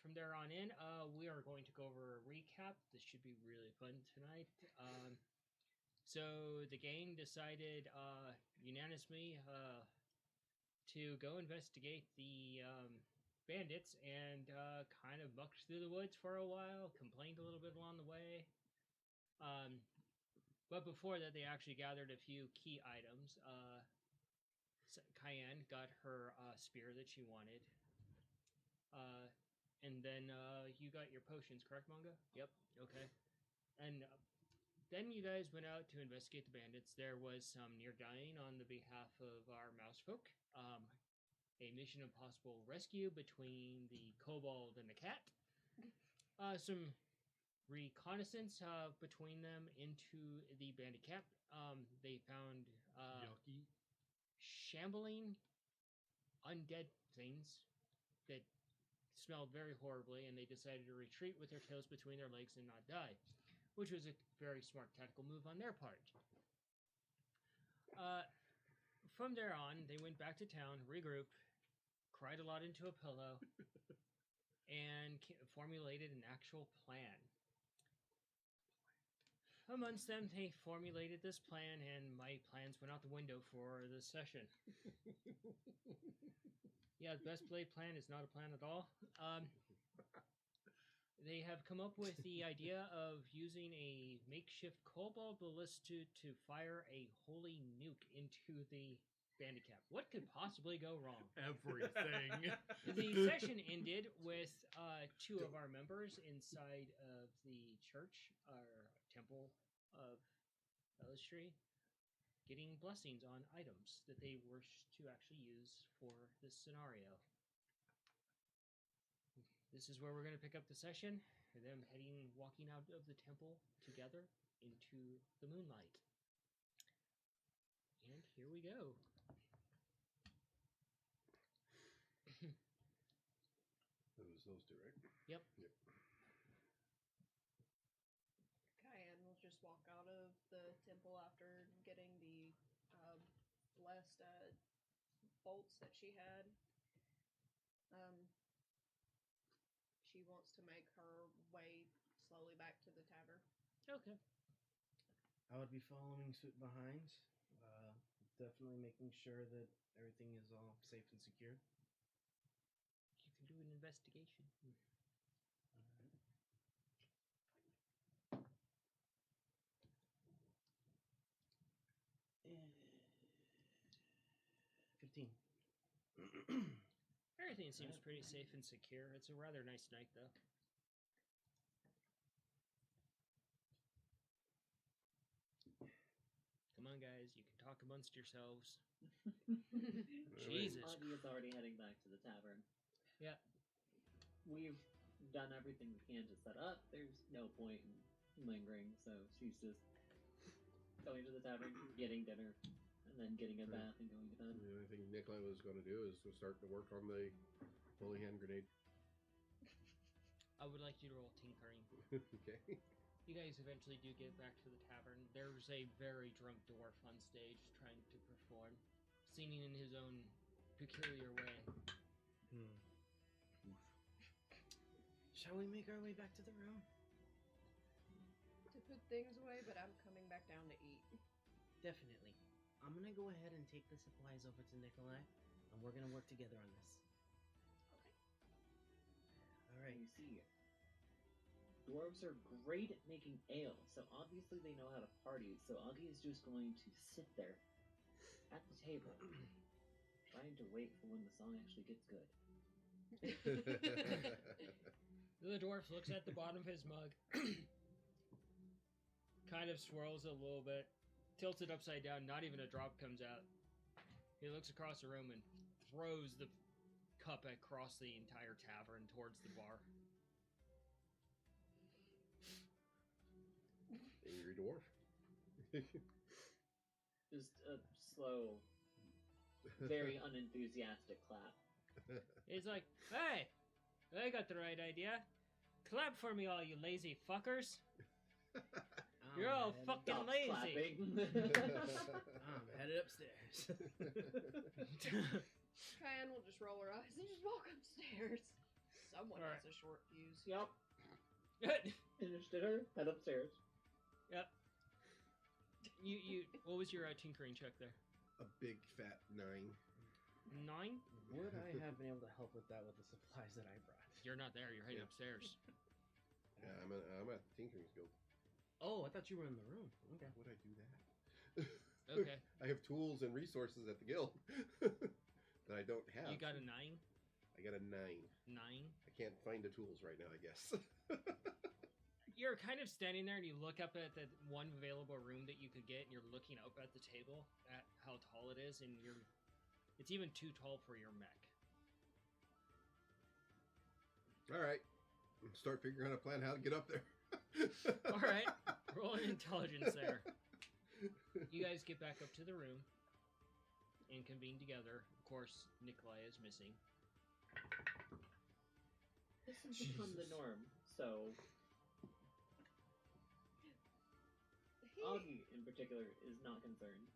from there on in, we are going to go over a recap. This should be really fun tonight. So the gang decided unanimously to go investigate the bandits and kind of mucked through the woods for a while, complained a little bit along the way. But before that, they actually gathered a few key items. Cayenne got her spear that she wanted. And then you got your potions, correct, Manga? Yep. Okay. And then you guys went out to investigate the bandits. There was some near dying on the behalf of our mouse folk. A Mission Impossible rescue between the kobold and the cat. Some reconnaissance between them into the bandit camp. They found shambling undead things that smelled very horribly, and they decided to retreat with their tails between their legs and not die, which was a very smart tactical move on their part. From there on, they went back to town, regrouped, cried a lot into a pillow, and formulated an actual plan. Amongst them, they formulated this plan, and my plans went out the window for this session. Yeah, the best played plan is not a plan at all. They have come up with the idea of using a makeshift kobold ballista to fire a holy nuke into the bandit camp. What could possibly go wrong? Everything. The session ended with two of our members inside of the church, or temple of Elistry, getting blessings on items that they wish to actually use for this scenario. This is where we're going to pick up the session, for them walking out of the temple together into the moonlight. And here we go. That was those two, right? Yep. Cayenne will just walk out of the temple after getting the blessed bolts that she had. She wants to make her way slowly back to the tavern. Okay. I would be following suit behind, definitely making sure that everything is all safe and secure. You can do an investigation. All right. 15. Everything seems pretty safe and secure. It's a rather nice night, though. Come on, guys. You can talk amongst yourselves. Jesus. Augie is already heading back to the tavern. Yeah. We've done everything we can to set up. There's no point in lingering, so she's just going to the tavern, getting dinner, and then getting a bath and going to bed. The only thing Nikolai was going to do is to start to work on the holy hand grenade. I would like you to roll tinkering. Okay. You guys eventually do get back to the tavern. There's a very drunk dwarf on stage trying to perform, singing in his own peculiar way. Shall we make our way back to the room? To put things away, but I'm coming back down to eat. Definitely. I'm gonna go ahead and take the supplies over to Nikolai, and we're gonna work together on this. Okay. Alright. You see, dwarves are great at making ale, so obviously they know how to party, so Augie is just going to sit there at the table, trying to wait for when the song actually gets good. The dwarf looks at the bottom of his mug, kind of swirls it a little bit, tilts it upside down, not even a drop comes out. He looks across the room and throws the cup across the entire tavern towards the bar. Angry dwarf. Just a slow, very unenthusiastic clap. He's like, hey, I got the right idea. Clap for me, all you lazy fuckers. You're all fucking Stop lazy. I'm headed upstairs. Cayenne will just roll her eyes and just walk upstairs. Someone All has a short fuse. Yep. Yep. Finished dinner. Head upstairs. You. What was your tinkering check there? A big fat 9. 9. Would I have been able to help with that with the supplies that I brought? You're not there. You're heading Yeah. upstairs. Yeah, I'm at the Tinkering Guild. Oh, I thought you were in the room. Okay. Why would I do that? Okay. I have tools and resources at the guild that I don't have. You got a 9. I got a 9. 9. I can't find the tools right now, I guess. You're kind of standing there and you look up at the one available room that you could get and you're looking up at the table at how tall it is and it's even too tall for your mech. All right. Start figuring out a plan how to get up there. All right. Roll an intelligence there. You guys get back up to the room and convene together. Of course, Nikolai is missing. This has become the norm, so Augie in particular is not concerned.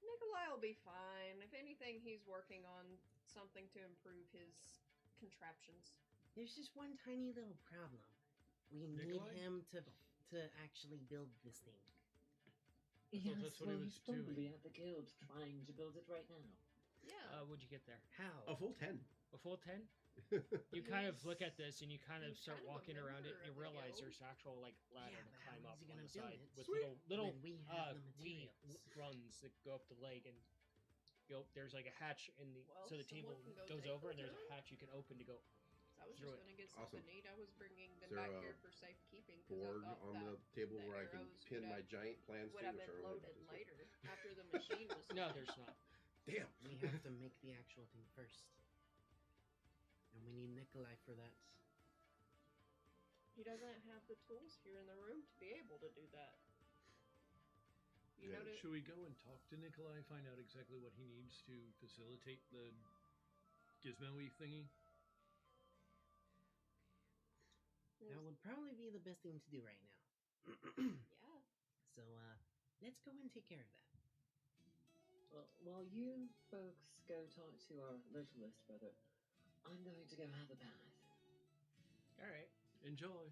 Nikolai will be fine. If anything, he's working on something to improve his contraptions. There's just one tiny little problem. We need Nikolai? him to actually build this thing. Yes, that's what he well, was he's probably doing. at the guild trying to build it right now. Yeah. What'd you get there? How? A full 10. A full 10? You kind of look at this and you kind of He's start kind of a walking around it member and you of the realize guild. there's actual like ladder Yeah, to but climb how up is he on gonna the build side it? with Sweet. little When we have the wee materials. runs that go up the leg and go. There's like a hatch in the Well, so the table someone can go goes take over and the there's a time. hatch you can open to go. I was through just it. gonna get Awesome. something neat. I was bringing them Is there back a here for safekeeping. 'cause Board I thought on that the table the where I can arrows pin would my have- giant plans would to, have which been are loaded later after the machine was No, done. there's not. Damn. We have to make the actual thing first. And we need Nikolai for that. He doesn't have the tools here in the room to be able to do that. You Yeah, know, Should we go and talk to Nikolai, find out exactly what he needs to facilitate the gizmo-y thingy? That would probably be the best thing to do right now. yeah. So, let's go and take care of that. Well, while you folks go talk to our littlest brother, I'm going to go have a bath. All right. Enjoy.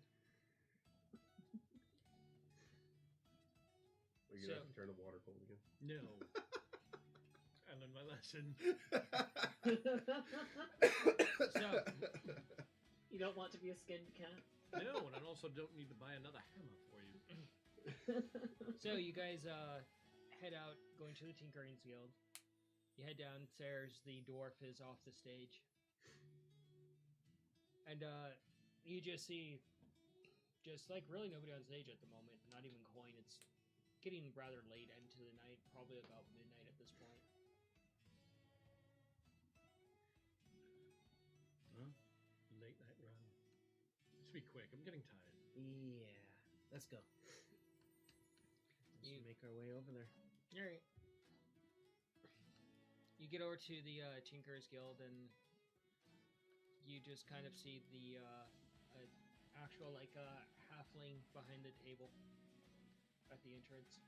Are you going to have to turn the water cold again? No. I learned my lesson. So You don't want to be a skinned cat? No, and I also don't need to buy another hammer for you. so you guys head out, going to the Tinkering Guild. You head downstairs. The dwarf is off the stage, and you just see, just like really nobody on stage at the moment. Not even Coin. It's getting rather late into the night, probably about midnight at this point. Late night run. Let's be quick. I'm getting tired. Yeah, let's go. You- Let's make our way over there. All right. You get over to the Tinker's Guild, and you just kind of see the actual like halfling behind the table at the entrance.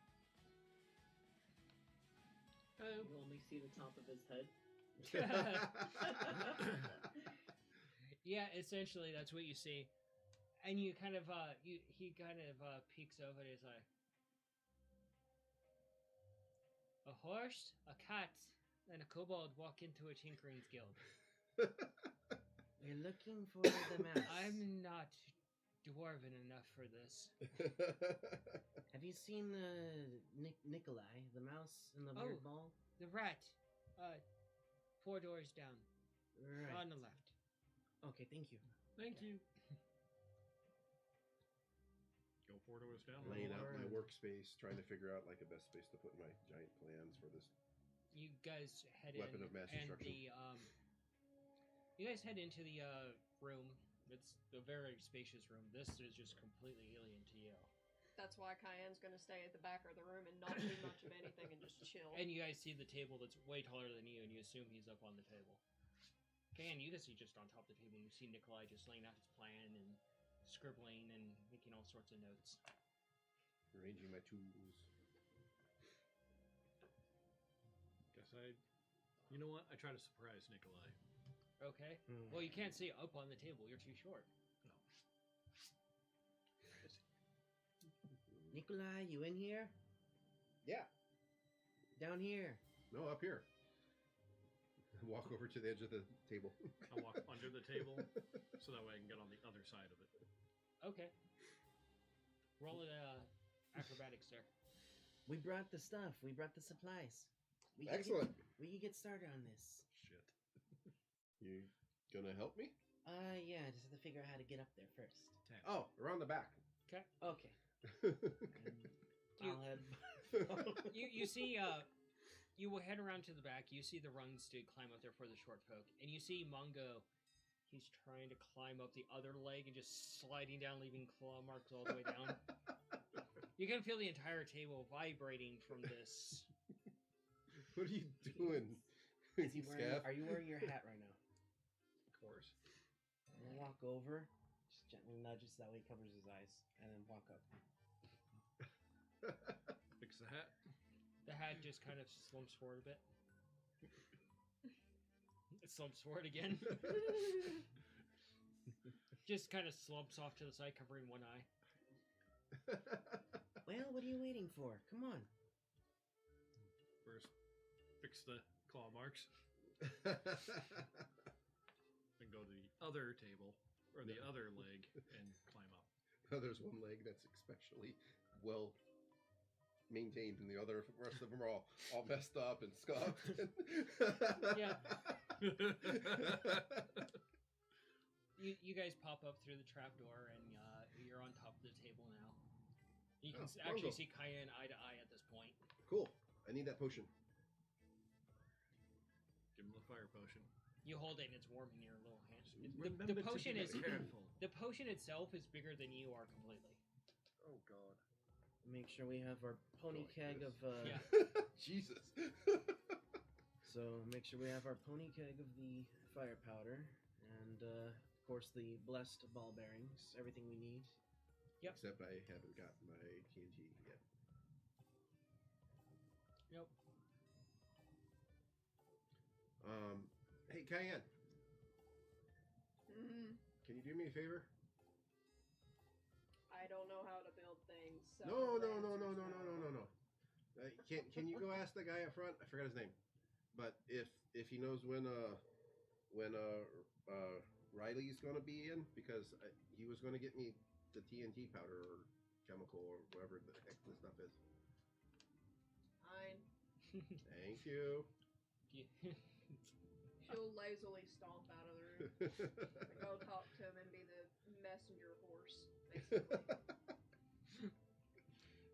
You only see the top of his head. Yeah, essentially that's what you see, and you kind of he kind of peeks over and is like, a horse, a cat, and a kobold walk into a Tinkering's Guild. We're looking for the mouse. I'm not dwarven enough for this. Have you seen Nikolai, the mouse in the weird Oh. ball? The rat, 4 doors down, Right. on the left. Okay, thank you. Thank you. Go 4 doors down. Laying out my Lord. workspace, trying to figure out like a best space to put my giant plans for this. You guys head Weapon in, of mass and destruction. you guys head into the room. It's a very spacious room. This is just completely alien to you. That's why Cayenne's gonna stay at the back of the room and not do much of anything and just chill. And you guys see the table that's way taller than you, and you assume he's up on the table. Can you guys see just on top of the table, and you see Nikolai just laying out his plan and scribbling and making all sorts of notes. Arranging my tools. Guess you know what? I try to surprise Nikolai. Okay. Well, you can't see up on the table. You're too short. Nikolai, you in here? Yeah. Down here. No, up here. Walk over to the edge of the table. I'll walk under the table so that way I can get on the other side of it. Okay. Roll it acrobatics, sir. We brought the stuff. We brought the supplies. Excellent. We can get started on this. Shit. You gonna help me? Yeah, just have to figure out how to get up there first. 10. Oh, around the back. Okay. Okay. You- I'll head. You see you will head around to the back. You see the rungs to climb up there for the short folk, and you see Mongo. He's trying to climb up the other leg and just sliding down, leaving claw marks all the way down. You can feel the entire table vibrating from this. What are you doing? Is he wearing, Scav? are you wearing your hat right now? Of course. I'm gonna walk over, just gently nudge it so that way he covers his eyes, and then walk up. Fix the hat. The hat just kind of slumps forward a bit. It slumps forward again. Just kind of slumps off to the side, covering one eye. Well, what are you waiting for? Come on. First, fix the claw marks. Then go to the other table, or the other leg, and climb up. There's one leg that's especially well maintained, and the other rest of them are all messed up and scuffed. Yeah. You guys pop up through the trapdoor, and you're on top of the table now. You can actually see Cayenne eye to eye at this point. Cool. I need that potion. Give him the fire potion. You hold it, and it's warm in your little hand. Remember The to potion be is careful. the potion itself is bigger than you are completely. Oh God. Make sure we have our pony Like keg this. of. Yeah. Jesus. So make sure we have our pony keg of the fire powder, and of course the blessed ball bearings. Everything we need. Yep. Except I haven't got my TNT yet. Nope. Hey Cayenne, Mm, can you do me a favor? I don't know how to build things. So No. the answer's no. Can you go ask the guy up front? I forgot his name, but if he knows when Riley's gonna be in, because he was gonna get me the TNT powder or chemical or whatever the heck this stuff is. Fine. Thank you. She'll lazily stomp out of the room. Go talk to him and be the messenger horse, basically.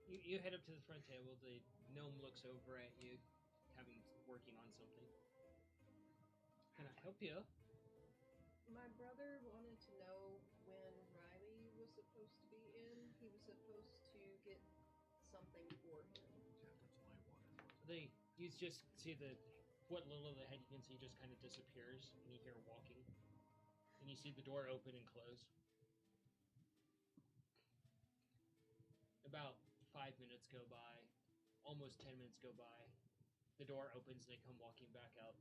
You head up to the front table. The gnome looks over at you, working on something. Can I help you? My brother wanted to know when Riley was supposed to be in. He was supposed to get something for him. Yeah, that's my water. You just see what little of the head you can see just kind of disappears, and you hear walking, and you see the door open and close. About 5 minutes go by, almost 10 minutes go by. The door opens, and they come walking back out.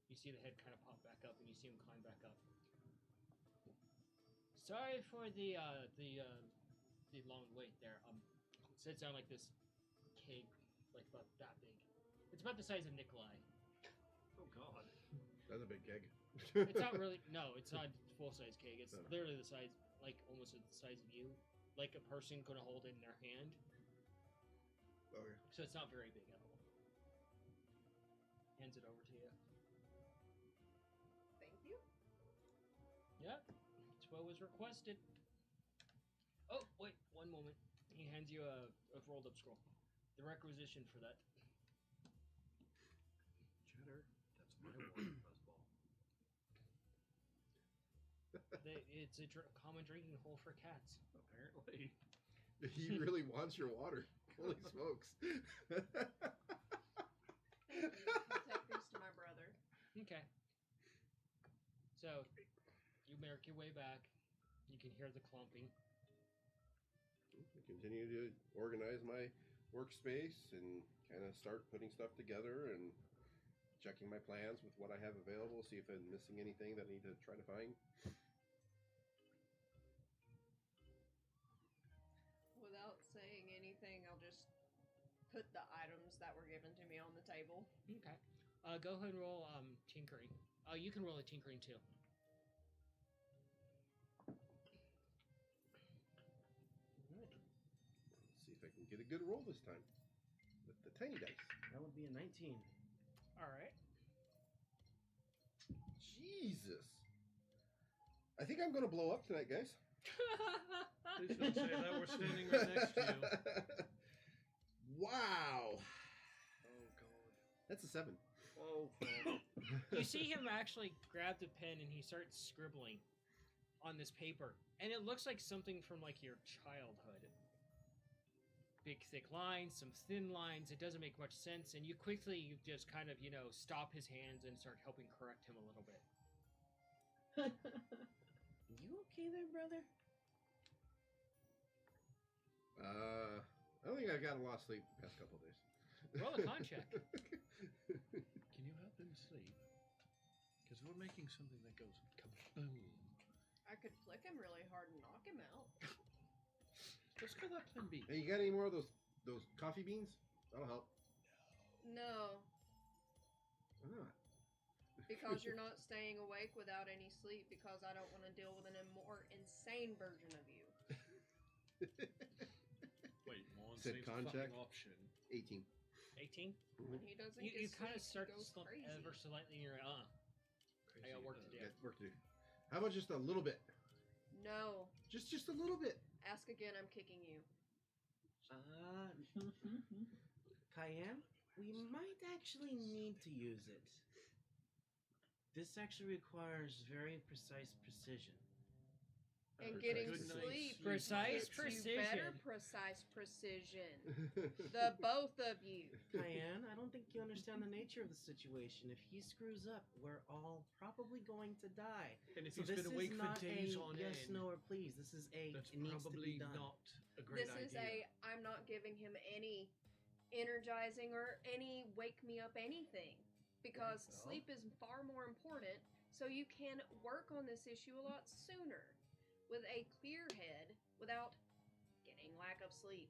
You see the head kind of pop back up, and you see him climb back up. Sorry for the long wait there. It sits down like this keg, like about that big. It's about the size of Nikolai. Oh God. That's a big keg. It's not really. No, it's not full size keg. It's No. literally the size, like almost the size of you, like a person could hold it in their hand. Okay. So it's not very big at all. Hands it over to you. Thank you. Yep, it's what was requested. Oh wait, one moment. He hands you a rolled up scroll. The requisition for that. Cheddar. That's my water ball. It's a common drinking hole for cats. Apparently. He really wants your water. Holy smokes. Thank you. I'll take these to my brother. Okay. So, you make your way back. You can hear the clumping. I continue to organize my workspace and kind of start putting stuff together, and checking my plans with what I have available, see if I'm missing anything that I need to try to find. Without saying anything, I'll just put the items that were given to me on the table. Okay. Go ahead and roll tinkering. You can roll a tinkering too. Alright. Let's see if I can get a good roll this time with the tiny dice. That would be a 19. All right. Jesus. I think I'm going to blow up tonight, guys. Please don't say that. We're standing right next to you. Wow. Oh, God. That's a 7. Oh, You see him actually grab the pen and he starts scribbling on this paper, and it looks like something from like your childhood. Big thick lines, some thin lines. It doesn't make much sense, and you quickly just kind of stop his hands and start helping correct him a little bit. You okay there, brother? I don't think I've gotten a lot of sleep the past couple of days. Roll a con check. can you help him sleep? Because we're making something that goes kaboom. I could flick him really hard and knock him out. Let's call that Plan B. Hey, you got any more of those coffee beans? That'll help. No, Why not? because you're not staying awake without any sleep, because I don't want to deal with a more insane version of you. Wait, more Said insane con fucking check? option. 18. When he doesn't You get kind of sleep, start he to goes slump crazy. ever so lightly, and you're I got work to do. Got work to do. How about just a little bit? No, Just a little bit. ask again, I'm kicking you. Cayenne, we might actually need to use it. This actually requires very precise precision. And getting Good night's sleep. Precise gets you better precision. precise precision. The both of you. Cayenne, I don't think you understand the nature of the situation. If he screws up, we're all probably going to die. And if So he's this been awake is for not days a on yes, end, no, or please. This is a that's it needs to be probably done. not a great This idea. is I'm not giving him any energizing or any wake me up anything. Because Well. sleep is far more important, so you can work on this issue a lot sooner. With a clear head, without getting lack of sleep.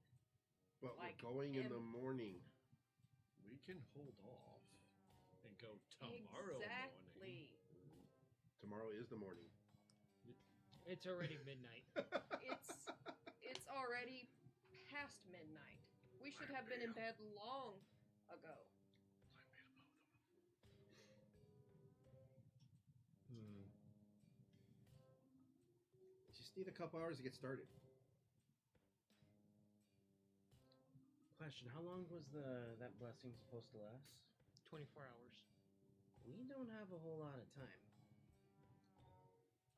But Like, we're going in the am- morning. We can hold off and go tomorrow morning. Exactly. Tomorrow is the morning. It's already midnight. It's already past midnight. We should have been in bed long ago. Just need a couple hours to get started. Question: how long was that blessing supposed to last? 24 hours. We don't have a whole lot of time.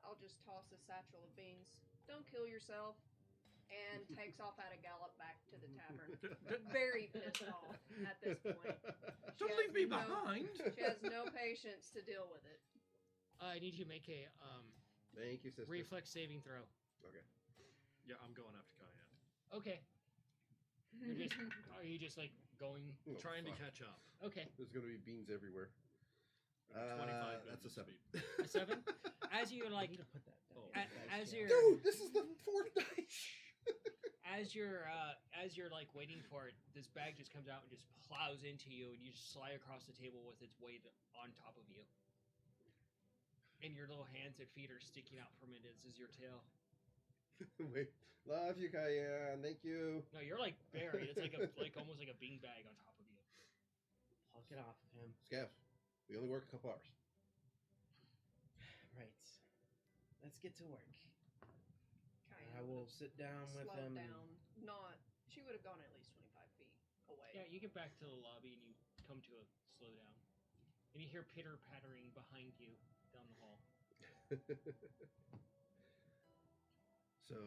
I'll just toss a satchel of beans. Don't kill yourself. And takes off at a gallop back to the tavern. Very pissed off at this point. She Don't has leave me no- behind. She has no patience to deal with it. I need you to make a Thank you, sister. reflex saving throw. Okay. Yeah, I'm going after Cayenne. Okay. Are you just like going? Oh, Trying to fuck. catch up. Okay. There's going to be beans everywhere. 25 that's a movement 7. speed. A 7. As you I like, need to put that down. Oh. as you're Dude, this is the 4th dice. as you're like waiting for it, this bag just comes out and just plows into you, and you just slide across the table with its weight on top of you. And your little hands and feet are sticking out from it as is your tail. Wait, love you, Cayenne. Thank you. No, you're like buried. It's like almost like a beanbag on top of you. Pluck it off of him. Scav, we only work a couple hours. Right. Let's get to work. Cayenne I will sit down with slowed him. down. Not. She would have gone at least 25 feet away. Yeah, you get back to the lobby and you come to a slowdown, and you hear pitter pattering behind you down the hall. So,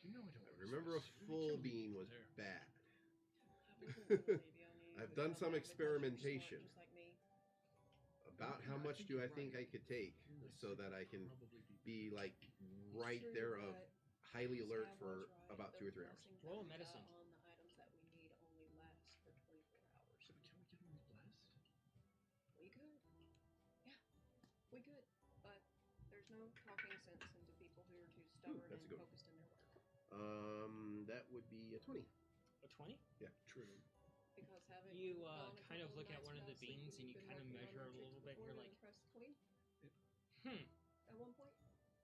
You know I don't I remember a full bean was there. bad. I wasn't gonna leave you. I knew you I've would done come some back because you're smart, experimentation. just like me. About how I much think do I you're think right. I could take so that I can Probably be like right Sure, there of but highly alert Sav for was right. about The 2 or 3 hours? blessings Roll that a we got medicine. on the items that we need only last for 24 hours. So can we give him the bless? No talking sense into people who are too stubborn that's a and good one. focused in their work. That would be a 20. A 20? True. Because having You gone a kind of couple look at nights one of the without sleep beans and you been kind of working on measure a retreats little bit. And before you're to like, impress the queen hmm. at one point.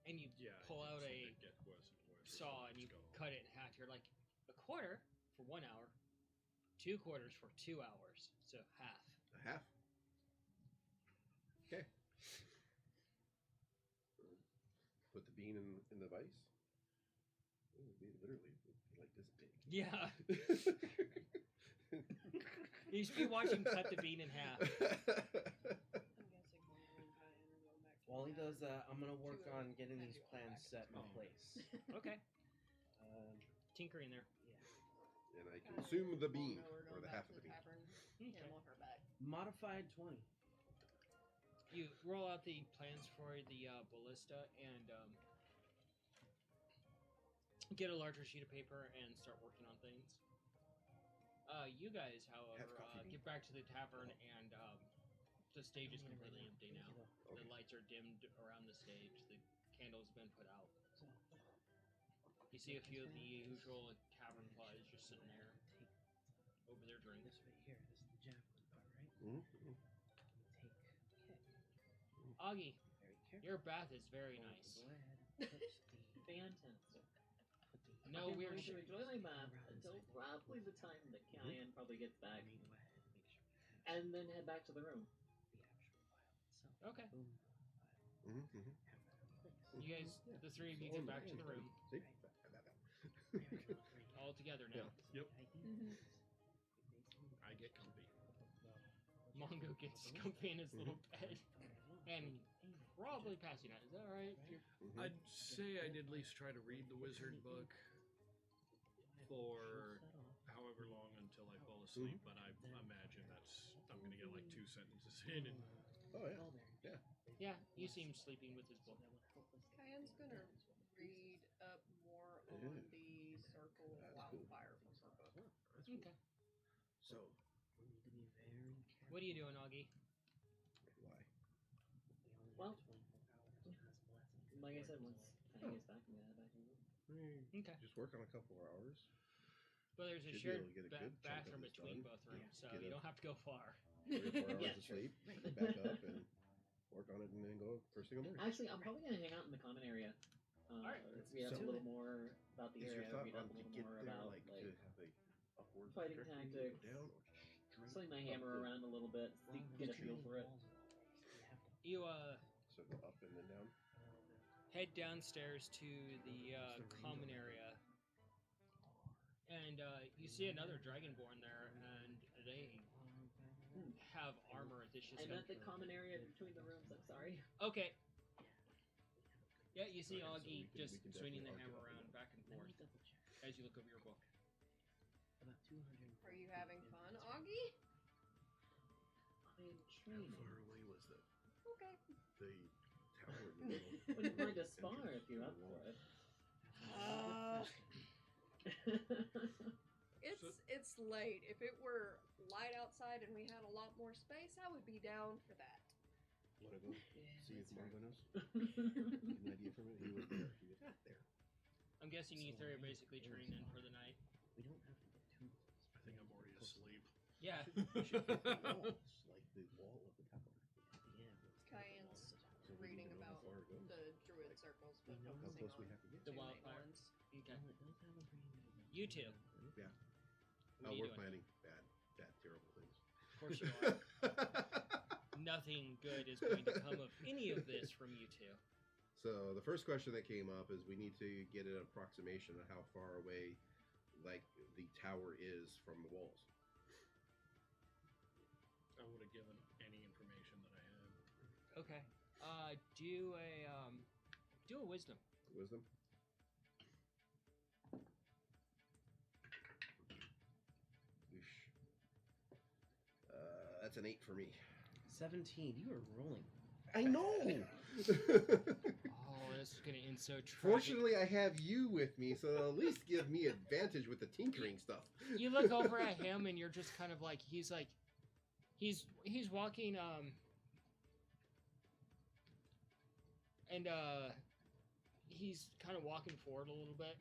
And you Yeah. pull I out think a some big get was saw and you cut it in half. You're like, a quarter for 1 hour, 2 quarters for 2 hours, so half. A half. Okay. Put the bean in the vise. Ooh, it'd be literally like this big. Yeah. You should be watching cut the bean in half. I'm guessing Mongo and Cayenne are going back to While he the does that, I'm gonna work to on getting hand these you all plans back. set in Oh. place. Okay. Um, Tinkering there. yeah. And I Cayenne consume and the bean, Mongo are or going the back half to of the bean. tavern, Okay. handle her back. Modified 20. You roll out the plans for the ballista and get a larger sheet of paper and start working on things. You guys, however, coffee. get back to the tavern and the stage is completely empty now. Okay. The lights are dimmed around the stage. The candles have been put out. You see a few of the usual tavern flies just sitting there over their drinks. This right here, this is the javelin part, right? Mm-hmm. Take Augie, very careful. your bath is very Hold nice. the blade, put the, Fantastic. put the No I'm weird going to shit. enjoy my bath Around until inside. probably the time that Cayenne probably gets back, Right, go ahead, make sure you have and then head back to the room. the actual file itself. Okay. Boom file. Mm-hmm. Have that in place. You guys, Yeah. the three of you So get back to the on room See? There we go, right here. all together now. Yep. Right Mhm. here. I get comfy. Mongo gets comfy in his little bed and probably passing out. Is that alright? Mhm. I'd say I'd at least try to read the wizard book for however long until I fall asleep, but I imagine I'm gonna get like 2 sentences in and Oh, yeah. Yeah, you seem sleeping with his book. Cayenne's gonna read up more on the circle of That's cool. wildfire from her book. That's cool. Okay. So, We need to be very careful. What are you doing, Augie? why? We only Well, have 24 hours to cast blessing. Like I said, once Cayenne gets back, I'm gonna head back to the room. Okay. Just work on a couple of hours. But there's a Should be able shared to get a good chunk of bathroom this between done. both rooms, Yeah. so Get you a- don't have to go far. 3 or 4 hours Yeah, of sure. sleep, get back up, and work on it, and then go first thing in the morning. Actually, I'm probably gonna hang out in the common area. Alright. Read up So- a little more about the Is your area. thought Read on up a to little get more there, about like, to have a upward fighting trajectory, go tactics, down, or straight swing my up hammer the- around a little bit, Well, get a the feel for it. walls are closed. We have to You So go up and then down. head downstairs to the common area, and you see another dragonborn there, and they have armor that's just I'm got- at the common area between the rooms. I'm sorry. Okay. Yeah, you see Okay, so Augie we can just swinging the definitely hammer arc it up around and back and Let me forth double check. as you look over your book. About 200. Are you having fun, Augie? I am How training. far away was the Okay. tower? in the middle? Wouldn't mind a spar Entrance if you're to up the for wall. it. It's late. If it were light outside and we had a lot more space, I would be down for that. Want to go see if that's fair. Mongo knows? Get an idea from it. He was there. He was there. I'm guessing you three are basically training for the night. We don't have to get too close. I think I'm already asleep. Yeah. We should hit the walls, like the wall of the tower. At the end, let's get Cayenne's So we need reading to know how about far it goes. the druid circles, but How How focusing close we on have to get. The two main wildfire. ones. Okay. Well, it does have a pretty good You two. Yeah. What are you We're doing? planning bad, terrible things. Of course you are. Nothing good is going to come of any of this from you two. So the first question that came up is we need to get an approximation of how far away, like, the tower is from the walls. I would have given any information that I had. Okay. Do a wisdom. Wisdom. Oosh. That's an 8 for me. 17. You are rolling. I know. Oh, this is gonna end so tragic. Fortunately, I have you with me, so it'll at least give me advantage with the tinkering stuff. You look over at him and you're just kind of like he's walking and he's kind of walking forward a little bit,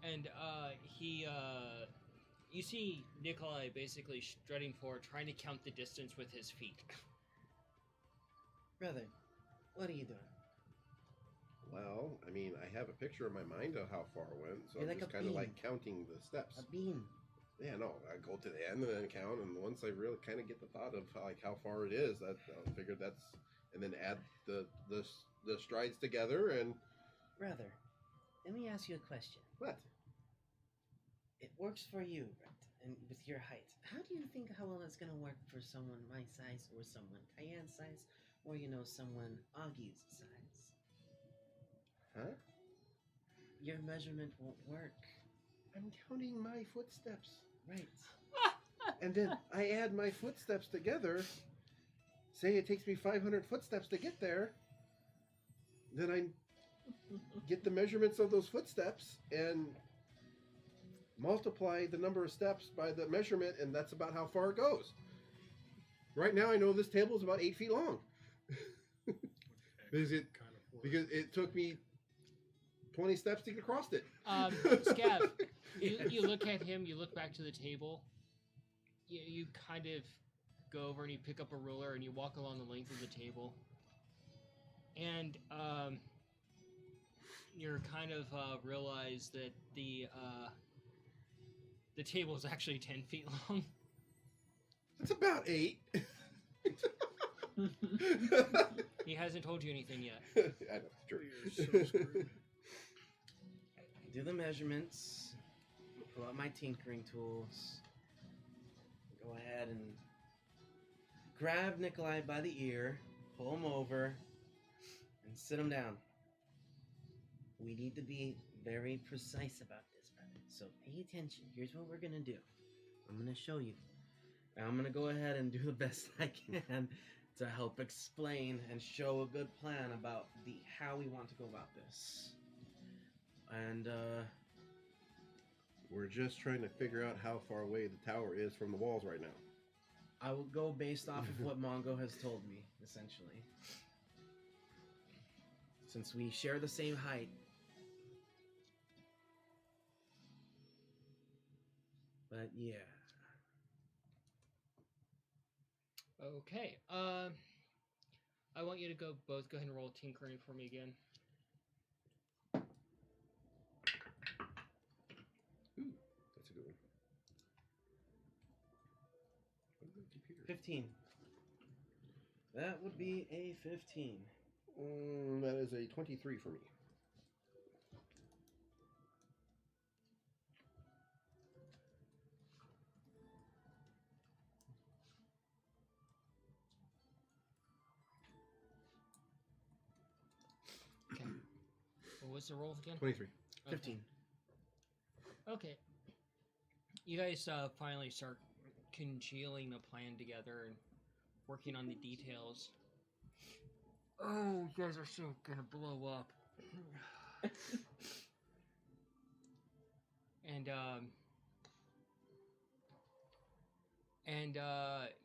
and he you see Nikolai basically strutting forward, trying to count the distance with his feet. Brother, what are you doing? Well, I mean, I have a picture in my mind of how far I went, so You're I'm like just a kind of bean. like counting the steps. A bean. Yeah, no, I go to the end and then count, and once I really kind of get the thought of how far it is, that I figured that's, and then add the strides together, and Brother, let me ask you a question. what? It works for you, right? And with your height. How do you think how well it's gonna work for someone my size, or someone Tyann's size, or someone Augie's size? Huh? Your measurement won't work. I'm counting my footsteps. Right. And then I add my footsteps together. Say it takes me 500 footsteps to get there. Then I get the measurements of those footsteps and multiply the number of steps by the measurement, and that's about how far it goes. Right now, I know this table is about 8 feet long. Because it took me 20 steps to get across it. Scav, you look at him, you look back to the table, you kind of go over and you pick up a ruler and you walk along the length of the table. And you're kind of realize that the table is actually 10 feet long. It's about 8. He hasn't told you anything yet. I know, true. We are so screwed. Do the measurements. Pull out my tinkering tools. Go ahead and grab Nikolai by the ear, pull him over, and sit him down. We need to be very precise about this, brother. So pay attention. Here's what we're gonna do. I'm gonna show you. I'm gonna go ahead and do the best I can to help explain and show a good plan about how we want to go about this. And We're just trying to figure out how far away the tower is from the walls right now. I will go based off of what Mongo has told me, essentially. Since we share the same height. But yeah. Okay. I want you to both go ahead and roll tinkering for me again. Ooh, that's a good one. What about computer? 15. That would be a 15. That is a 23 for me. Okay. What was the roll again? 23. 15. Okay. You guys finally start congealing a plan together and working on the details. Oh, you guys are so gonna blow up.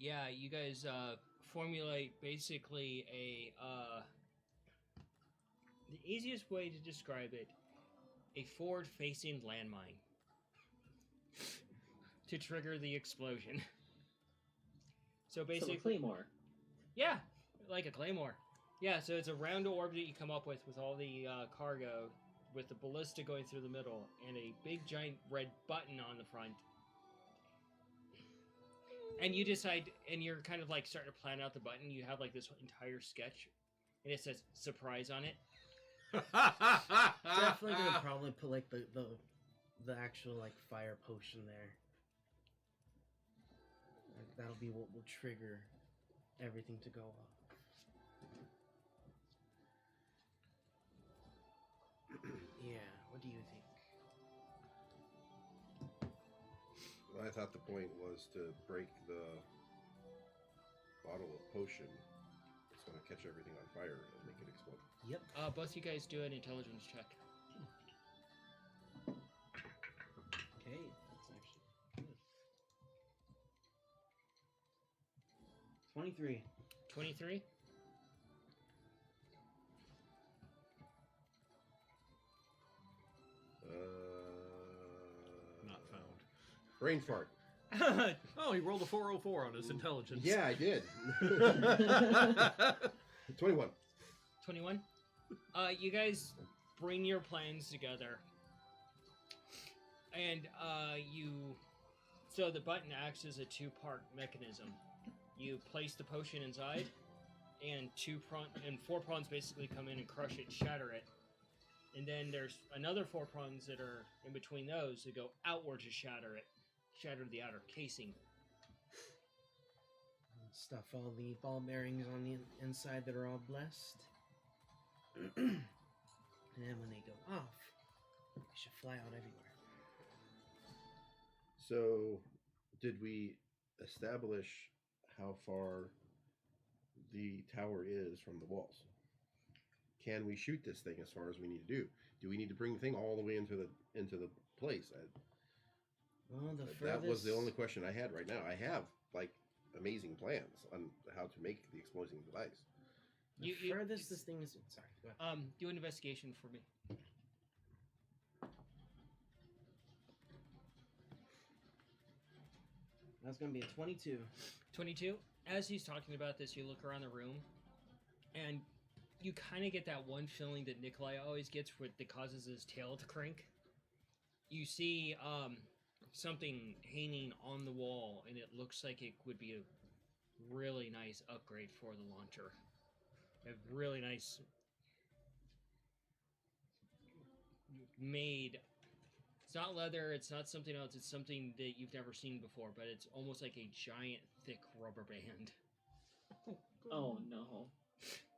Yeah, you guys formulate basically the easiest way to describe it, a forward-facing landmine to trigger the explosion. So basically, So a claymore. yeah, like a claymore. Yeah, so it's a round orb that you come up with all the cargo, with the ballista going through the middle, and a big giant red button on the front. And you decide, and you're kind of like starting to plan out the button. You have like this entire sketch, and it says "surprise" on it. Definitely gonna probably put like the actual like fire potion there. Like, that'll be what will trigger everything to go off. Yeah, what do you think? Well, I thought the point was to break the bottle of potion. It's going to catch everything on fire and make it explode. Yep. Both you guys do an intelligence check. Okay, that's actually good. 23. 23. Not found. Brain fart. Oh, he rolled a 404 on his intelligence. Yeah, I did. 21. 21. You guys bring your plans together, and so the button acts as a two-part mechanism. You place the potion inside, and four prawns basically come in and crush it, shatter it, and then there's another four prawns that are in between those that go outward to shatter the outer casing. Stuff all the ball bearings on the inside that are all blessed. And then when they go off, they should fly out everywhere. So, did we establish how far the tower is from the walls? Can we shoot this thing as far as we need to do? Do we need to bring the thing all the way into the place? Well, That was the only question I had right now. I have like amazing plans on how to make the exploding device. The furthest this thing is. Sorry. Go ahead. Do an investigation for me. That's going to be a 22. 22. As he's talking about this, you look around the room, and you kind of get that one feeling that Nikolai always gets that causes his tail to crank. You see something hanging on the wall, and it looks like it would be a really nice upgrade for the launcher. A really nice made. It's not leather, it's not something else, it's something that you've never seen before, but it's almost like a giant, thick rubber band. Oh no.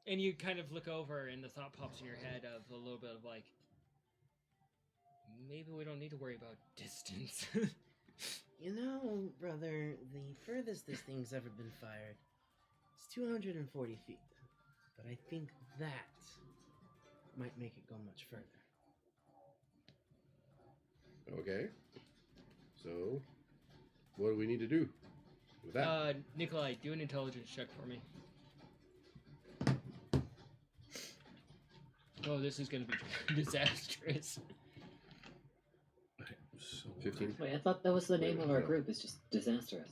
And you kind of look over, and the thought pops in your head of a little bit of like, maybe we don't need to worry about distance. You know, brother, the furthest this thing's ever been fired is 240 feet. But I think that might make it go much further. Okay. So, what do we need to do with that? Nikolai, do an intelligence check for me. Oh, this is going to be disastrous. 15. Wait, I thought that was the name of our group. It's just disastrous.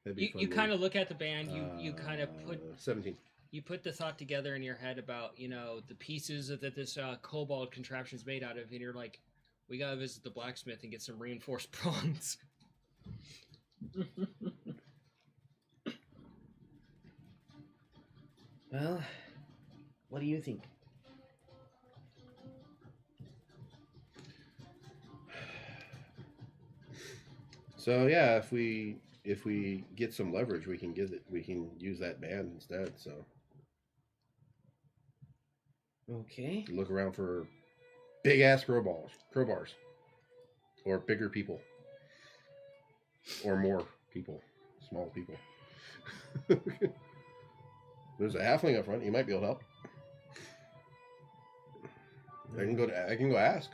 You kind of look at the band. You kind of put 17. You put the thought together in your head about the pieces that this kobold contraption is made out of, and you're like, we gotta visit the blacksmith and get some reinforced prongs. Well, what do you think? So yeah, if we get some leverage, we can use that band instead. So Okay. look around for big ass crowbars, or bigger people, or more people, small people. There's a halfling up front. You might be able to help. I can go ask.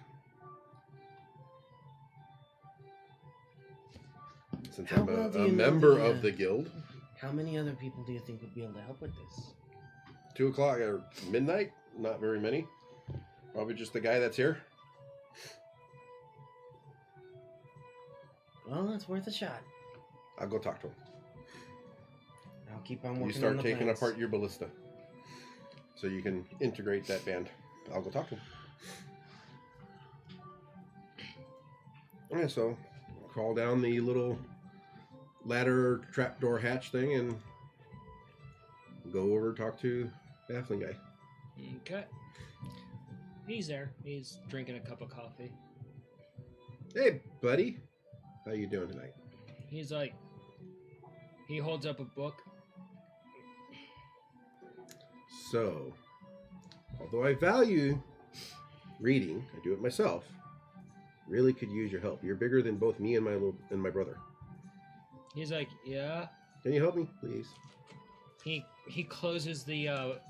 Since How I'm well do a you know member of the guild. How many other people do you think would be able to help with this? 2 o'clock or midnight? Not very many. Probably just the guy that's here. Well, it's worth a shot. I'll go talk to him. I'll keep on working You start on the taking plans. apart your ballista, so you can integrate that band. I'll go talk to him. Okay, so crawl down the little ladder trapdoor hatch thing and go over talk to the halfling guy. Okay. He's there. He's drinking a cup of coffee. Hey, buddy. How you doing tonight? He's like, he holds up a book. So, although I value reading, I do it myself. Really could use your help. You're bigger than both me and my brother. He's like, yeah. Can you help me, please? He closes the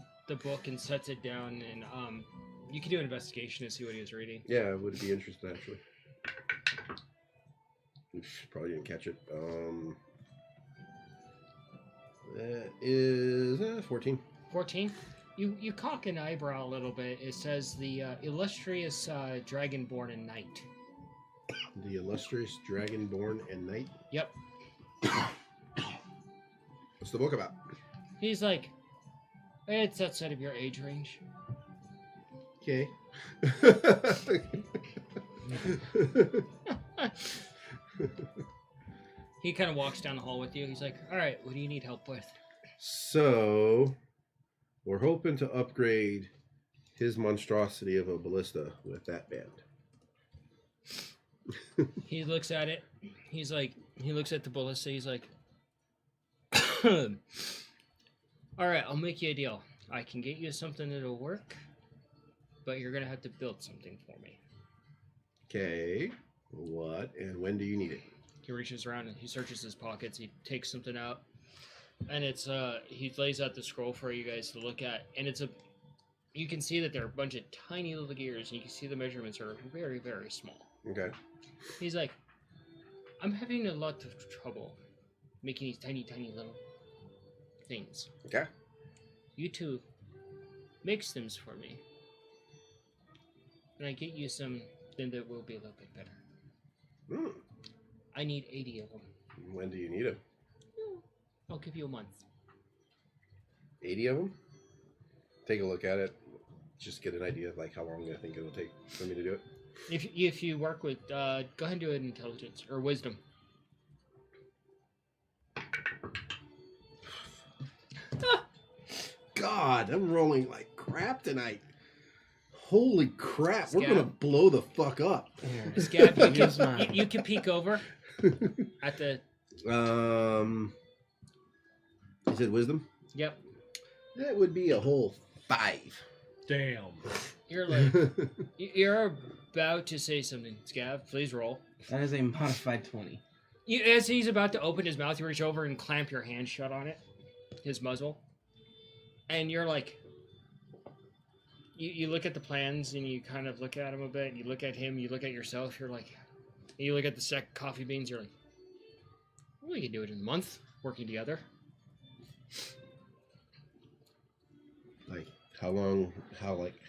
book and sets it down, and you can do an investigation to see what he was reading. Yeah, I would be interested actually. Oof, probably didn't catch it. That is 14. 14. You cock an eyebrow a little bit. It says the illustrious dragonborn and knight. The illustrious dragonborn and knight. Yep. What's the book about? He's like, it's outside of your age range. Okay. He kind of walks down the hall with you. He's like, all right, what do you need help with? So, we're hoping to upgrade his monstrosity of a ballista with that band. He looks at it. He's like, he looks at the ballista. He's like, all right, I'll make you a deal. I can get you something that'll work, but you're going to have to build something for me. Okay. What and when do you need it? He reaches around and he searches his pockets. He takes something out, and it's he lays out the scroll for you guys to look at, and it's you can see that there are a bunch of tiny little gears, and you can see the measurements are very, very small. Okay. He's like, I'm having a lot of trouble making these tiny, tiny little things. Okay. You two make stems for me, and I get you something that will be a little bit better. Hmm. I need 80 of them. When do you need them? I'll give you a month. 80 of them? Take a look at it. Just get an idea of like how long I think it'll take for me to do it. If you work with, go ahead and do it in intelligence or wisdom. God, I'm rolling like crap tonight. Holy crap, we're Scab. gonna blow the fuck up. Scab, Here's mine. you can peek over at the. You said wisdom? Yep. That would be a whole 5. Damn. You're like you're about to say something. Scab, please roll. That is a modified 20. As he's about to open his mouth, you reach over and clamp your hand shut on it, his muzzle, and you're like. You look at the plans and you kind of look at him a bit. You look at him. You look at yourself. You're like, you look at the coffee beans. You're like, well, we can do it in a month, working together. Like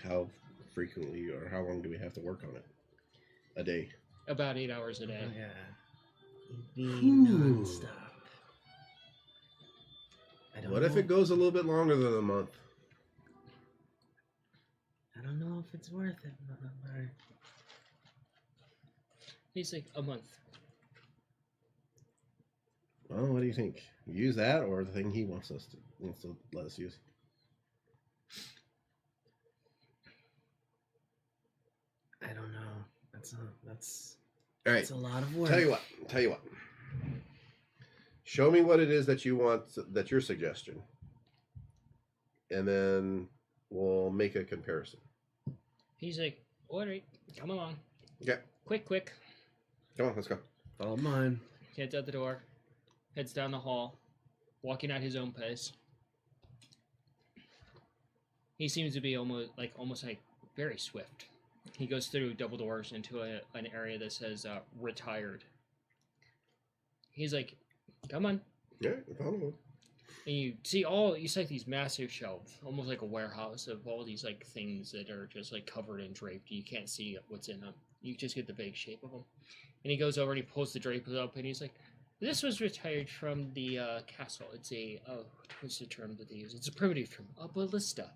how frequently or how long do we have to work on it? A day. About 8 hours a day. Oh, yeah. It'd be non-stop. I don't What know. if it goes a little bit longer than a month? I don't know if it's worth it. Or... He's like, a month. Well, what do you think? Use that or the thing he wants to let us use? I don't know. That's All right. that's a lot of work. Tell you what. Show me what it is that you want. That's your suggestion, and then we'll make a comparison. He's like, all right, come along. Okay. Quick. Come on, let's go. Follow mine. Heads out the door. Heads down the hall. Walking at his own pace. He seems to be almost like very swift. He goes through double doors into an area that says retired. He's like, come on. Yeah, follow. And you see like these massive shelves, almost like a warehouse of all these like things that are just like covered and draped. You can't see what's in them. You just get the vague shape of them. And he goes over and he pulls the drapes up and he's like, this was retired from the castle. It's a, what's the term that they use? It's a primitive term, a ballista.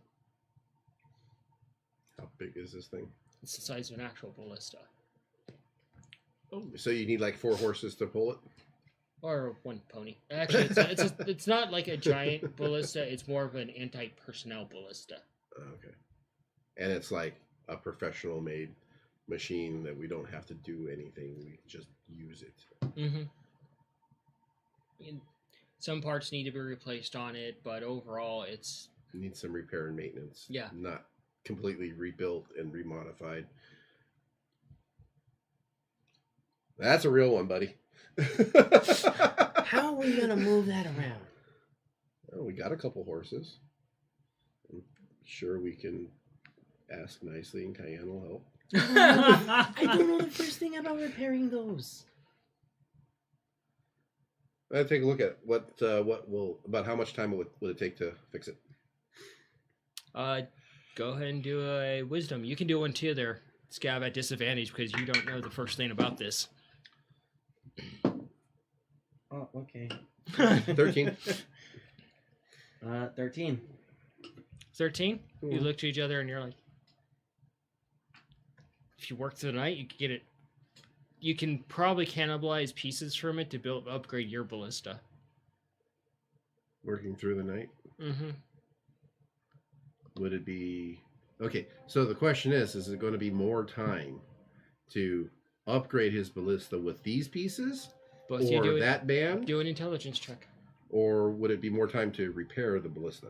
How big is this thing? It's the size of an actual ballista. Oh, so you need like 4 horses to pull it? Or 1 pony. Actually, it's not like a giant ballista. It's more of an anti-personnel ballista. Okay. And it's like a professional made machine that we don't have to do anything. We just use it. Mm-hmm. And some parts need to be replaced on it, but overall, it's... It needs some repair and maintenance. Yeah. Not completely rebuilt and remodified. That's a real one, buddy. How are we gonna move that around? Well, we got a couple horses. I'm sure we can ask nicely and Cayenne will help. I don't know the first thing about repairing those. I'd take a look at it. What will about how much time would it take to fix it? Go ahead and do a wisdom. You can do one too there, Scab, at disadvantage because you don't know the first thing about this. Oh, okay. 13. 13. 13? You look to each other and you're like, if you work through the night, you can get it. You can probably cannibalize pieces from it to upgrade your ballista. Working through the night. Mm-hmm. Would it be okay? So the question is it going to be more time to upgrade his ballista with these pieces, Both or you do that band, do an intelligence check. or would it be more time to repair the ballista?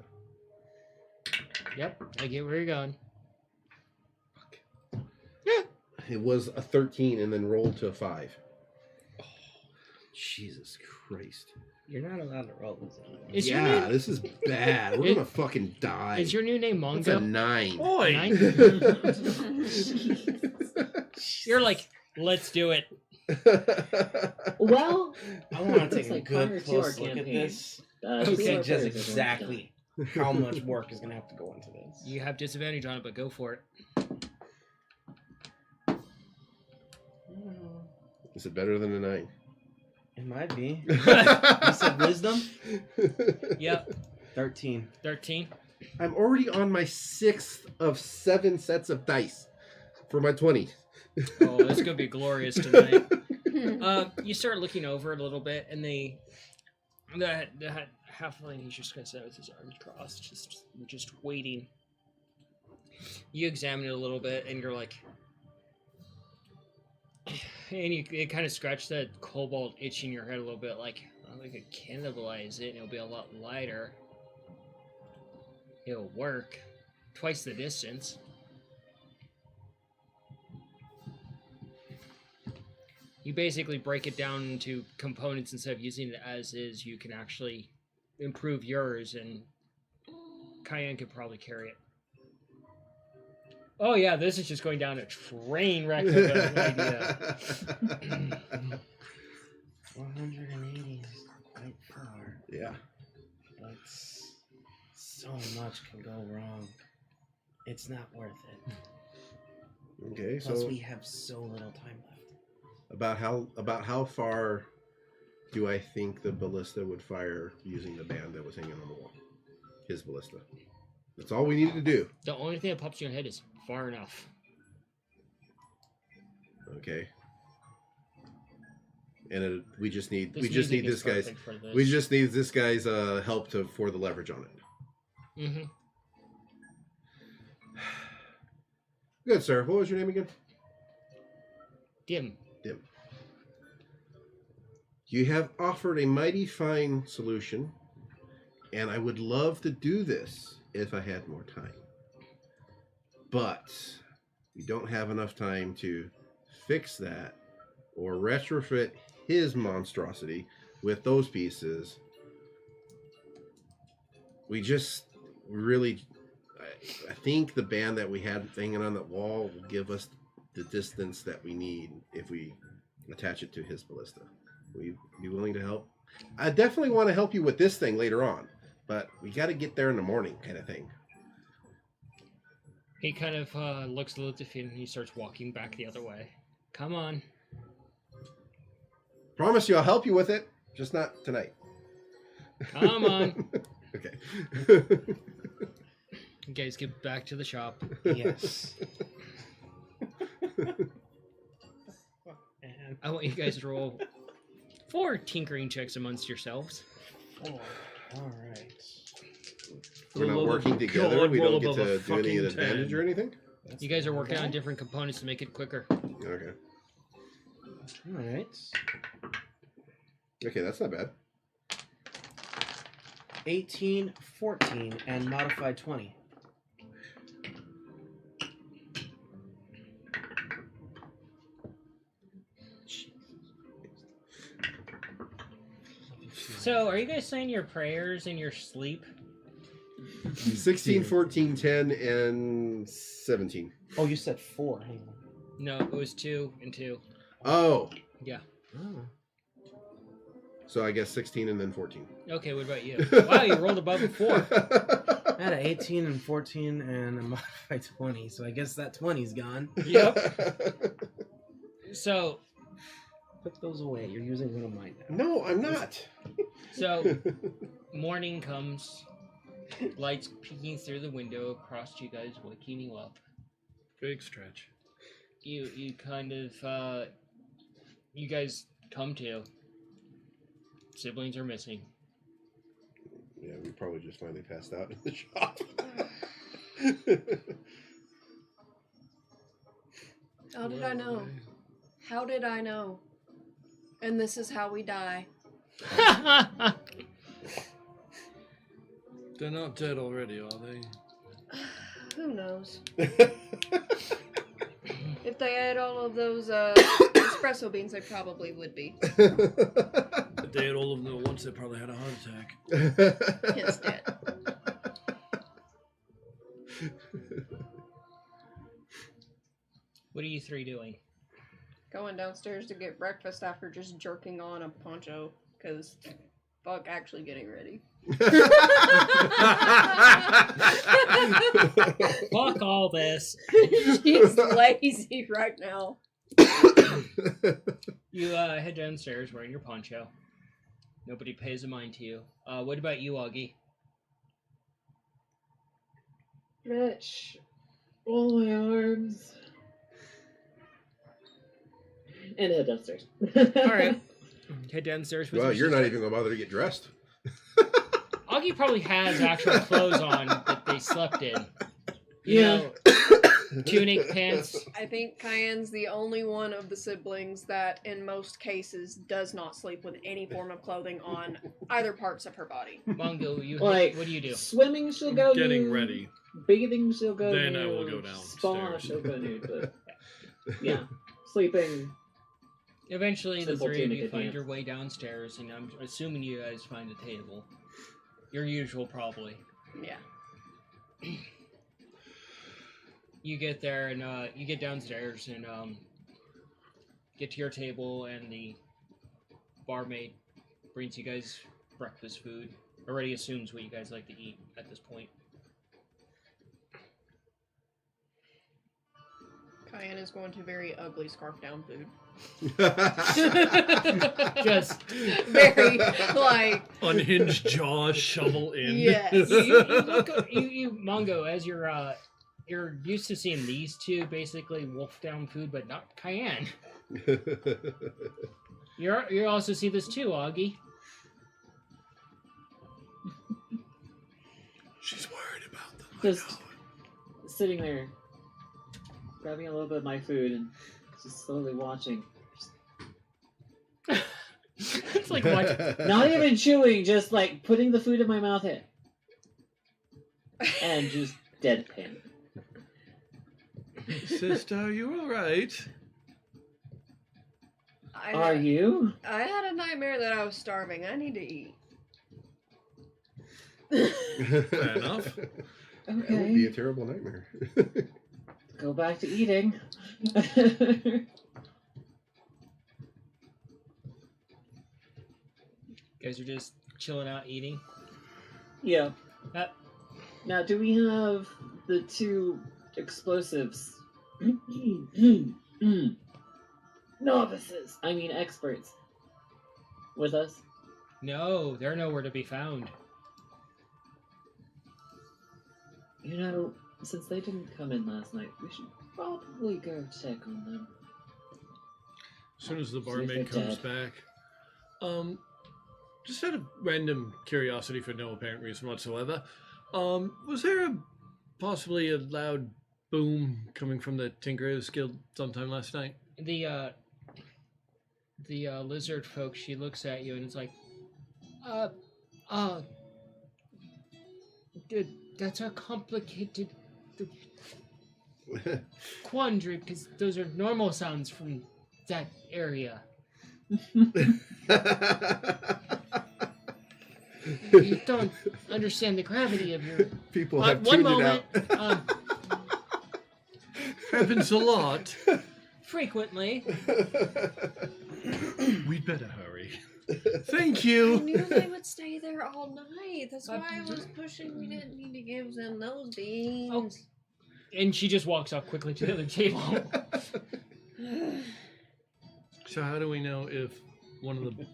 Yep, I get where you're going. It was a 13 and then rolled to a 5. Oh, Jesus Christ! You're not allowed to roll this. Is your Yeah, name, this is bad. We're gonna fucking die. is your new name That's a Mongo? 9. Boy! 9? You're like, let's do it. Well, I want to take It's a like good prior to close our look at campaign. this. Okay. See our just players are going to exactly how much work is going to have to go into this. You have disadvantage on it, but go for it. Is it better than a 9? It might be. You said wisdom? Yep, 13. 13. I'm already on my 6th of 7 sets of dice for my 20. Oh, it's gonna be glorious tonight. You start looking over it a little bit, and the halfling, he's just gonna sit with his arms crossed, just waiting. You examine it a little bit, and you're like, and you kind of scratch that cobalt itch in your head a little bit, like, oh, we could cannibalize it, and it'll be a lot lighter. It'll work twice the distance. You basically break it down into components instead of using it as is. You can actually improve yours, and Cayenne could probably carry it. Oh yeah, this is just going down a train wreck of an idea. 180 is quite far, Yeah. but so much can go wrong. It's not worth it. Okay, Plus, so we have so little time left. about how far do I think the ballista would fire using the band that was hanging on the wall? His ballista. That's all we needed to do. The only thing that pops in your head is far enough. Okay. And we just need This we just music need is this guy's perfect for this. we just need this guy's help for the leverage on it. Mm-hmm. Good, sir. What was your name again? Dim. Dim. You have offered a mighty fine solution, and I would love to do this if I had more time. But we don't have enough time to fix that or retrofit his monstrosity with those pieces. We just really... I think the band that we had hanging on that wall will give us the distance that we need if we attach it to his ballista. Will you be willing to help? I definitely want to help you with this thing later on, but we got to get there in the morning, kind of thing. He kind of looks a little defeated, and he starts walking back the other way. Come on. Promise you I'll help you with it, just not tonight. Come on. Okay. You guys get back to the shop. Yes. And I want you guys to roll 4 tinkering checks amongst yourselves. Oh, all right. We're not Roll working above- together. God, We roll don't get above a to do any fucking advantage 10. or anything? You guys are working on different components to make it quicker. Okay. All right. Okay, that's not bad. 18, 14, and modified 20. So, are you guys saying your prayers in your sleep? 16, 14, 10, and 17. Oh, you said 4. Hang on. No, it was 2 and 2. Oh. Yeah. Oh. So I guess 16 and then 14. Okay, what about you? Wow, you rolled above a 4. I had an 18 and 14 and a modified 20, so I guess that 20's gone. Yep. So, Put those away. You're using one of mine now. No, I'm not. so morning comes, lights peeking through the window across you guys, waking you up. Big stretch. You kind of, you guys come to. Siblings are missing. Yeah, we probably just finally passed out in the shop. How did I know? How did I know? And this is how we die. They're not dead already, are they? Who knows? If they had all of those espresso beans, they probably would be. If they had all of them at once, they probably had a heart attack. Hence dead. What are you three doing? Going downstairs to get breakfast after just jerking on a poncho, because fuck actually getting ready. Fuck all this. She's lazy right now. You head downstairs wearing your poncho. Nobody pays a mind to you. What about you, Augie? Stretch all my arms. And head downstairs. Alright. Head downstairs with Well, your you're not sister. even going to bother to get dressed. Augie probably has actual clothes on that they slept in. You Yeah. know, tunic, pants. I think Cayenne's the only one of the siblings that, in most cases, does not sleep with any form of clothing on either parts of her body. Mongo, Like, what do you do? Swimming, she'll go Getting nude. ready. Bathing, she'll go Then nude. I will go Spa, downstairs. she'll go nude. But yeah, sleeping. Eventually, the Simple three of tunic you and find pants. your way downstairs, and I'm assuming you guys find a table. Your usual, probably. Yeah. You get there, and you get downstairs, and get to your table, and the barmaid brings you guys breakfast food. Already assumes what you guys like to eat at this point. Cayenne is going to very ugly scarf down food. Just Very, like, Unhinged jaw, shovel in. yes. you Mongo, as you're used to seeing these two basically wolf down food, but not Cayenne. You also see this too, Augie. She's worried about them. Just sitting there, grabbing a little bit of my food and just slowly watching. It's like watching. Not even chewing, just like putting the food in my mouth and just deadpan. Sister, you alright? Are you? I had a nightmare that I was starving. I need to eat. Fair enough. That would be a Okay. terrible nightmare. Go back to eating. You guys are just chilling out eating. Yeah. Uh, Now, do we have the two explosives? Novices. I mean, experts. With us? no, they're nowhere to be found. You know, since they didn't come in last night, we should probably go check on them. As soon as the See if barmaid they're comes dead. back. Just out of random curiosity for no apparent reason whatsoever, was there possibly a loud boom coming from the Tinkerers Guild sometime last night? The lizard folk, she looks at you and it's like, dude, that's a complicated quandary because those are normal sounds from that area. You don't understand the gravity of your. People have One tuned moment, it out. Happens a lot. Frequently. We'd better hurry. Thank I you. knew they would stay there all night. That's why I was pushing. We didn't need to give them those beans. And she just walks off quickly to the other table. So how do we know if one of the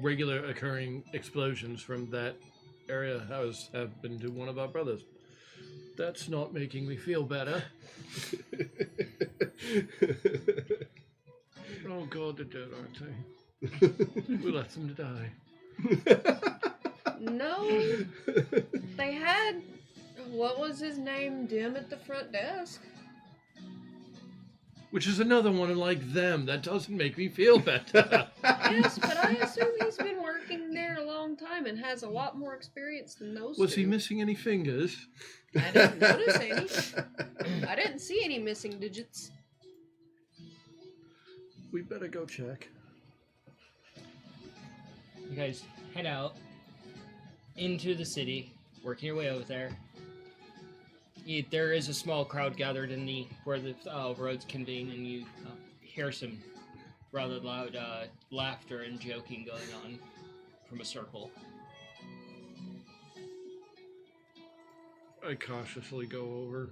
regular occurring explosions from that area has happened to one of our brothers? That's not making me feel better. Oh God, they're dead, aren't they? We let them die. No, they had. What was his name? Dim at the front desk. Which is another one like them. That doesn't make me feel better. Yes, but I assume he's been working there a long time and has a lot more experience than those Was two. he missing any fingers? I didn't notice any. I didn't see any missing digits. We better go check. You guys head out into the city, working your way over there. There is a small crowd gathered in where the roads convene, and you hear some rather loud laughter and joking going on from a circle. I cautiously go over.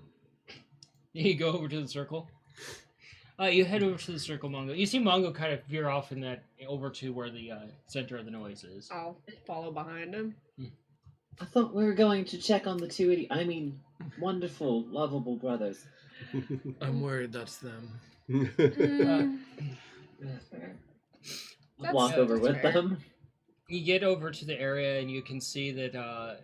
You go over to the circle. You head over to the circle, Mongo. You see Mongo kind of veer off in that over to where the center of the noise is. I'll follow behind him. I thought we were going to check on the wonderful, lovable brothers. I'm worried that's them. I'll walk over with fair. them. You get over to the area, and you can see that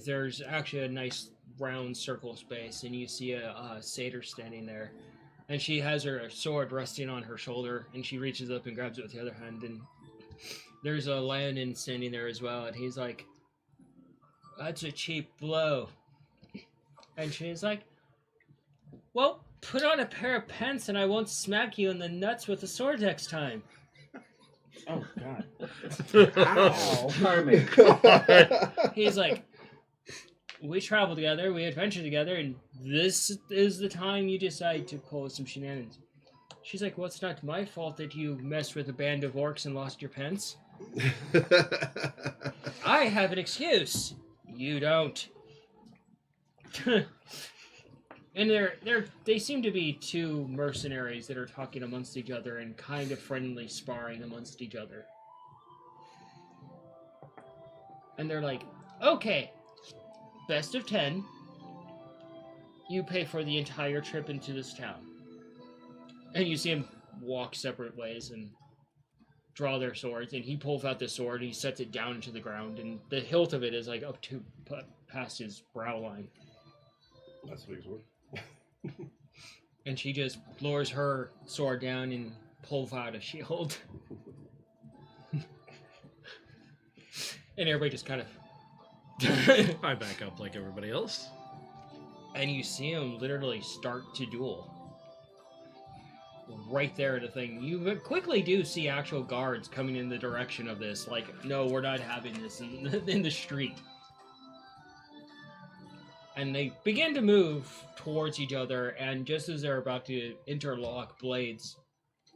there's actually a nice round circle space, and you see a satyr standing there. And she has her sword resting on her shoulder, and she reaches up and grabs it with the other hand, and there's a Leonin standing there as well, and he's like, "That's a cheap blow." And she's like, "Well, put on a pair of pants and I won't smack you in the nuts with a sword next time." Oh, God. Ow. Charming. He's like, "We travel together, we adventure together, and this is the time you decide to pull some shenanigans." She's like, "Well, it's not my fault that you messed with a band of orcs and lost your pants. I have an excuse. You don't." And they seem to be two mercenaries that are talking amongst each other and kind of friendly sparring amongst each other. And they're like, "Okay, best of 10. You pay for the entire trip into this town." And you see him walk separate ways and draw their swords, and he pulls out the sword and he sets it down into the ground, and the hilt of it is like up to past his brow line. That's a big sword. And she just lowers her sword down and pulls out a shield. And everybody just kind of... I back up like everybody else. And you see him literally start to duel. Right there at the thing. You quickly do see actual guards coming in the direction of this. Like, "No, we're not having this in the street." And they begin to move towards each other, and just as they're about to interlock blades,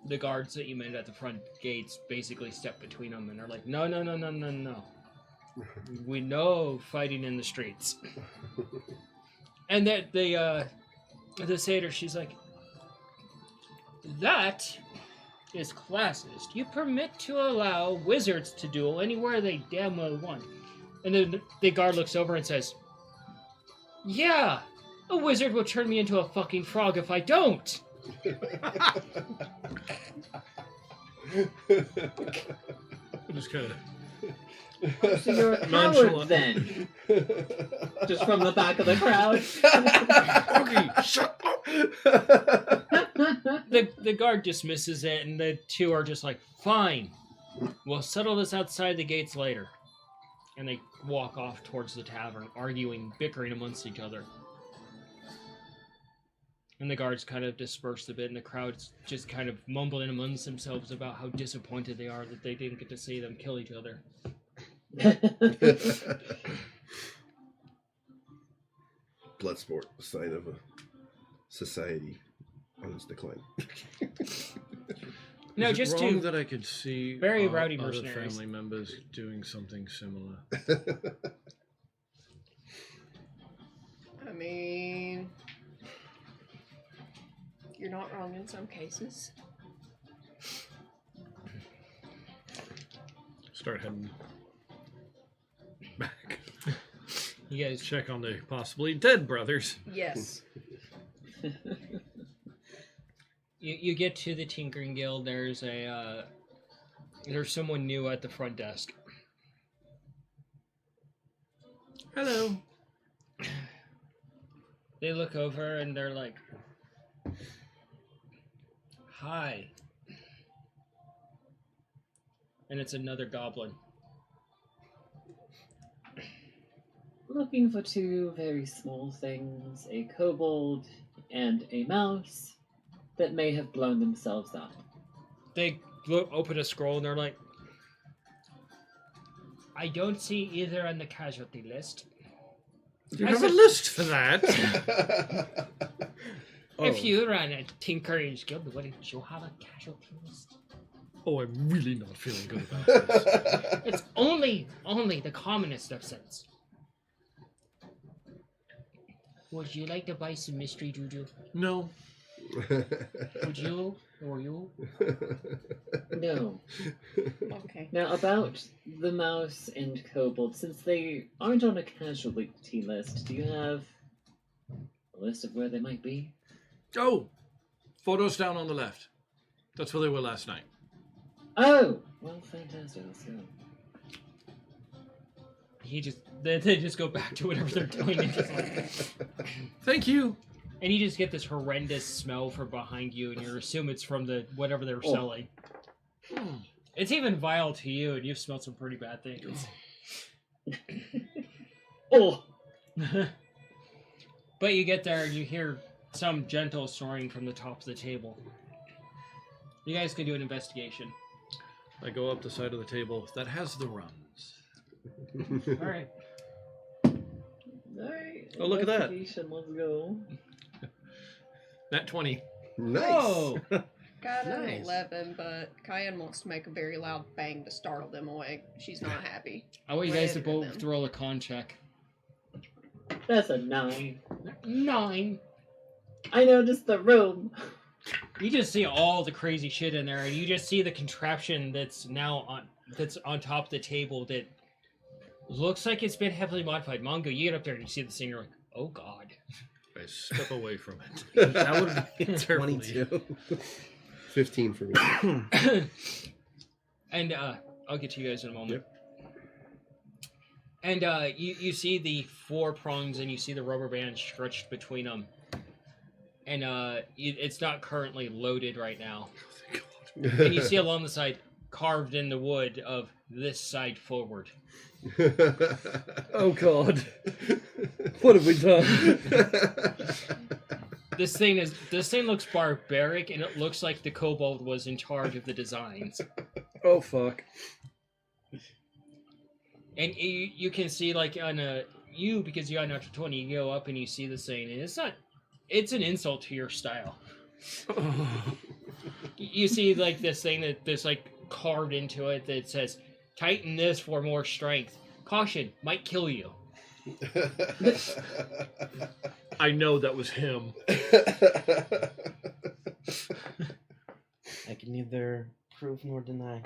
the guards that you met at the front gates basically step between them and are like, "No, no, no, no, no, no. We know fighting in the streets." And that the satyr, she's like, "That is classist. You permit to allow wizards to duel anywhere they damn well want." And then the guard looks over and says, "Yeah, a wizard will turn me into a fucking frog if I don't." I'm just kind of... So you're a coward Nonchalant. then. Just from the back of the crowd. Okay, shut up. The guard dismisses it, and the two are just like, "Fine, we'll settle this outside the gates later." And they walk off towards the tavern, arguing, bickering amongst each other. And the guards kind of dispersed a bit, and the crowd's just kind of mumbling amongst themselves about how disappointed they are that they didn't get to see them kill each other. Bloodsport, a sign of a society on its decline. No, Is it just wrong two. that I could see Very rowdy other mercenaries. family members doing something similar. I mean, you're not wrong in some cases. Start heading back. You guys Check on the possibly dead brothers. Yes. You get to the Tinkering Guild. There's someone new at the front desk. Hello. They look over and they're like, "Hi." And it's another goblin. Looking for two very small things, a kobold and a mouse that may have blown themselves up. They open a scroll and they're like, "I don't see either on the casualty list. You I have a said- list for that. If you run a Tinker's Guild, wouldn't you have a casualty list? Oh, I'm really not feeling good about this. It's only the commonest of sins. Would you like to buy some mystery juju? No. Would you? Or you? No. Okay. Now, about the mouse and kobold, since they aren't on a casualty list, do you have a list of where they might be? Oh, photos down on the left. That's where they were last night. Oh! Well, fantastic. Let's go. They just go back to whatever they're doing and just like, Thank you. and you just get this horrendous smell from behind you, and you assume it's from the whatever they're selling. It's even vile to you, and you've smelled some pretty bad things. Oh! But you get there and you hear some gentle snoring from the top of the table. You guys can do an investigation. I go up the side of the table that has the runs. All right. Alright. Oh, look at that. Investigation, let's go. That 20. Nice. Oh, Got an Nice. 11, but Cayenne wants to make a very loud bang to startle them away. She's not happy. I want you We're guys to editing both them. roll a con check. That's a 9. 9. I noticed the room. You just see all the crazy shit in there, and you just see the contraption that's on top of the table that looks like it's been heavily modified. Mongo, you get up there and you see this thing, you're like, oh god. I step away from it. That would have been Carefully. 22. 15 for me. And I'll get to you guys in a moment. And you see the 4 prongs and you see the rubber band stretched between them. And it's not currently loaded right now. And you see along the side, carved in the wood of this side forward. Oh God. What have we done? This thing looks barbaric, and it looks like the kobold was in charge of the designs. Oh fuck. And you can see, like, because you got an natural 20, you go up and you see this thing, and it's an insult to your style. You see, like, this thing that's, like, carved into it that says, tighten this for more strength. Caution, might kill you. I know that was him. I can neither prove nor deny.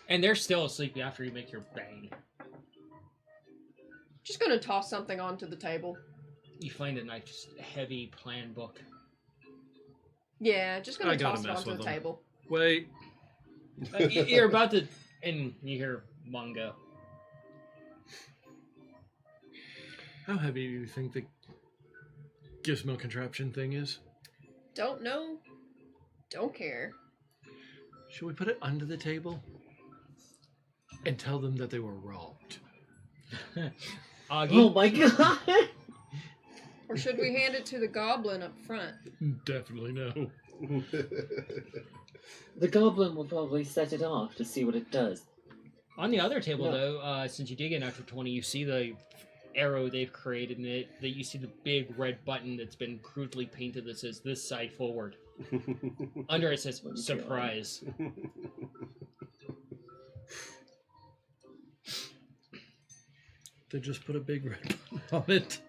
And they're still asleep after you make your bang. Just gonna toss something onto the table. You find a nice, heavy plan book. Yeah, just gonna I gotta toss it mess onto with the them. table. Wait. You're about to... And you hear Mongo. How heavy do you think the gizmo contraption thing is? Don't know. Don't care. Should we put it under the table? And tell them that they were robbed. Oh Augie, my god! Or should we hand it to the goblin up front? Definitely no. The goblin will probably set it off to see what it does. on the other table, No. though, since you did get an natural 20, you see the arrow they've created in it. That you see the big red button that's been crudely painted that says this side forward. Under it says surprise. They just put a big red button on it.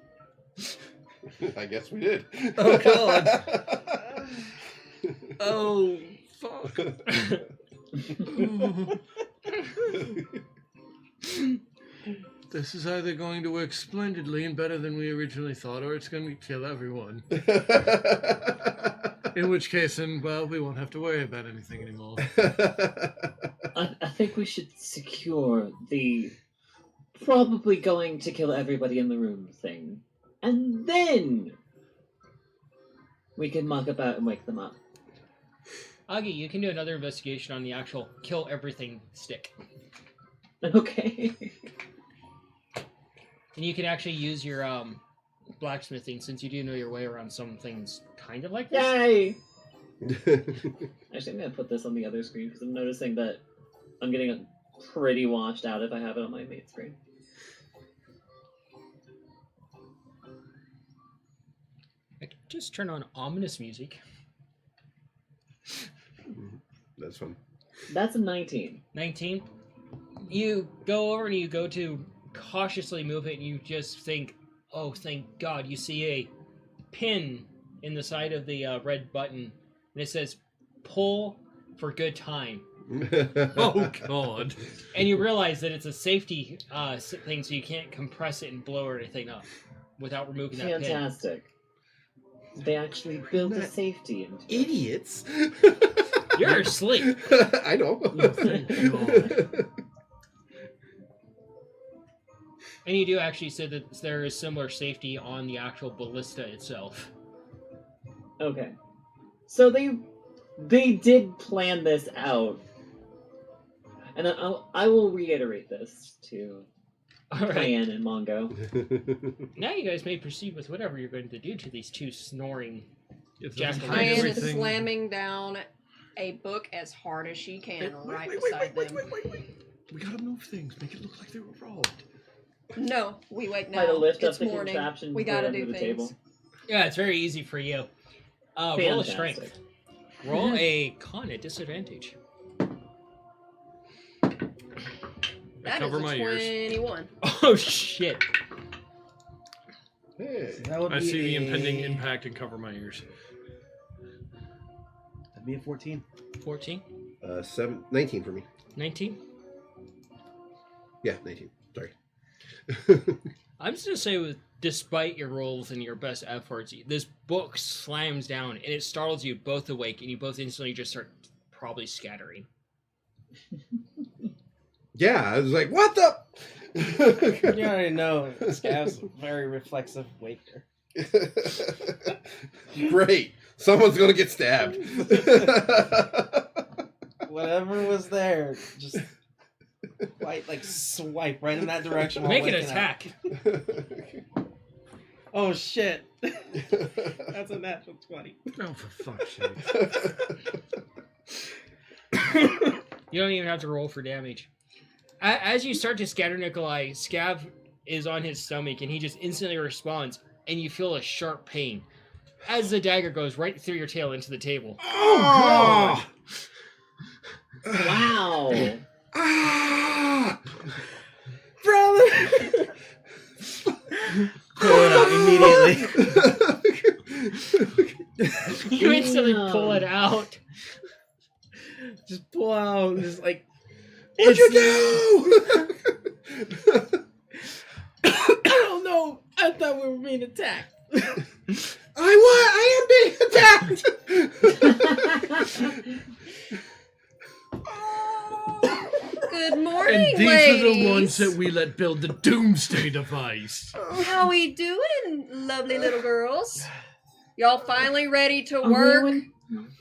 I guess we did. Oh, God. Oh, fuck. This is either going to work splendidly and better than we originally thought, or it's going to kill everyone. In which case, then, well, we won't have to worry about anything anymore. I think we should secure the probably going to kill everybody in the room thing. And then we can muck about and wake them up. Augie, you can do another investigation on the actual kill everything stick. Okay. And you can actually use your blacksmithing, since you do know your way around some things kind of like this. Yay! Actually, I'm going to put this on the other screen because I'm noticing that I'm getting pretty washed out if I have it on my main screen. I can just turn on ominous music. That's fun. That's a 19. 19. You go over and you go to cautiously move it, and you just think, oh, thank God. You see a pin in the side of the red button, and it says, pull for good time. Oh, God. And you realize that it's a safety thing, so you can't compress it and blow anything up without removing that pin. Fantastic. They actually built a safety into it. Idiots. You're asleep. I know. Thank God. And you do actually say that there is similar safety on the actual ballista itself. Okay. So they did plan this out. And I will reiterate this to All right. Cayenne and Mongo. Now you guys may proceed with whatever you're going to do to these two snoring. If Jack they and hide Diane Diane is everything- slamming down a book as hard as she can right wait, beside them. We gotta move things. Make it look like they were robbed. No, we wake Try to now. lift up It's the morning. contraption We and put it gotta under do the things. table. Yeah, it's very easy for you. Roll a Fantastic. strength. Roll a con at disadvantage. That cover is a my ears. 21. Oh, shit. Hey. That would I be see the a- impending impact and cover my ears. That'd be a 14. 14. 19 for me. 19. Yeah, 19. Sorry. I'm just going to say, despite your rolls and your best efforts, this book slams down and it startles you both awake, and you both instantly just start probably scattering. Yeah, I was like, what the? You already know Scav's a very reflexive waker. Great. Someone's going to get stabbed. Whatever was there, just swipe right in that direction. while Make an waking up. attack. Oh shit! That's a natural 20. Oh, for fuck's sake. You don't even have to roll for damage. As you start to scatter Nikolai, Scav is on his stomach, and he just instantly responds, and you feel a sharp pain as the dagger goes right through your tail into the table. Oh, Wow! Ah! Brother! Pull it out immediately. You instantly pull it out. Just pull out and just like. What'd you do? I don't know. I thought we were being attacked. I am being attacked. Good morning, And these ladies. are the ones that we let build the doomsday device. How we doing, lovely little girls? Y'all finally ready to Are we work? in-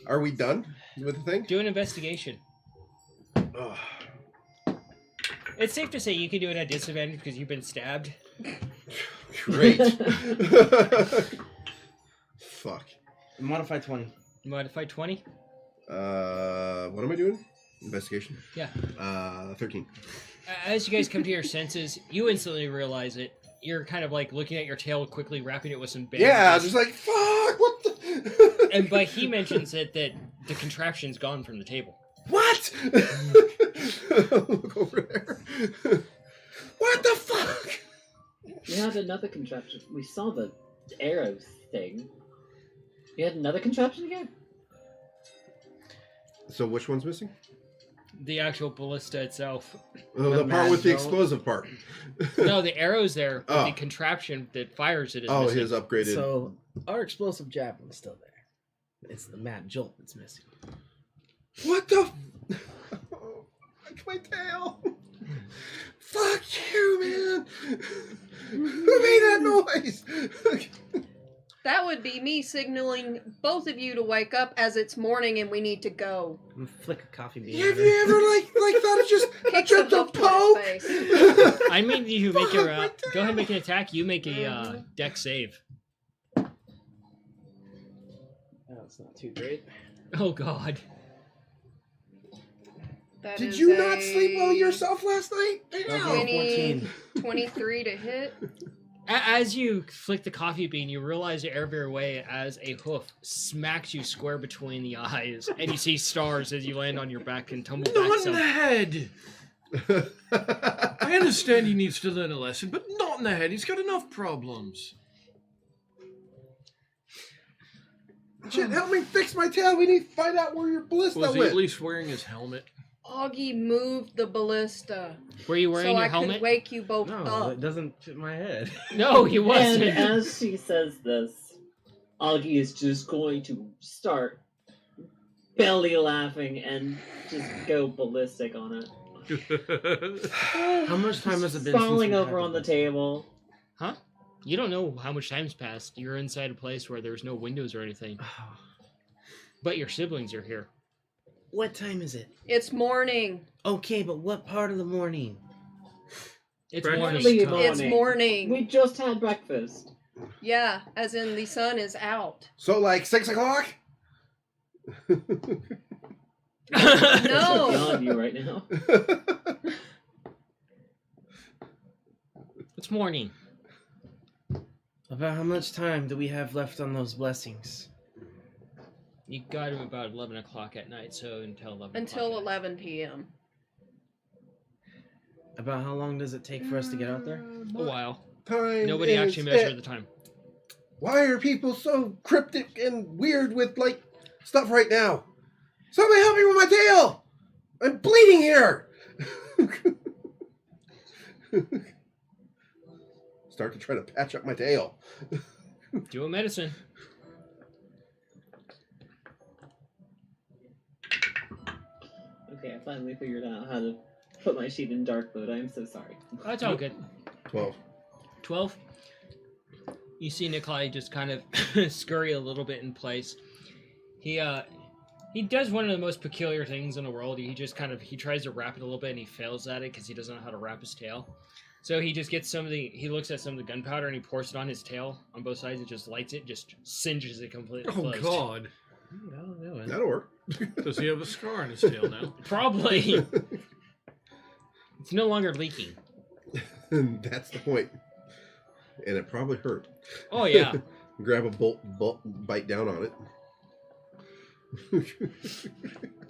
Are we done with the thing? Do an investigation. Oh, It's safe to say you can do it at disadvantage because you've been stabbed. great. Fuck. Modified 20. Modify 20. What am I doing? Investigation. Yeah. 13. As you guys come to your senses, you instantly realize it. You're kind of like looking at your tail quickly, wrapping it with some bandages. Yeah, just like fuck. What the? But he mentions that the contraption's gone from the table. What? Look over there. What the fuck? We had another contraption. We saw the arrows thing. We had another contraption again? So which one's missing? The actual ballista itself. Oh, the part with the explosive part. No, the arrow's there, but Oh. the contraption that fires it is Oh, missing. his upgraded. So our explosive javelin's still there. It's the mad jolt that's missing. What the? Oh, like my tail. Fuck you, man. Who made that noise? That would be me signaling both of you to wake up as it's morning and we need to go. I'm gonna flick a coffee bean. Have at her. you ever like thought of just Kick just the a hoof to poke? his face. I mean, you make your. Fuck, my Go ahead and tail. make an attack. You make a deck save. That's not too great. Oh, God. That Did is you not a sleep well yourself last night? Okay, 20 14. 23 to hit. As you flick the coffee bean, you realize you're every way as a hoof smacks you square between the eyes, and you see stars as you land on your back and tumble back Not in some. the head. I understand he needs to learn a lesson, but not in the head. He's got enough problems. Shit, help me fix my tail. We need to find out where your ballista Was he went. at least wearing his helmet? Augie moved the ballista Were you wearing so your I helmet? could wake you both No, up. it doesn't fit my head. No, he And wasn't. as she says this, Augie is just going to start belly laughing and just go ballistic on it. How much time has it been Falling since we over had on the this? table. Huh? You don't know how much time's passed. You're inside a place where there's no windows or anything. But your siblings are here. What time is it? It's morning. Okay, but what part of the morning? It's Breakfast morning. time. It's morning. We just had breakfast. Yeah, as in the sun is out. So like 6 o'clock? No. Beyond you right now. It's morning. About how much time do we have left on those blessings? You got him about 11 o'clock at night, so until 11 Until o'clock at night. 11 p.m. About how long does it take for us to get out there? A while. Time Nobody is actually measured it. the time. Why are people so cryptic and weird with like stuff right now? Somebody help me with my tail! I'm bleeding here! Start to try to patch up my tail. Do a medicine. Okay, I finally figured out how to put my sheet in dark mode. I'm so sorry. That's all good. 12. 12. You see Nikolai just kind of scurry a little bit in place. He does one of the most peculiar things in the world. He just he tries to wrap it a little bit and he fails at it because he doesn't know how to wrap his tail. So he just gets he looks at some of the gunpowder and he pours it on his tail on both sides and just lights it, just singes it completely Oh, closed. God. That'll do it. That'll work. Does he have a scar on his tail now? Probably. It's no longer leaking. And that's the point. And it probably hurt. Oh, yeah. Grab a bolt, bite down on it.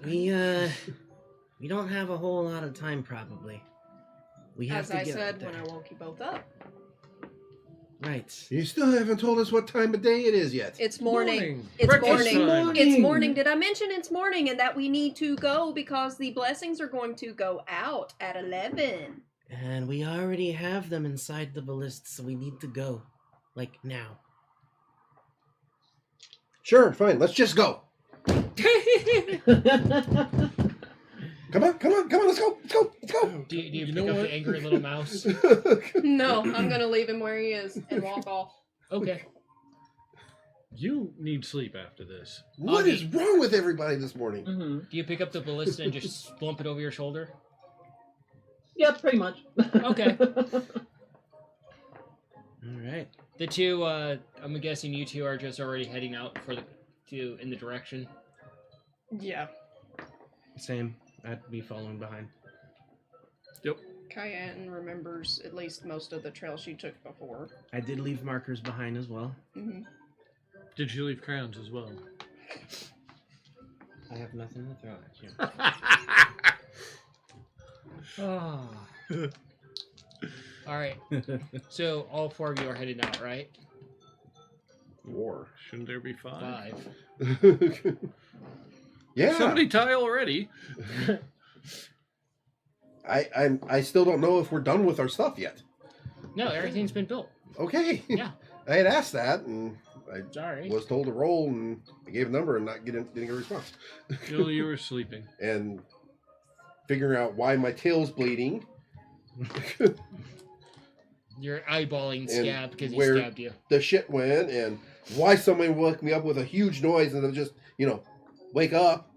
We don't have a whole lot of time, probably. We have As to I get said out there. when I woke you both up. Right. You still haven't told us what time of day it is yet. It's morning. It's Breakfast morning. time. It's morning. Did I mention it's morning and that we need to go because the blessings are going to go out at 11? And we already have them inside the ballista, so we need to go. Like, now. Sure, fine. Let's just go. Come on, let's go. Do you You pick know up what? the angry little mouse? No, I'm going to leave him where he is and walk off. Okay. You need sleep after this. What is wrong with everybody this morning? Mm-hmm. Do you pick up the ballista and just slump it over your shoulder? Yeah, pretty much. Okay. Alright. The two, I'm guessing you two are just already heading out in the direction. Yeah. Same. I'd be following behind. Cayenne remembers at least most of the trail she took before. I did leave markers behind as well. Mm-hmm. Did you leave crowns as well? I have nothing to throw at you. Oh. All right. So all 4 of you are headed out, right? War. Shouldn't there be 5? 5. Yeah. Somebody tie already. I still don't know if we're done with our stuff yet. No, everything's been built. Okay. Yeah. I had asked that, and I Sorry. was told to roll, and I gave a number and not getting a response. You were sleeping. And figuring out why my tail's bleeding. You're eyeballing Scab because he where stabbed you. The shit went, and why somebody woke me up with a huge noise and then just, wake up.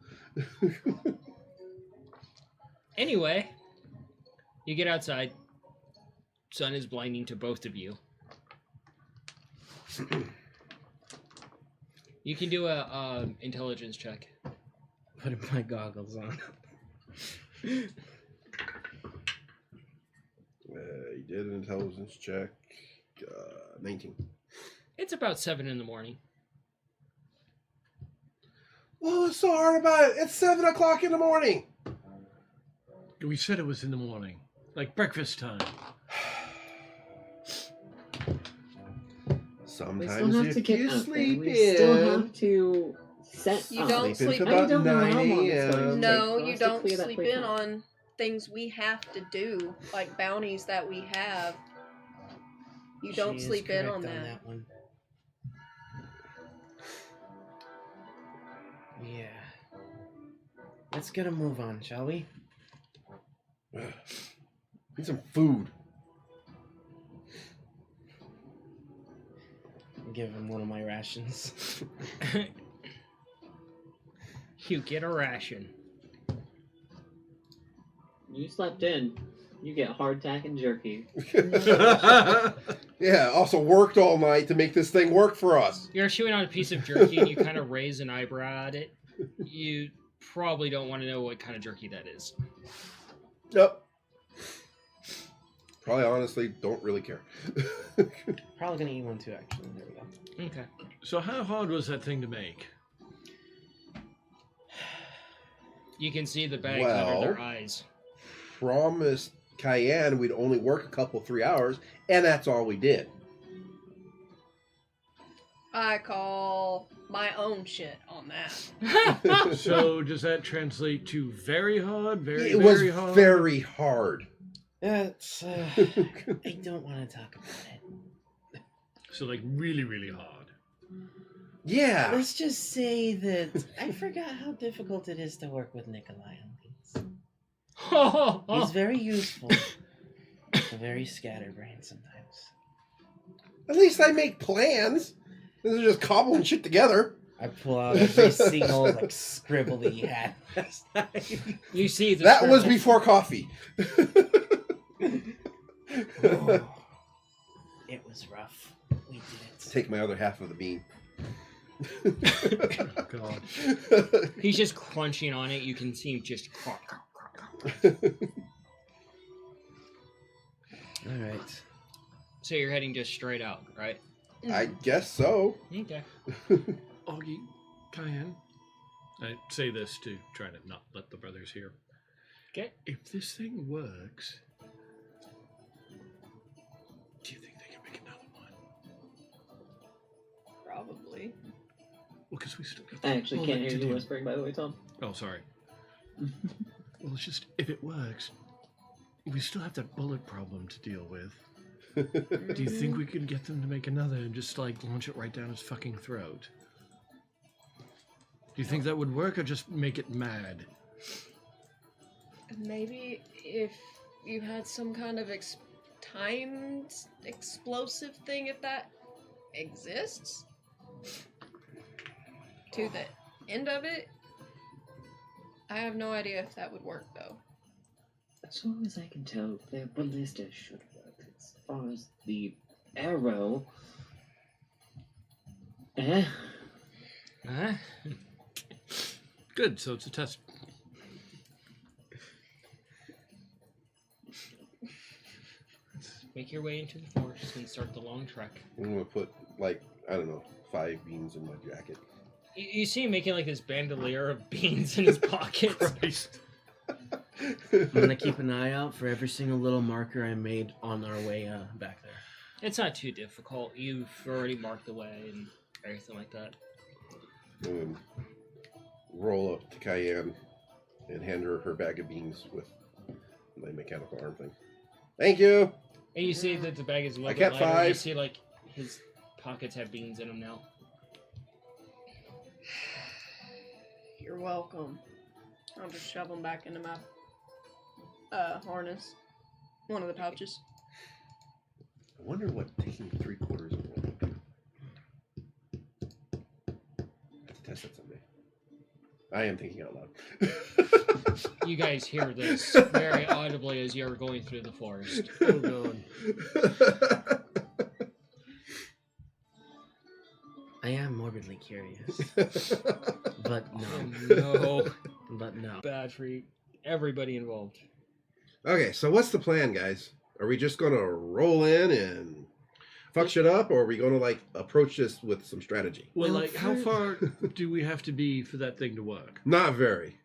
Anyway, you get outside. Sun is blinding to both of you. You can do a intelligence check. Putting my goggles on. He did an intelligence check. 19. It's about 7 in the morning. Well, what's so hard about it? It's 7 o'clock in the morning. We said it was in the morning. Like breakfast time. We Sometimes still have if to get you up there. sleep We still in, have to set You up. don't sleep in sleep till in. about I don't know how 9 long it's going to a.m. take. No, for you us to don't clear that sleep place in out. on things we have to do, like bounties that we have. You don't She is sleep in correct on that. one. Yeah. Let's get a move on, shall we? Need some food. Give him one of my rations. You get a ration. You slept in. You get hardtack and jerky. Yeah, also worked all night to make this thing work for us. You're chewing on a piece of jerky and you kind of raise an eyebrow at it. You probably don't want to know what kind of jerky that is. Nope. Probably honestly don't really care. Probably gonna eat one too, actually. There we go. Okay. So how hard was that thing to make? You can see the bags Well, under their eyes. Promised Cayenne we'd only work a couple 3 hours, and that's all we did. I call my own shit on that. So does that translate to very hard? It was very hard? very hard. That's. I don't want to talk about it. So like really, really hard. Yeah. Let's just say that I forgot how difficult it is to work with Nikolai on things. He's very useful, but very scatterbrained sometimes. At least I make plans. This is just cobbling shit together. I pull out every single like scribble that he had last night. You see the That was scribble. before coffee. Oh, it was rough. We did it. Take my other half of the bean. Oh, God. He's just crunching on it. You can see him just crunch. All right. So you're heading just straight out, right? I guess so. Okay. Augie, Cayenne. I say this to try to not let the brothers hear. Okay. If this thing works, do you think they can make another one? Probably. Well, because we still got I actually bullet can't hear to you do. whispering, by the way, Tom. Oh, sorry. Well, it's just, if it works, we still have that bullet problem to deal with. Do you think we can get them to make another and just, like, launch it right down his fucking throat? Do you think that would work, or just make it mad? Maybe if you had some kind of timed explosive thing, if that exists, to the end of it. I have no idea if that would work, though. As far as I can tell, their ballista should work. As far as the arrow... Huh? Good, so it's a test. make your way into the forest and start the long trek. I'm gonna put like I don't know 5 beans in my jacket. You see him making like this bandolier of beans in his pocket. Christ. I'm gonna keep an eye out for every single little marker I made on our way back there. It's not too difficult. You've already marked the way and everything like that. And roll up to Cayenne and hand her her bag of beans with my mechanical arm thing. Thank you. And you see that the bag is a little I bit kept lighter. You 5. see like his pockets have beans in them now. You're welcome. I'll just shove them back into my harness. One of the pouches. I wonder what taking 3/4 of one would do. Have to test that someday. I am thinking out loud. You guys hear this very audibly as you're going through the forest. Oh, God. I am morbidly curious, but no. No. But no. Bad for everybody involved. Okay, so what's the plan, guys? Are we just gonna roll in and fuck shit up, or are we gonna like approach this with some strategy? Well, Well, like, how far do we have to be for that thing to work? Not very.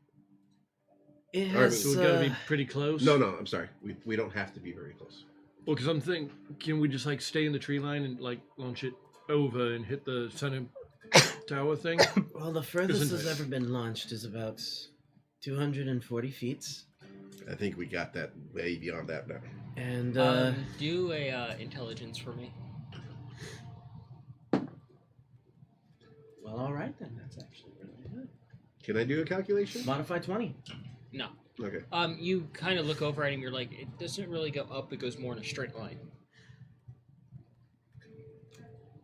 It Alright, has. So we've got to be pretty close? No, I'm sorry. We don't have to be very close. Well, because I'm thinking, can we just, like, stay in the tree line and, like, launch it over and hit the center tower thing? Well, the furthest Isn't has it? ever been launched is about 240 feet. I think we got that way beyond that now. And, Do a intelligence for me. well, alright then. That's actually really good. Can I do a calculation? Modify 20. No. Okay. You kind of look over at him. You're like, it doesn't really go up. It goes more in a straight line.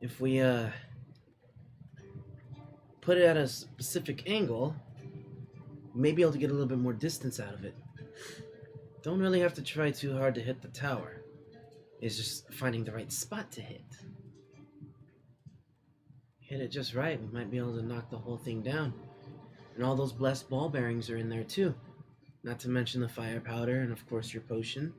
If we, put it at a specific angle, we may be able to get a little bit more distance out of it. Don't really have to try too hard to hit the tower. It's just finding the right spot to hit. Hit it just right, we might be able to knock the whole thing down. And all those blessed ball bearings are in there too. Not to mention the fire powder and of course your potion.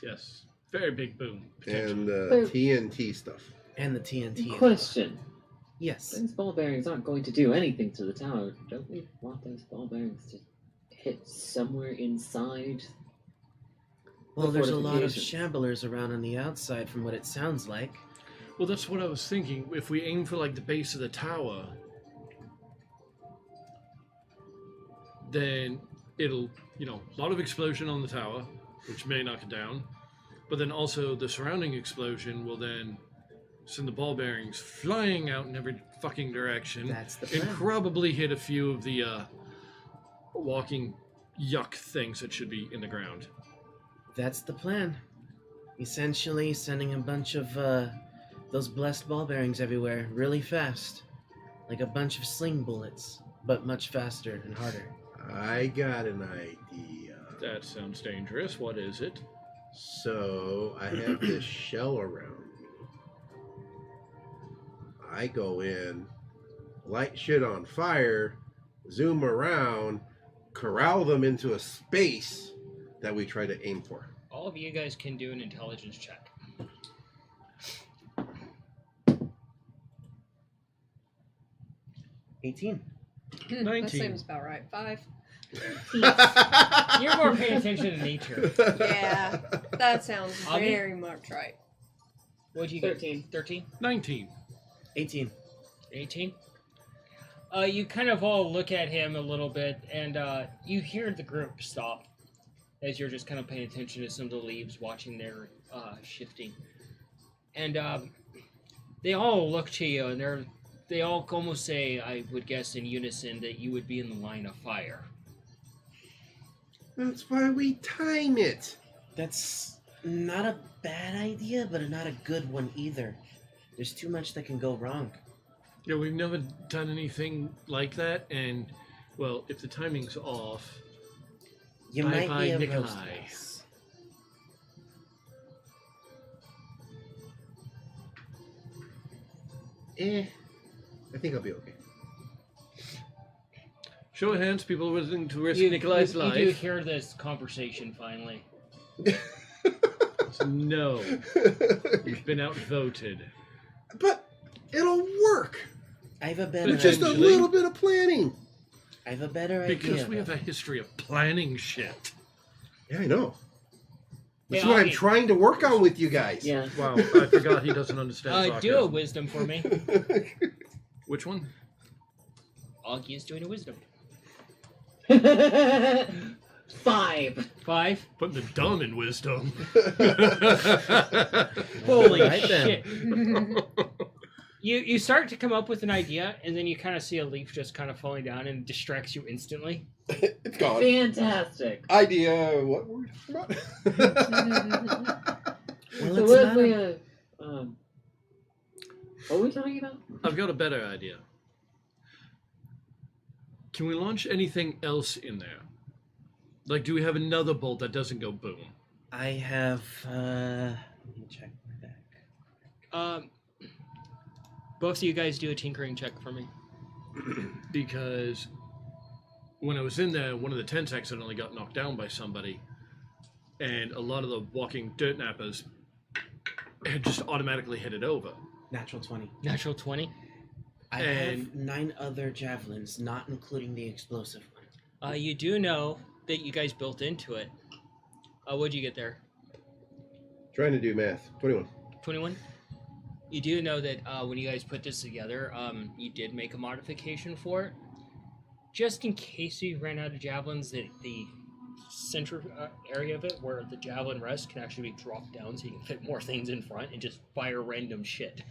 Yes. Very big boom. And potentially. TNT stuff. And the TNT. Question. Yes. Those ball bearings aren't going to do anything to the tower. Don't we want those ball bearings to hit somewhere inside? Well, the there's a lot of fortifications? shamblers around on the outside from what it sounds like. Well, that's what I was thinking. If we aim for, like, the base of the tower, then it'll, a lot of explosion on the tower, which may knock it down. But then also the surrounding explosion will then send the ball bearings flying out in every fucking direction. That's the And plan. probably hit a few of the walking yuck things that should be in the ground. That's the plan. Essentially sending a bunch of those blessed ball bearings everywhere really fast. Like a bunch of sling bullets, but much faster and harder. I got an idea. That sounds dangerous. What is it? So I have this shell around me. I go in, light shit on fire, zoom around, corral them into a space that we try to aim for. All of you guys can do an intelligence check. 18. That 19. seems about right. 5. You're more paying attention to nature. Yeah, that sounds Augie? very much right. What'd you get? 13. 13? 19. 18. 18? You kind of all look at him a little bit, and you hear the group stop as you're just kind of paying attention to some of the leaves, watching their shifting. And they all look to you, and they all almost say, I would guess in unison, that you would be in the line of fire. That's why we time it. That's not a bad idea, but not a good one either. There's too much that can go wrong. Yeah, we've never done anything like that, and, well, if the timing's off, You Bye-bye, might be a Nikolai. roast. I think I'll be okay. show of hands, people willing to risk You Nikolai's do life. hear this conversation finally. No, you've been outvoted. But it'll work. I have a better With just a Eventually. little bit of planning. I have a better idea. Because we have though. a history of planning shit. Yeah, I know. That's Hey, what I'm Augie. trying to work on with you guys. Yeah. Wow, I forgot he doesn't understand Do a sarcasm. wisdom for me. Which one? Augie is doing a wisdom. 5. 5. Putting the dumb in wisdom. Holy Right then. shit. You start to come up with an idea, and then you kind of see a leaf just kind of falling down and distracts you instantly. It's gone. Fantastic. Idea. What were we talking about? Well, So it's what if not we, a- what were we talking about? I've got a better idea. Can we launch anything else in there? Like, do we have another bolt that doesn't go boom? I have. Let me check my deck. Both of you guys do a tinkering check for me. Because when I was in there, one of the tents accidentally got knocked down by somebody, and a lot of the walking dirt nappers had just automatically hit it over. Natural 20. Natural 20. I And- have 9 other javelins, not including the explosive one. You do know that you guys built into it. What'd you get there? Trying to do math. 21. 21? You do know that when you guys put this together, you did make a modification for it. Just in case you ran out of javelins, that the center area of it, where the javelin rests, can actually be dropped down so you can fit more things in front and just fire random shit.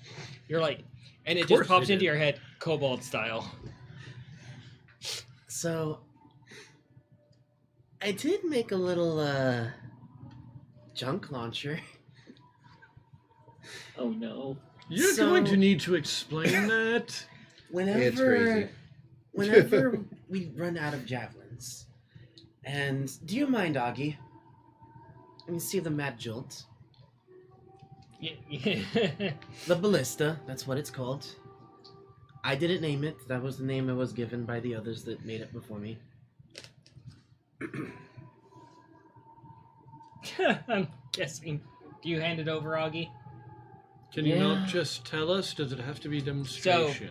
You're like, and it Of just course pops they into did. your head, Cobalt style. So, I did make a little, junk launcher. Oh no. You're So- going to need to explain that. It's crazy. Whenever we run out of javelins, and do you mind, Augie? Let me see the mad jolt. Yeah. The ballista, that's what it's called. I didn't name it. That was the name it was given by the others that made it before me. I'm guessing. Do you hand it over, Augie? Can you not Yeah. just tell us? Does it have to be demonstration?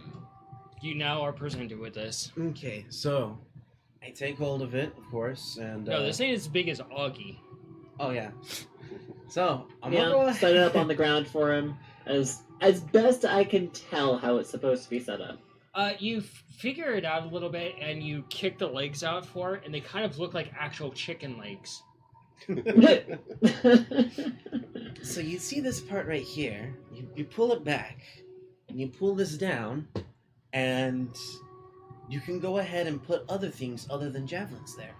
You now are presented with this. Okay, so I take hold of it, of course, and No, this ain't as big as Augie. oh yeah. So I'm Yeah, gonna go ahead. set it up on the ground for him as best I can tell how it's supposed to be set up. You figure it out a little bit, and you kick the legs out for it, and they kind of look like actual chicken legs. So you see this part right here. You pull it back, and you pull this down, and you can go ahead and put other things other than javelins there,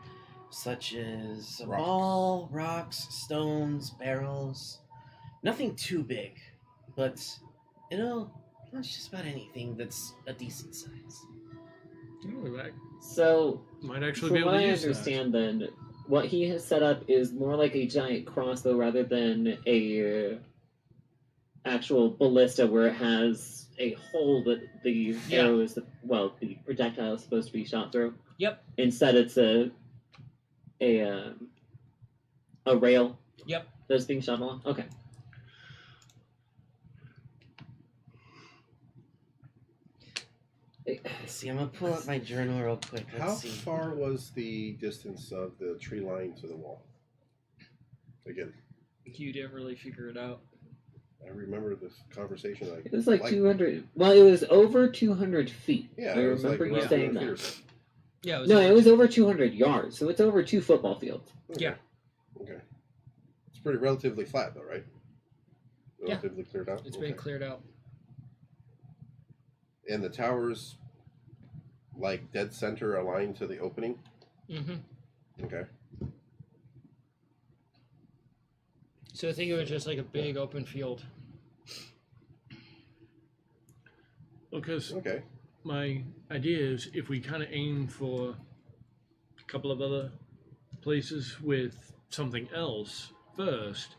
such as a Rocks. ball, rocks, stones, barrels. Nothing too big, but it'll launch just about anything that's a decent size. Oh, that So, might actually from be able what to I use understand, then what he has set up is more like a giant crossbow rather than a actual ballista where it has a hole that the Yeah. arrow is the projectile is supposed to be shot through. Yep. Instead, it's a rail. Yep. That's being shot along. Okay. See, I'm gonna pull up my journal real quick. Let's How see. far was the distance of the tree line to the wall? Again, You didn't really figure it out. I remember this conversation. It was like 200. Well, it was over 200 feet. Yeah, I it was remember like you around saying 200 feet or that. something. Yeah. No, it was over 200 yards, so it's over 2 football fields. Okay. Yeah. Okay. It's pretty relatively flat, though, right? Yeah. Relatively cleared out. It's been cleared out. And the towers, like dead center, aligned to the opening. Mm-hmm. Okay. So I think it was just like a big open field. Because Okay. my idea is if we kind of aim for a couple of other places with something else first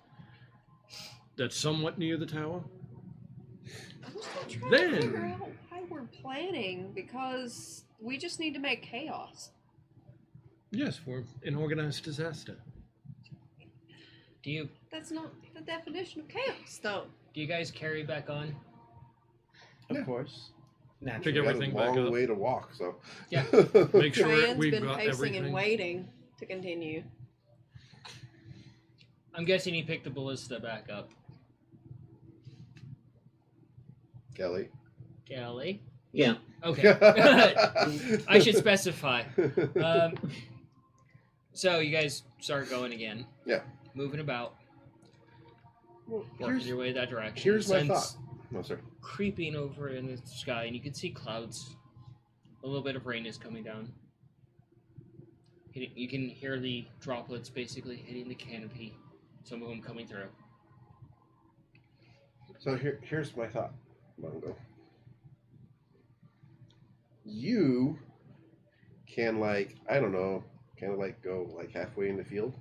that's somewhat near the tower. I'm still trying Then- to figure out how we're planning because we just need to make chaos. Yes, for an organized disaster. Do you That's not the definition of chaos, though. guys carry back on? Of Yeah. course. Pick Naturally. We got everything a back long up. way to walk, so. Yeah. Make sure Cheyenne we've been got pacing everything. and waiting to continue. I'm guessing he picked the ballista back up. Kelly. Kelly? Yeah. Okay. I should specify. So you guys start going again. Yeah. Moving about. Well, Working your way that direction. here's my Sun's thought. No, sir. creeping over in the sky, and you can see clouds. A little bit of rain is coming down. You can hear the droplets basically hitting the canopy. Some of them coming through. So here's my thought, Mongo. You can, like, I don't know, kind of like go like halfway in the field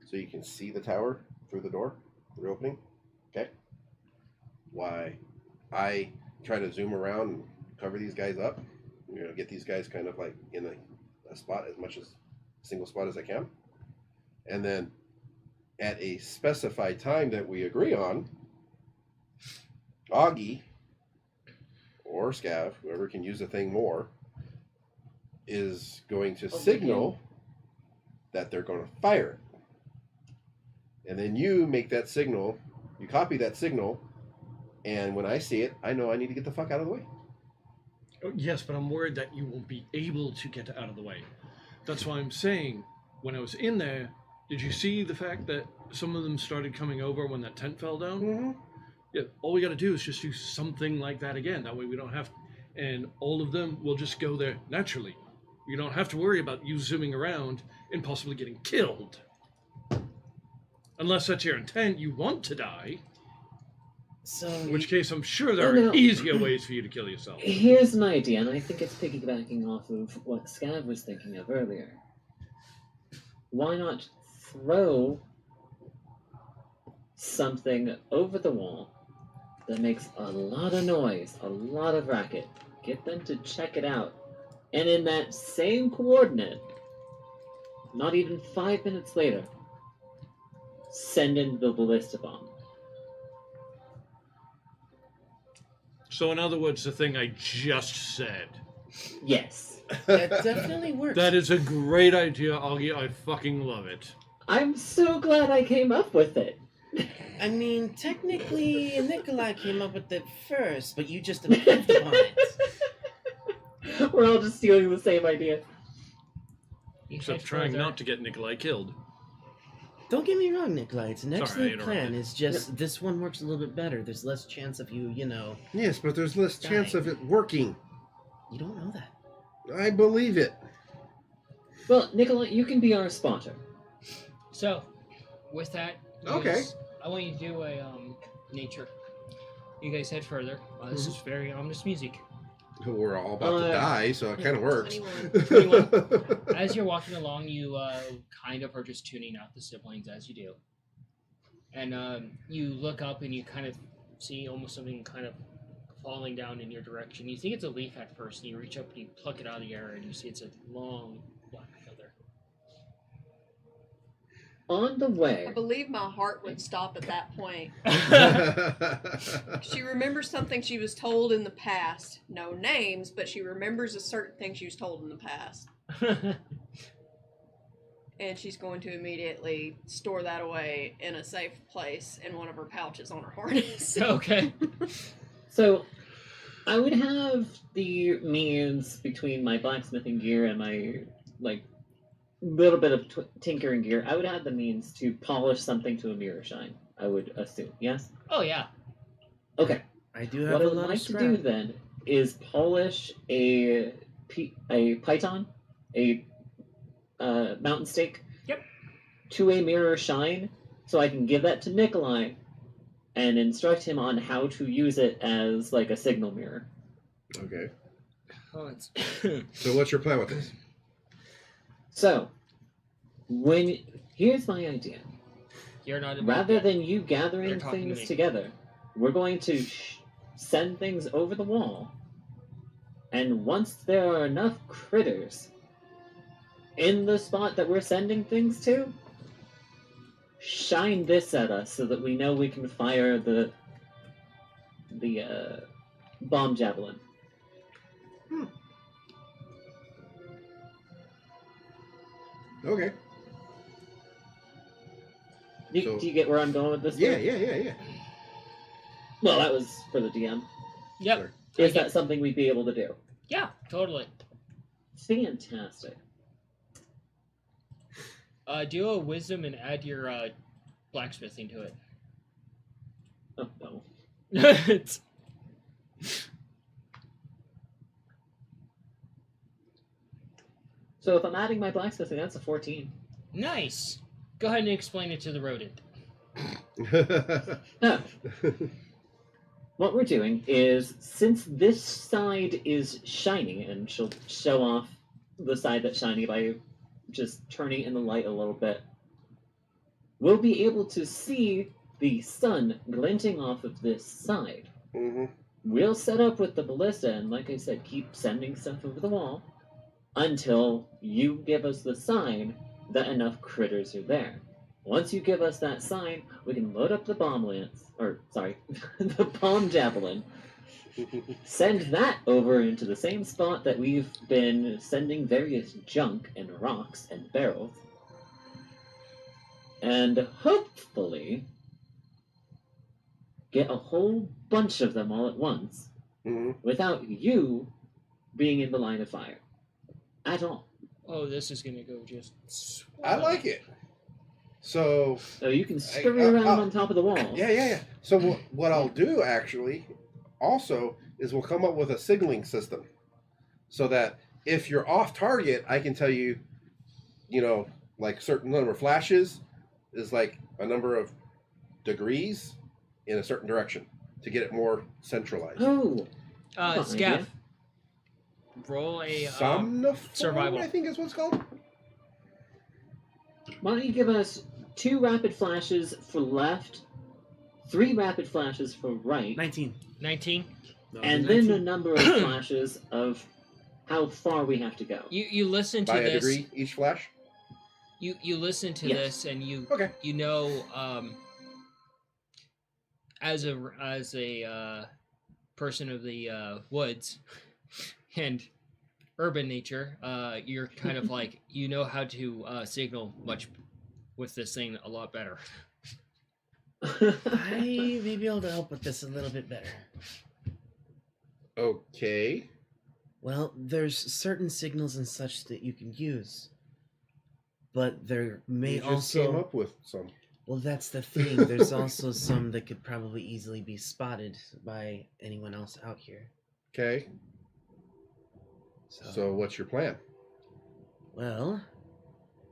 so you can see the tower through the door, the opening. Okay? Why I try to zoom around and cover these guys up, get these guys kind of like in a spot as much as a single spot as I can. And then at a specified time that we agree on, Augie or Scav, whoever can use the thing more, is going to signal that they're going to fire it. And then you make that signal, you copy that signal, and when I see it, I know I need to get the fuck out of the way. Oh, yes, but I'm worried that you won't be able to get out of the way. That's why I'm saying, when I was in there, did you see the fact that some of them started coming over when that tent fell down? Mm-hmm. Yeah, all we got to do is just do something like that again. That way we don't have, and all of them will just go there naturally. You don't have to worry about you zooming around and possibly getting killed. Unless that's your intent, you want to die. So, In which case, I'm sure there No. are easier ways for you to kill yourself. Here's an idea, and I think it's piggybacking off of what Scav was thinking of earlier. Why not throw something over the wall that makes a lot of noise, a lot of racket, get them to check it out, and in that same coordinate, not even 5 minutes later, send in the ballista bomb. So, in other words, the thing I just said. Yes. that definitely works. That is a great idea, Augie. I fucking love it. I'm so glad I came up with it. I mean, technically, Nikolai came up with it first, but you just improved upon it. We're all just stealing the same idea. You Except head trying further. not to get Nikolai killed. Don't get me wrong, Nikolai. It's an Sorry, I excellent interrupted. plan. It's just this one works a little bit better. There's less chance of you, Yes, but there's less chance of it working. you don't know that. I believe it. Well, Nikolai, you can be our spotter. So, with that, you Okay. guys- I want you to do a nature. You guys head further. This is very ominous music. We're all about to die, so it kind of works. 21. As you're walking along, you kind of are just tuning out the siblings as you do. And you look up and you kind of see almost something kind of falling down in your direction. You think it's a leaf at first, and you reach up and you pluck it out of the air, and you see it's a long black feather. On the way, I believe my heart would stop at that point. She remembers something she was told in the past. No names, but she remembers a certain thing she was told in the past. And she's going to immediately store that away in a safe place in one of her pouches on her harness. Okay. so I would have the means between my blacksmithing gear and my little bit of tinkering gear. I would have the means to polish something to a mirror shine. I would assume. Yes. Oh yeah. Okay. I do have What I a would lot like of to scrap. do then is polish a python, a mountain stake. Yep. To a mirror shine, so I can give that to Nikolai and instruct him on how to use it as like a signal mirror. Okay. Oh, it's So what's your plan with this? So, here's my idea. you're not about Rather that. than you They're gathering talking to things me. together, we're going to send things over the wall, and once there are enough critters in the spot that we're sending things to, shine this at us so that we know we can fire the bomb javelin. Okay. So- Do you get where I'm going with this? Yeah, thing? yeah. Well, that was for the DM. Yep. Sure. Is that something we'd be able to do? Yeah, totally. Fantastic. Do a wisdom and add your blacksmithing to it. Oh, no. It's- So if I'm adding my blacksmithing, that's a 14. nice. Go ahead and explain it to the rodent. No. What we're doing is, since this side is shining, and she'll show off the side that's shiny by just turning in the light a little bit, we'll be able to see the sun glinting off of this side. Mm-hmm. We'll set up with the ballista, and like I said, keep sending stuff over the wall until you give us the sign that enough critters are there. Once you give us that sign, we can load up the bomb lance, the bomb javelin, send that over into the same spot that we've been sending various junk and rocks and barrels, and hopefully get a whole bunch of them all at once Mm-hmm. without you being in the line of fire at all. Oh, this is gonna go just. I like it. So So you can scurry around on top of the walls. yeah. So what I'll do actually, also, is we'll come up with a signaling system, so that if you're off target, I can tell you, like certain number of flashes is like a number of degrees in a certain direction to get it more centralized. Oh, Scav. idea. Roll a Somniform, survival. I think is what it's called. why don't you give us 2 rapid flashes for left, 3 rapid flashes for right, 19. 19. and then a number of flashes of how far we have to go. You listen to By a this. degree each flash. You listen to Yes. this and you Okay. as a person of the woods and urban nature, you're kind of like how to signal much with this thing a lot better. I may be able to help with this a little bit better. Okay. Well, there's certain signals and such that you can use, but there may You just also came up with some. Well, that's the thing. There's also some that could probably easily be spotted by anyone else out here. Okay. So what's your plan? Well,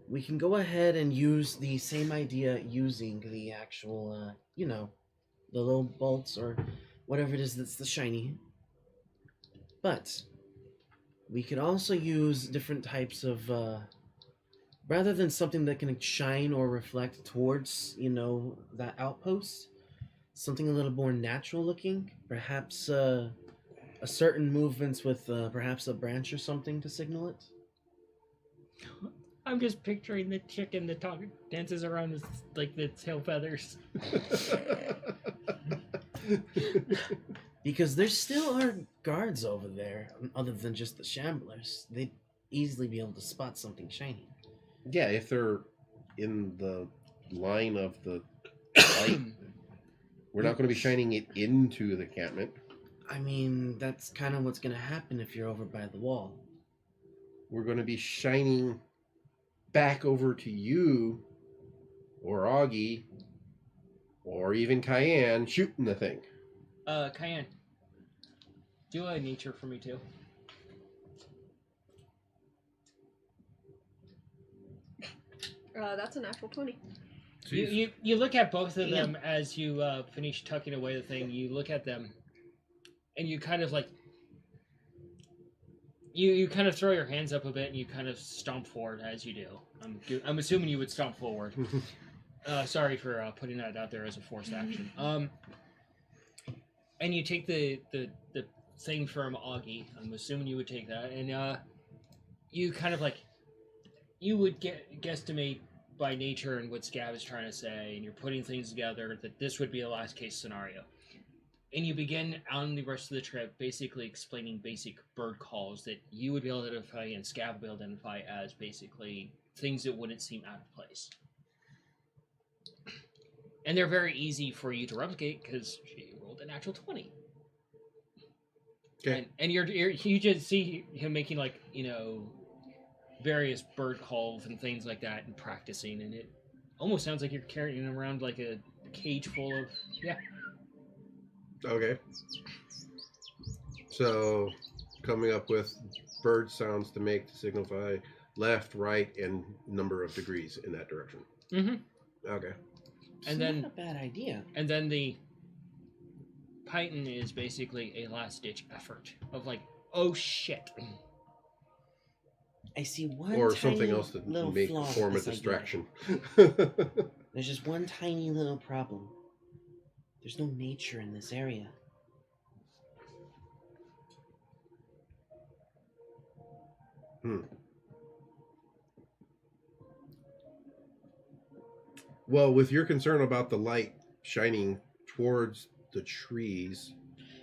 we can go ahead and use the same idea using the actual, the little bolts or whatever it is that's the shiny. But we could also use different types of, rather than something that can shine or reflect towards, that outpost, something a little more natural looking, perhaps a certain movements with perhaps a branch or something to signal it. I'm just picturing the chicken that dances around with like the tail feathers. Because there still are guards over there, other than just the shamblers. They'd easily be able to spot something shiny. Yeah, if they're in the line of the light, we're not going to be shining it into the encampment. I mean, that's kind of what's going to happen if you're over by the wall. We're going to be shining back over to you, or Augie, or even Cayenne, shooting the thing. Cayenne, do a nature for me too. That's a natural 20. You look at both of them as you finish tucking away the thing. You look at them, and you kind of like you kind of throw your hands up a bit, and you kind of stomp forward as you do. I'm assuming you would stomp forward. Sorry for putting that out there as a forced action. And you take the thing from Augie. I'm assuming you would take that, and you kind of like you would guesstimate by nature and what Scav is trying to say, and you're putting things together, that this would be a last case scenario. And you begin on the rest of the trip basically explaining basic bird calls that you would be able to identify and Scav would be able to identify as basically things that wouldn't seem out of place. And they're very easy for you to replicate because she rolled a natural 20. Okay. And you just see him making, like, you know, various bird calls and things like that and practicing, and it almost sounds like you're carrying him around like a cage full of, yeah. Okay. So, coming up with bird sounds to make to signify left, right, and number of degrees in that direction. Mm-hmm. Okay. It's not a bad idea. And then the Python is basically a last-ditch effort of like, oh shit. I see one Or tiny something else that little make flaw with form a this idea. distraction. There's just one tiny little problem. There's no nature in this area. Well, with your concern about the light shining towards the trees,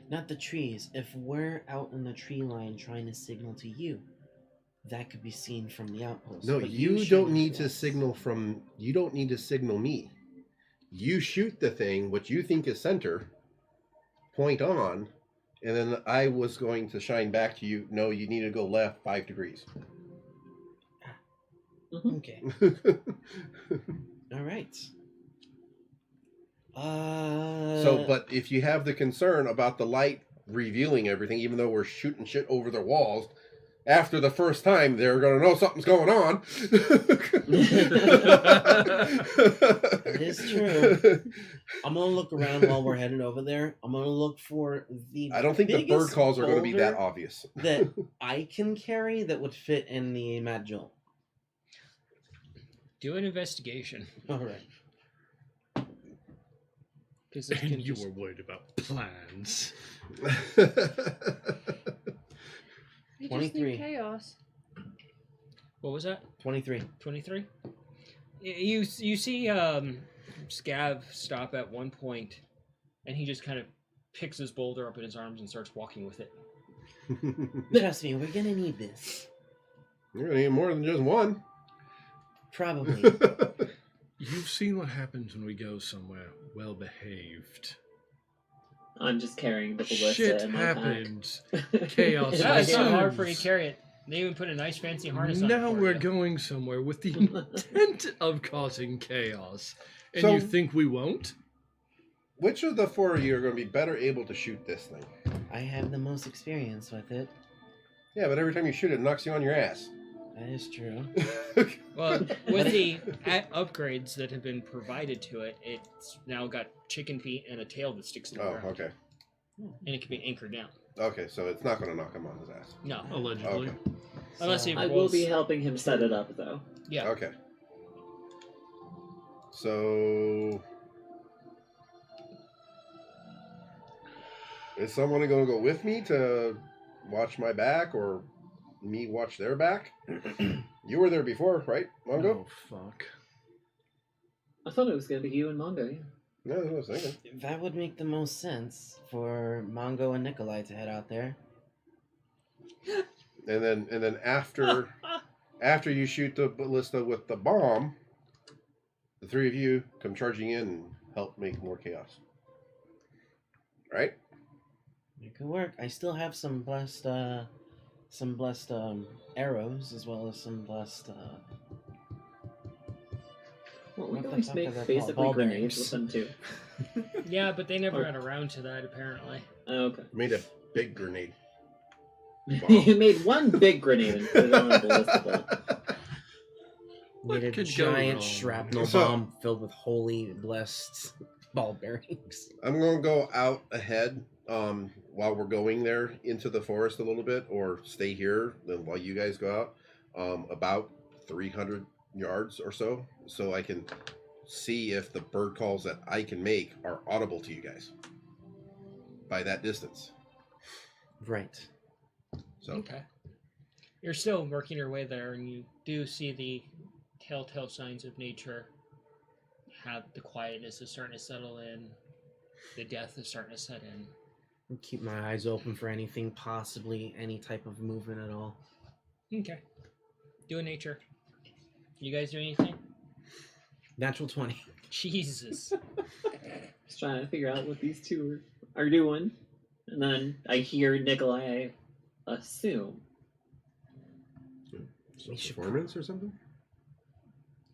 Not the trees. If we're out in the tree line trying to signal to you, that could be seen from the outpost. no, But you don't shining need to to us- signal from. You don't need to signal me. You shoot the thing, what you think is center, point on, and then I was going to shine back to you. No, you need to go left 5 degrees. Okay. All right. So, but if you have the concern about the light revealing everything, even though we're shooting shit over the walls, after the first time, they're going to know something's going on. That is true. I'm gonna look around while we're headed over there. I'm gonna look for the. I don't think the bird biggest calls are going to be that boulder obvious. that I can carry that would fit in the Mad Joel. Do an investigation. All right. Because it And can you just... were worried about plans. You just 23. need chaos. What was that? 23. 23? You see Scav stop at one point, and he just kind of picks his boulder up in his arms and starts walking with it. Trust me, we're gonna need this. You're going to need more than just one. Probably. You've seen what happens when we go somewhere well behaved. I'm just carrying the ballista Shit in my happens. pack. Chaos Yeah, it's not ensues. hard for you to carry it. They even put a nice fancy harness on it Now for we're you. going somewhere with the intent of causing chaos. And So- you think we won't? Which of the 4 of you are going to be better able to shoot this thing? I have the most experience with it. Yeah, but every time you shoot it, it knocks you on your ass. That is true. Well, with the upgrades that have been provided to it, it's now got chicken feet and a tail that sticks to the Oh, ground. okay. And it can be anchored down. Okay, so it's not going to knock him on his ass. No. Allegedly. Okay. Unless he I will rolls... be helping him set it up, though. Yeah. Okay. So... Is someone going to go with me to watch my back, or me watch their back? You were there before, right, Mongo? Oh, fuck. I thought it was going to be you and Mongo, yeah. No, that's what I was thinking. That would make the most sense for Mongo and Nikolai to head out there. And then after you shoot the ballista with the bomb, the 3 of you come charging in and help make more chaos. Right? It could work. I still have some blessed arrows as well as some blessed. Well, we What can the always fuck make are they called? basically Ball grenades bearings. with them, too. Yeah, but they never Or- got around to that, apparently. Oh, okay. Made a big grenade. You made one big grenade and put it on a ballista bolt. What Made a could go giant wrong? shrapnel So- bomb filled with holy blessed ball bearings. I'm going to go out ahead while we're going there into the forest a little bit, or stay here then while you guys go out about 300 yards or so I can see if the bird calls that I can make are audible to you guys by that distance. Right. So Okay. You're still working your way there, and you do see the telltale signs of nature. The quietness is starting to settle in. The death is starting to set in. I'll keep my eyes open for anything, possibly any type of movement at all. Okay. Do a nature. You guys do anything? Natural 20. Jesus. Just trying to figure out what these two are doing. And then I hear Nikolai, I assume. So performance or something?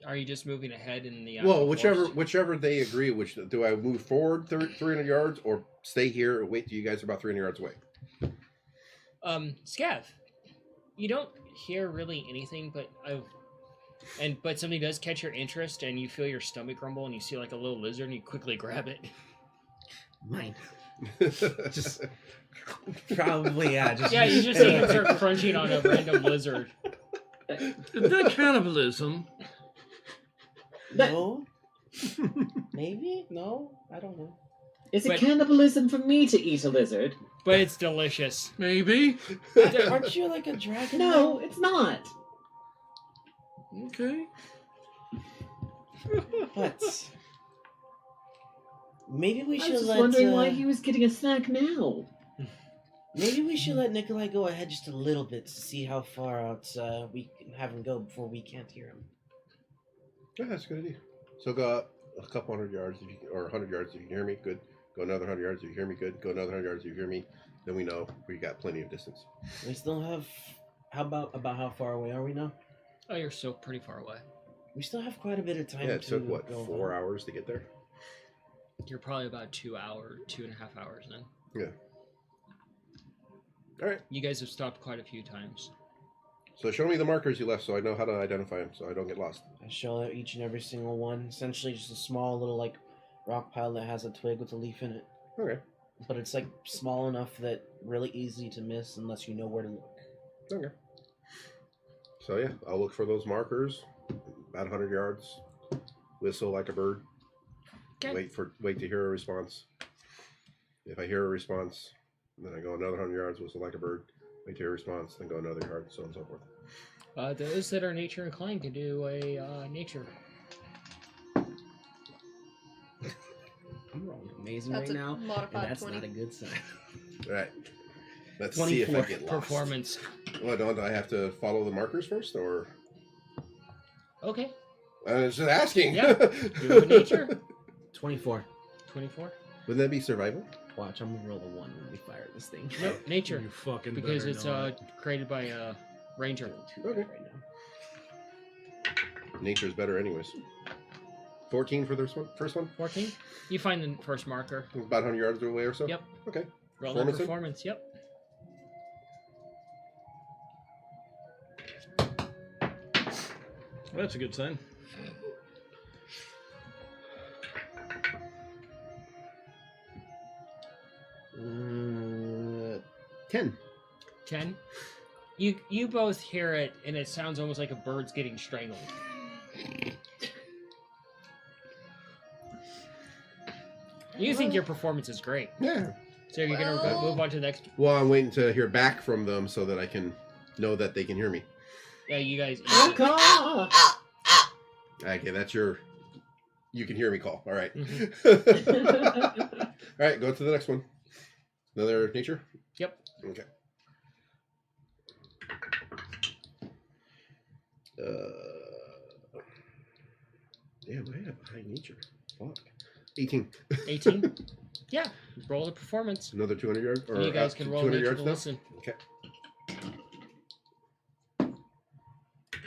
Are you just moving ahead in the Well, forest? whichever they agree. Which do I move forward 300 yards or stay here and wait till you guys are about 300 yards away? Scav, you don't hear really anything, but something does catch your interest, and you feel your stomach rumble, and you see like a little lizard, and you quickly grab it. Mine. Just probably, yeah. Just Yeah, you just see him start crunching on a random lizard. Is that cannibalism? No. Maybe? No? I don't know. Is it But- cannibalism for me to eat a lizard? But it's delicious. Maybe. Aren't you like a dragon? No, it's not. Okay. But maybe we I should was just let. wondering why he was getting a snack now. Maybe we should let Nikolai go ahead just a little bit to see how far out we can have him go before we can't hear him. Yeah, that's a good idea. So go up a couple hundred yards, or 100 yards if you can hear me. Good. Go another 100 yards if you hear me. Good. Go another 100 yards if you hear me. Then we know we got plenty of distance. We still have. How about how far away are we now? Oh, you're still pretty far away. We still have quite a bit of time. Yeah, it to took what, go 4 hours to get there? You're probably about 2.5 hours then. Yeah. All right. You guys have stopped quite a few times. So show me the markers you left, so I know how to identify them, so I don't get lost. I show each and every single one. Essentially, just a small little like rock pile that has a twig with a leaf in it. Okay. But it's like small enough that really easy to miss unless you know where to look. Okay. So yeah, I'll look for those markers. About 100 yards. Whistle like a bird. Okay. Wait to hear a response. If I hear a response, then I go another 100 yards. Whistle like a bird. Wait to hear a response. Then go another yard. So on and so forth. Those that are nature inclined can do a nature. I'm rolling amazing That's right a now, and modified that's 20. not a good sign. All right. Let's see if I 24 get lost. Performance. Well, do I have to follow the markers first, or? Okay. I was just asking. Yeah. Do a nature. 24. 24. Wouldn't that be survival? Watch, I'm gonna roll a 1 when we fire this thing. Nope. Nature. You fucking Because better it's not. created by a ranger. Doing 2 Okay. right now. Nature's better, anyways. 14 for this one. First one. 14. You find the first marker. About 100 yards away or so. Yep. Okay. Roll that Performance then? performance. Yep. That's a good sign. Uh, 10. 10. You both hear it, and it sounds almost like a bird's getting strangled. You think your performance is great. Yeah. So you're going to move on to the next. Well, I'm waiting to hear back from them so that I can know that they can hear me. Yeah, you guys. Ah! Okay, that's your. You can hear me call. All right. Mhm. All right, go to the next one. Another nature? Yep. Okay. Damn, I have high nature. Fuck. 18. 18. Yeah. Roll the performance. Another 200 yards? Or You guys can roll 200 nature yards to now? listen. Okay.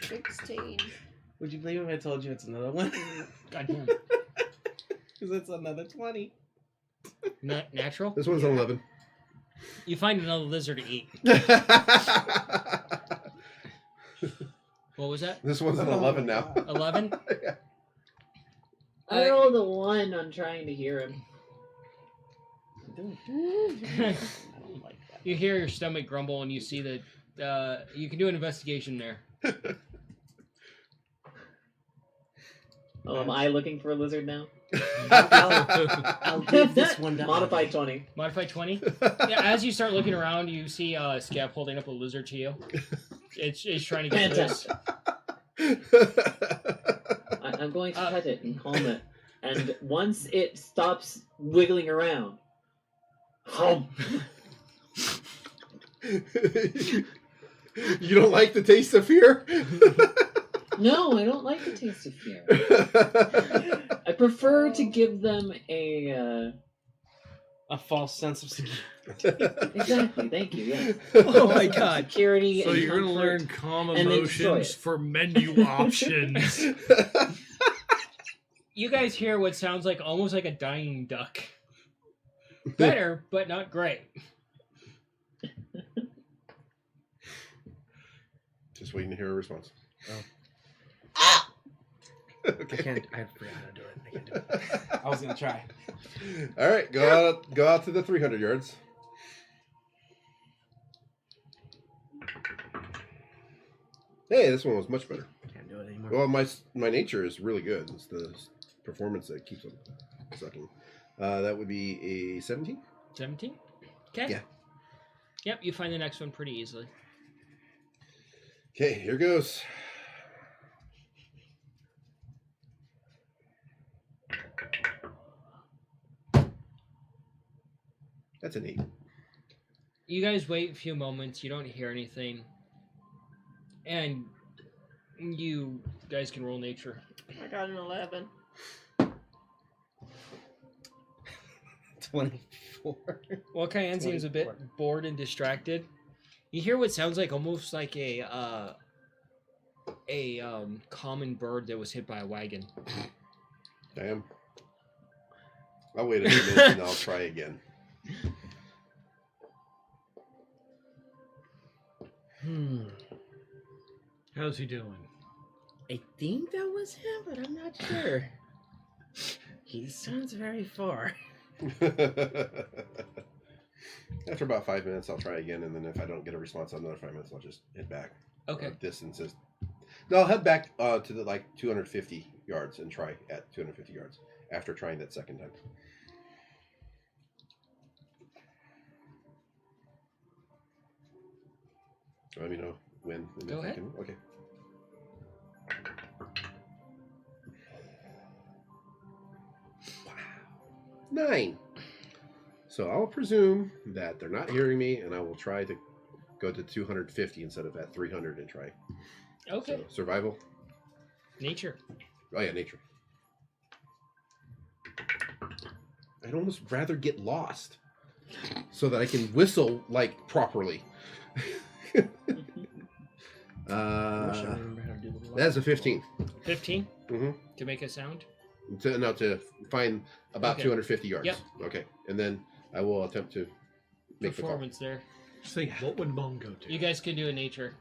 16. Would you believe if I told you it's another one? Goddamn. Because it's another 20. Natural. This one's an 11. You find another lizard to eat. What was that? This one's an 11 now. 11. Yeah. I rolled a 1 on trying to hear him. I don't like that. You hear your stomach grumble, and you see that you can do an investigation there. Oh, am I looking for a lizard now? I'll give this one to Modified 20. Modify 20. Yeah, as you start looking around, you see Scav holding up a lizard to you. It's trying to get loose. Fantastic. I'm going to pet it and calm it. And once it stops wiggling around, You don't like the taste of fear? no, I don't like the taste of fear. I prefer to give them a false sense of security. exactly. Thank you. Yes. Oh my god. Security So and you're going to comfort, learn calm and then destroy emotions it. for menu options. You guys hear what sounds like almost like a dying duck. Better, but not great. Just waiting to hear a response. Oh. Okay. I forgot how to do it. I can't do it. I was gonna try. All right, go out to the 300 yards. Hey, this one was much better. Can't do it anymore. Well, my nature is really good. It's the performance that keeps on sucking. That would be a 17. 17? Okay. Yeah. Yep, you find the next one pretty easily. Okay, here goes. That's an 8. You guys wait a few moments, you don't hear anything. And you guys can roll nature. I got an 11. 24. Well, Cayenne seems a bit bored and distracted. You hear what sounds like almost like a common bird that was hit by a wagon. Damn. I'll wait a few minutes and I'll try again. How's he doing? I think that was him, but I'm not sure. He sounds very far. After about 5 minutes, I'll try again, and then if I don't get a response on another 5 minutes, I'll just head back. Okay. Distances. No, I'll head back to the 250 yards and try at 250 yards after trying that second time. Let me know when. And Go if I ahead. can- okay. Wow. 9. So I'll presume that they're not hearing me, and I will try to go to 250 instead of at 300 and try. Okay. So, survival. Nature. Oh yeah, nature. I'd almost rather get lost so that I can whistle properly. I wish I remember how to do the That's a 15. 15 Mm-hmm. to make a sound. To find about Okay. 250 yards. Yep. Okay, and then I will attempt to make the call. Performance there. Just think, what would Mongo do? You guys can do a nature.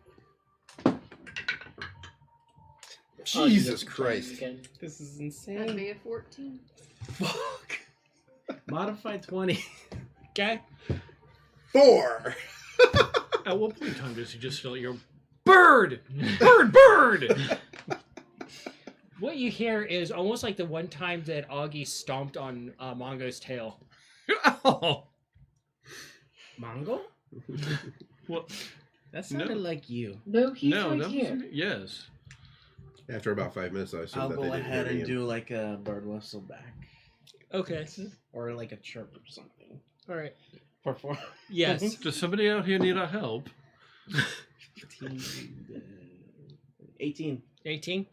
Jesus Christ! Again. This is That'd be insane. a 14. Fuck. Modify 20. Okay. 4. At what point in time does he just feel your bird? Bird! What you hear is almost like the one time that Augie stomped on Mongo's tail. Oh. Mongo? What? That sounded No. like you. No, he's No, right that here. was, yes. After about 5 minutes, I assume I'll that go they didn't ahead hear me and do like a bird whistle back. Okay. Or like a chirp or something. All right. Perform. Yes. Does somebody out here need our help? 18. 18.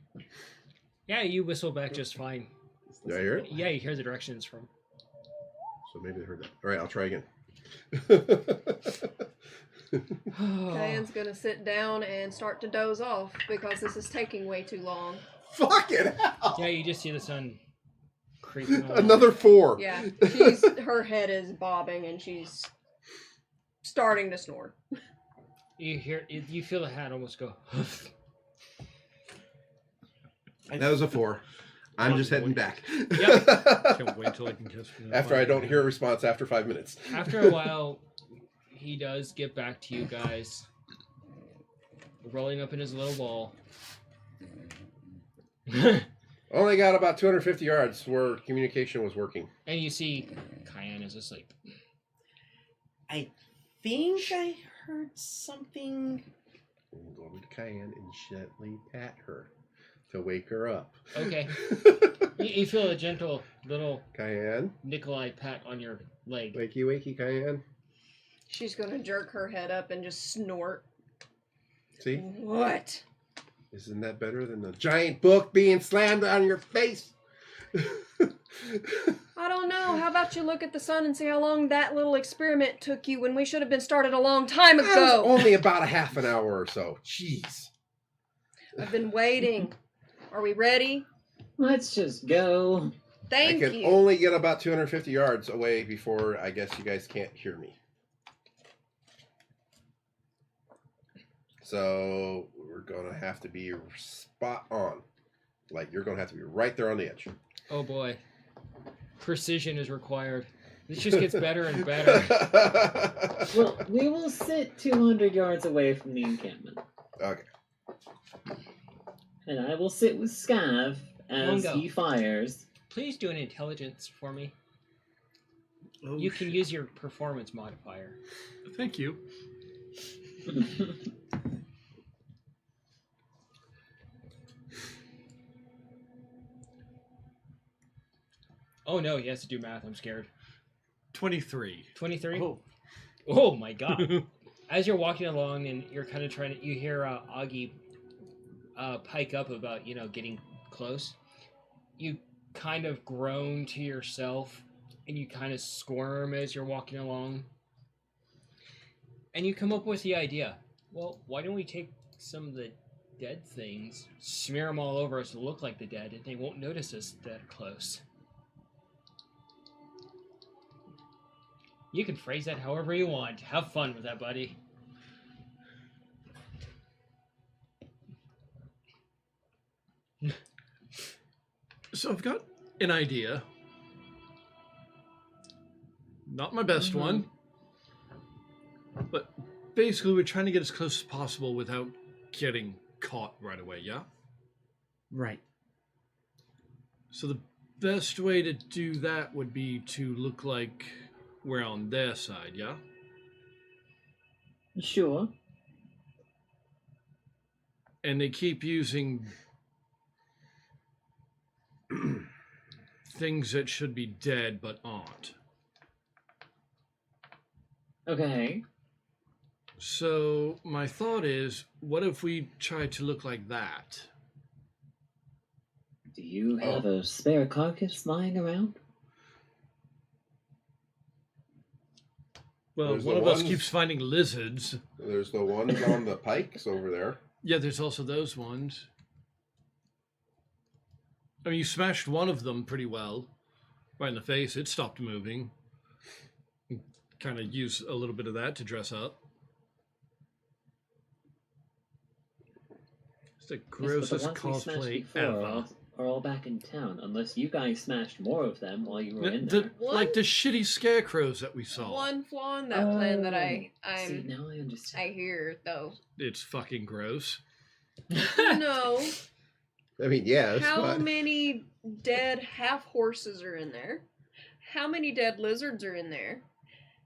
Yeah, you whistle back just fine. Did I hear it? Yeah, you hear the directions from. So maybe they heard that. All right, I'll try again. Cayenne's gonna sit down and start to doze off because this is taking way too long. Fucking hell! Yeah, you just see the sun creeping along. Another 4. Yeah, her head is bobbing and she's starting to snore. You feel the hat almost go. That was a 4. I'm just heading back. Can't wait till I can catch me. After I don't hear a response after 5 minutes. After a while, he does get back to you guys, rolling up in his little ball. Only got about 250 yards where communication was working. And you see Cayenne is asleep. I think I heard something We'll go over to Cayenne and gently pat her to wake her up. Okay. You feel a gentle little Cayenne, Nikolai pat on your leg. wakey, wakey, Cayenne. She's gonna jerk her head up and just snort. See? What? Isn't that better than the giant book being slammed on your face? I don't know. How about you look at the sun and see how long that little experiment took you when we should have been started a long time That was ago? only about a half an hour or so. Jeez. I've been waiting. Are we ready? Let's just go. Thank I can you. only get about 250 yards away before I guess you guys can't hear me. So we're going to have to be spot on. Like, you're going to have to be right there on the edge. Oh boy. Precision is required. This just gets better and better. Well, we will sit 200 yards away from the encampment. Okay. And I will sit with Scav as Mungo. he fires. Please do an intelligence for me. Oh, You can use your performance modifier. Thank you. Oh no, he has to do math. I'm scared. 23. 23? Oh. Oh my god. As you're walking along and you're kind of trying to, you hear Augie pike up about, getting close. You kind of groan to yourself and you kind of squirm as you're walking along. And you come up with the idea, well, why don't we take some of the dead things, smear them all over us to look like the dead, and they won't notice us that close. You can phrase that however you want. Have fun with that, buddy. So I've got an idea. Not my best one. But basically we're trying to get as close as possible without getting caught right away, yeah? Right. So the best way to do that would be to look like we're on their side, yeah? Sure. And they keep using things that should be dead but aren't. Okay. So my thought is, what if we try to look like that? Do you have a spare carcass lying around? Well, There's one the of us ones- keeps finding lizards. There's the ones on the pikes over there. Yeah, there's also those ones. I mean, you smashed one of them pretty well. Right in the face. It stopped moving. Kind of use a little bit of that to dress up. It's the Yes, but grossest the ones we smashed cosplay before ever. are all back in town, unless you guys smashed more of them while you were in The, there. like the shitty scarecrows that we saw. One flaw in that plan that See, I'm now I understand. I hear though. It's fucking gross. No. I mean, yes, How but many dead half horses are in there? How many dead lizards are in there?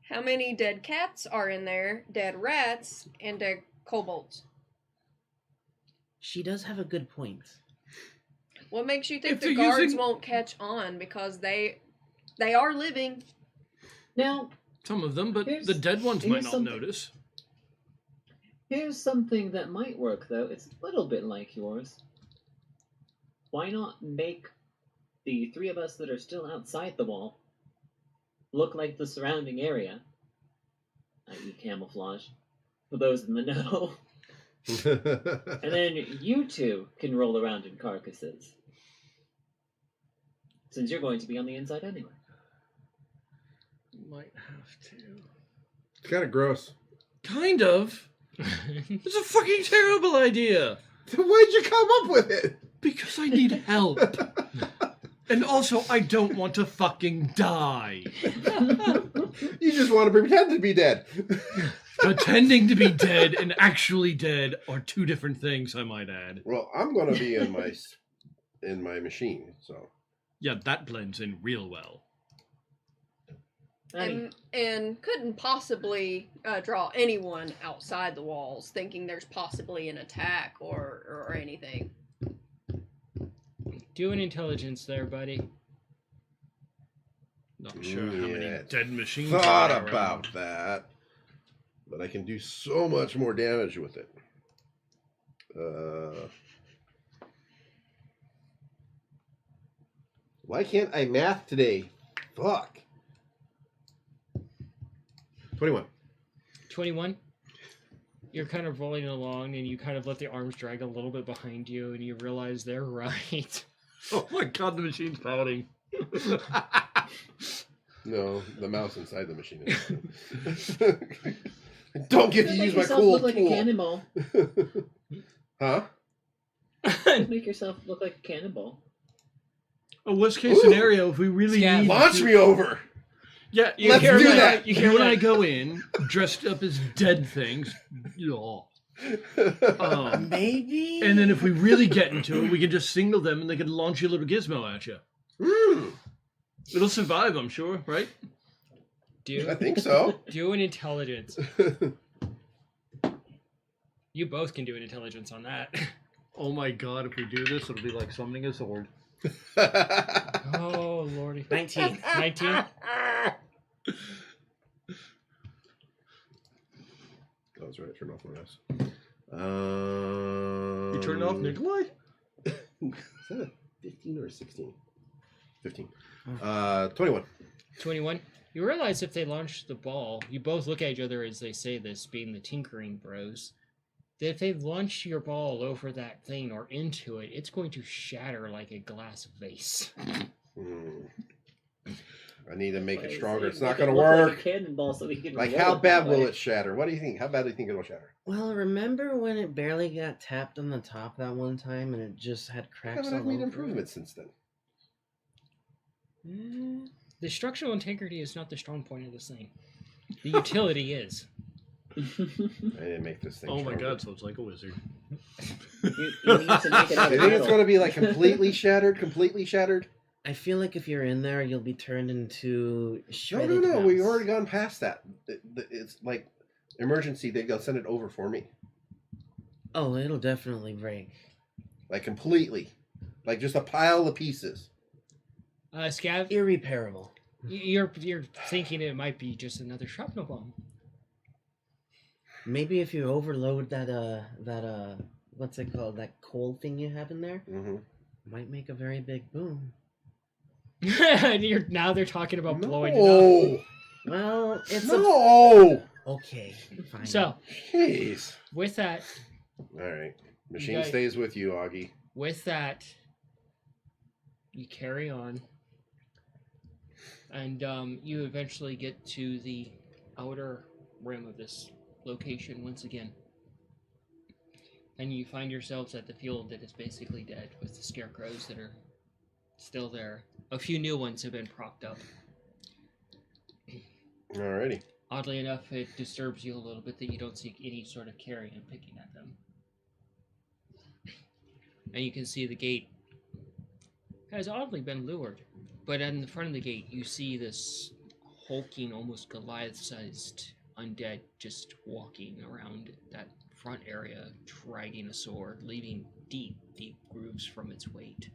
How many dead cats are in there? Dead rats and dead kobolds. She does have a good point. What makes you think If the they're guards using- won't catch on because they are living? Now, Some of them, but Here's- the dead ones might here's not something- notice. here's something that might work, though. It's a little bit like yours. Why not make the three of us that are still outside the wall look like the surrounding area? I.e. camouflage, for those in the know. And then you two can roll around in carcasses. Since you're going to be on the inside anyway. Might have to. it's kind of gross. Kind of. It's a fucking terrible idea. Why'd you come up with it? Because I need help. And also, I don't want to fucking die. You just want to pretend to be dead. Pretending to be dead and actually dead are two different things, I might add. Well, I'm going to be in my machine, so Yeah, that blends in real well. and couldn't possibly draw anyone outside the walls, thinking there's possibly an attack or anything. Do an intelligence there, buddy. Not sure how many Yeah, dead machines. Thought there are about around. that, but I can do so much more damage with it. Why can't I math today? Fuck. 21. 21. You're kind of rolling along, and you kind of let the arms drag a little bit behind you, and you realize they're right. Oh my god, the machine's pouting. No, the mouse inside the machine is. Don't get to Make use my yourself cool look like a tool. cannonball. Huh? Make yourself look like a cannonball. A worst case Ooh. scenario, if we really Scab. need Launch to- me over. Yeah, you Let's hear do what that. You hear when I go in, dressed up as dead things. Maybe. And then if we really get into it, we can just signal them and they can launch a little gizmo at you. It'll survive, I'm sure, right? I think so. Do an intelligence. You both can do an intelligence on that. Oh my god, if we do this, it'll be like summoning a sword. Oh, lordy. 19. 19? That was right. Turn off my mouse. You turn off Nikolai? Is that a 15 or a 16? 15. 21. 21. You realize if they launch the ball, you both look at each other as they say this, being the tinkering bros, that if they launch your ball over that thing or into it, it's going to shatter like a glass vase. I need to make it Like, stronger. so It's you not make it going to look like work. a cannonball so we can Like, roll how it bad that will way. it shatter? What do you think? How bad do you think it'll shatter? Well, remember when it barely got tapped on the top that one time and it just had cracks Haven't I all made over improvements since then? The structural integrity is not the strong point of this thing. The utility is. I didn't make this thing Oh my stronger. god, so it's like a wizard. You need to make it I out of think it's metal. going to be like completely shattered, completely shattered. I feel like if you're in there, you'll be turned into No, shredded no, no. We've mouse. already gone past that. It's like emergency. They'll send it over for me. Oh, it'll definitely break. Like completely. Like just a pile of pieces. Scav, Irreparable. you're thinking it might be just another shrapnel bomb. Maybe if you overload that what's it called? That coal thing you have in there, Mm-hmm. might make a very big boom. Now they're talking about blowing it up. No. Well, it's a... No. Okay, fine. So, Jeez. with that, All right. Machine got- stays with you, Augie. you carry on, and you eventually get to the outer rim of this location once again. And you find yourselves at the field that is basically dead, with the scarecrows that are still there. A few new ones have been propped up. Alrighty. Oddly enough, it disturbs you a little bit that you don't see any sort of carrion picking at them. And you can see the gate has oddly been lured. But in the front of the gate, you see this hulking, almost Goliath-sized undead just walking around that front area, dragging a sword, leaving deep, deep grooves from its weight.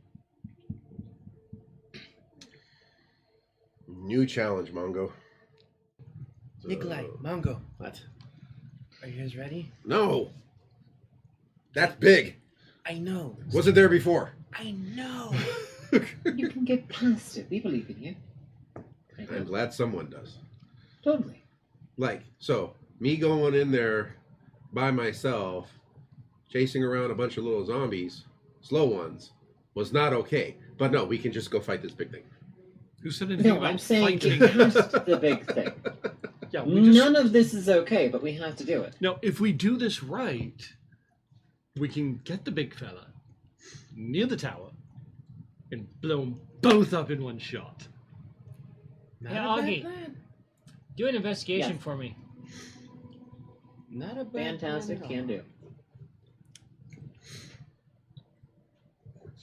New challenge, Mongo. Nikolai, So- Mongo. What? Are you guys ready? No. That's big. I know. Wasn't there before. I know. You can get past it. We believe in you. I'm glad someone does. Totally. Like, so, me going in there by myself, chasing around a bunch of little zombies, slow ones, was not okay. But no, we can just go fight this big thing. Who said anything No, about I'm saying fighting? get past the big thing. Yeah, we just... None of this is okay, but we have to do it. Now, if we do this right, we can get the big fella near the tower and blow them both up in one shot. Not Yeah, a bad Augie. plan. Do an investigation Yes. for me. Not a bad Fantastic, plan at can all. do.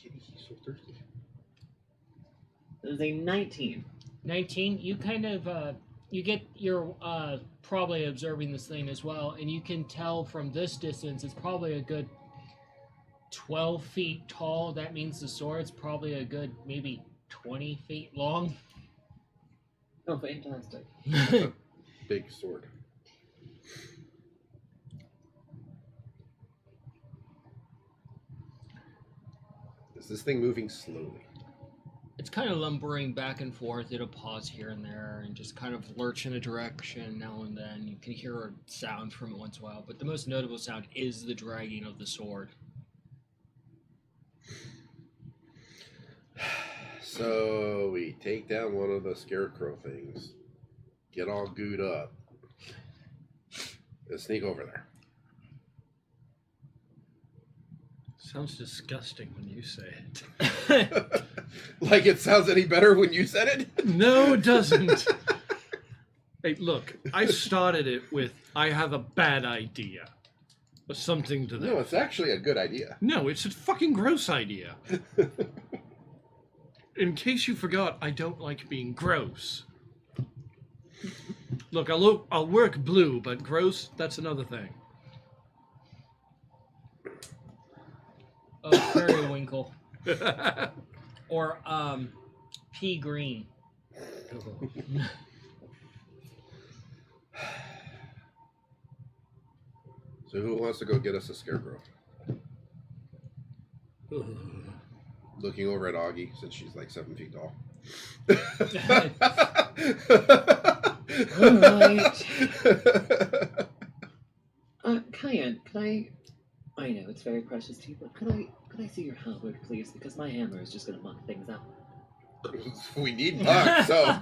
Kitty, he's so thirsty. It was a 19. 19, you kind of you're probably observing this thing as well, and you can tell from this distance it's probably a good 12 feet tall. That means the sword's probably a good maybe 20 feet long. Oh, fantastic. Big sword. Is this thing moving slowly? It's kind of lumbering back and forth. It'll pause here and there and just kind of lurch in a direction now and then. You can hear a sound from it once in a while, but the most notable sound is the dragging of the sword. So we take down one of the scarecrow things, get all gooed up, and sneak over there. Sounds disgusting when you say it. Like it sounds any better when you said it? No, it doesn't. Hey, look, I started it with, I have a bad idea. Or something to that. No, it's actually a good idea. No, it's a fucking gross idea. In case you forgot, I don't like being gross. Look, I'll work blue, but gross, that's another thing. Oh, periwinkle. Or, pea green. So who wants to go get us a scarecrow? Looking over at Augie, since she's like 7 feet tall. Alright. Cayenne, can I know it's very precious to you, but could I see your halberd, please? Because my hammer is just gonna muck things up. We need luck, so.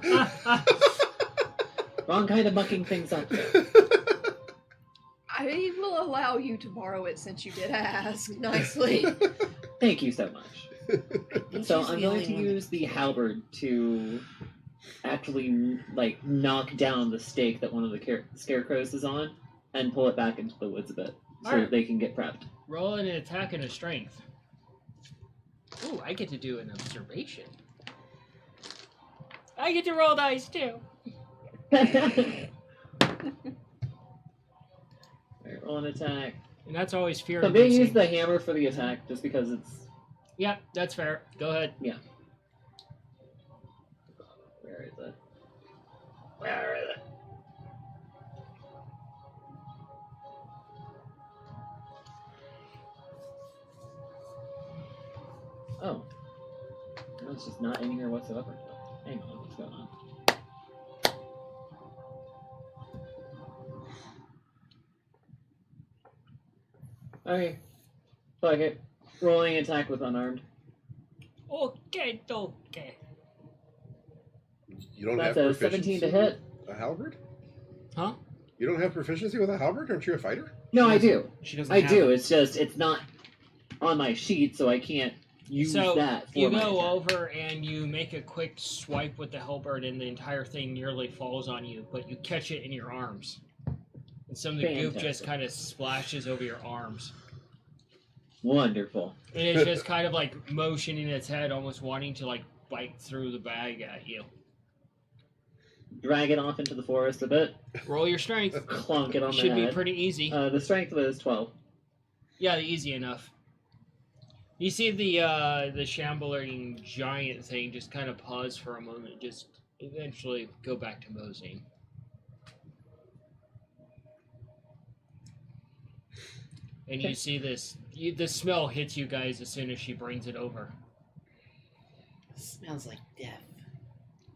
Wrong kind of mucking things up. I will allow you to borrow it since you did ask nicely. Thank you so much. So she's I'm the going only to one use the halberd to actually, like, knock down the stake that one of the scarecrows is on and pull it back into the woods a bit so Alright. that they can get prepped. Roll an attack and a strength. Ooh, I get to do an observation. I get to roll dice too. Alright, roll an attack. And that's always fear. So I'm going to use inducing. the hammer for the attack just because it's... Yeah, that's fair. Go ahead. Where is it? Where is it? Oh. No, it's just not in here whatsoever. Hang on, what's going on? Okay. Fuck it. Rolling attack with unarmed. Okay. You don't That's have a 17 to proficiency hit. with a halberd? Huh? You don't have proficiency with a halberd? Aren't you a fighter? No, I do. She doesn't I have do. it. It's just, it's not on my sheet, so I can't use So that for you my go attack. over and you make a quick swipe with the halberd, and the entire thing nearly falls on you, but you catch it in your arms. And some of the goop just Fantastic. kind of splashes over your arms. Wonderful. And it's just kind of like motioning its head, almost wanting to like bite through the bag at you. Drag it off into the forest a bit. Roll your strength. Clunk it on the Should be head. pretty easy. The strength was 12. Yeah, easy enough. You see the shambling giant thing just kind of pause for a moment, just eventually go back to moseying. And you see this, the smell hits you guys as soon as she brings it over. Smells like death.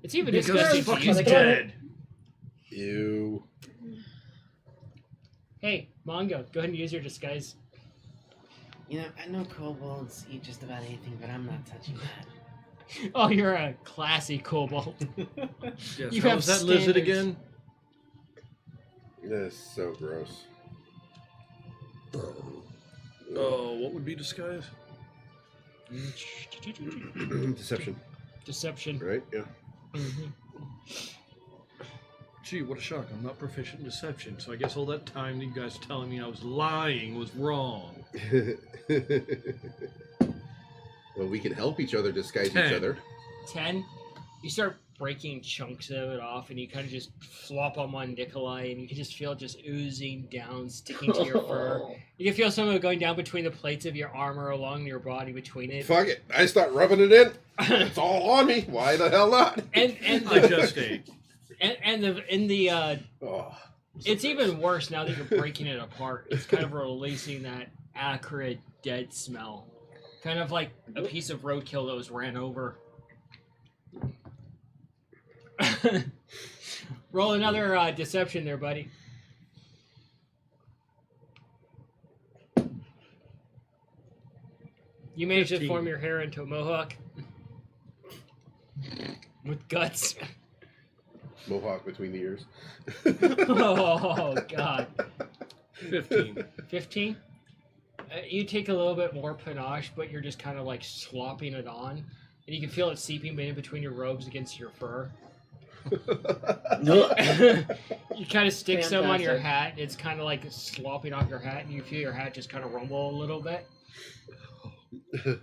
It's even Because disgusting he's to fucking you. dead. Ew. Hey, Mongo, go ahead and use your disguise. You know, I know kobolds eat just about anything, but I'm not touching that. Oh, you're a classy kobold. Yes, You how have was that lizard standards. again? That's so gross. Oh, what would be disguise? Deception, Deception. right? Yeah. Mhm. Gee, what a shock. I'm not proficient in deception, so I guess all that time that you guys telling me I was lying was wrong. Well, we can help each other disguise each 10. other. 10. You start breaking chunks of it off, and you kind of just flop them on Nikolai, and you can just feel it just oozing down, sticking to your fur. You can feel some of it going down between the plates of your armor, along your body between it. Fuck it. I start rubbing it in. It's all on me. Why the hell not? And I just ate. Oh, it's even worse now that you're breaking it apart. It's kind of releasing that acrid, dead smell. Kind of like a piece of roadkill that was ran over. Roll another deception there, buddy. You managed to 15. form your hair into a mohawk. With guts. mohawk between the ears. Oh, God. 15. 15? You take a little bit more panache, but you're just kind of like slopping it on. And you can feel it seeping in between your robes against your fur. No. You kind of stick some on your Fantastic. hat. It's kind of like slopping off your hat, and you feel your hat just kind of rumble a little bit.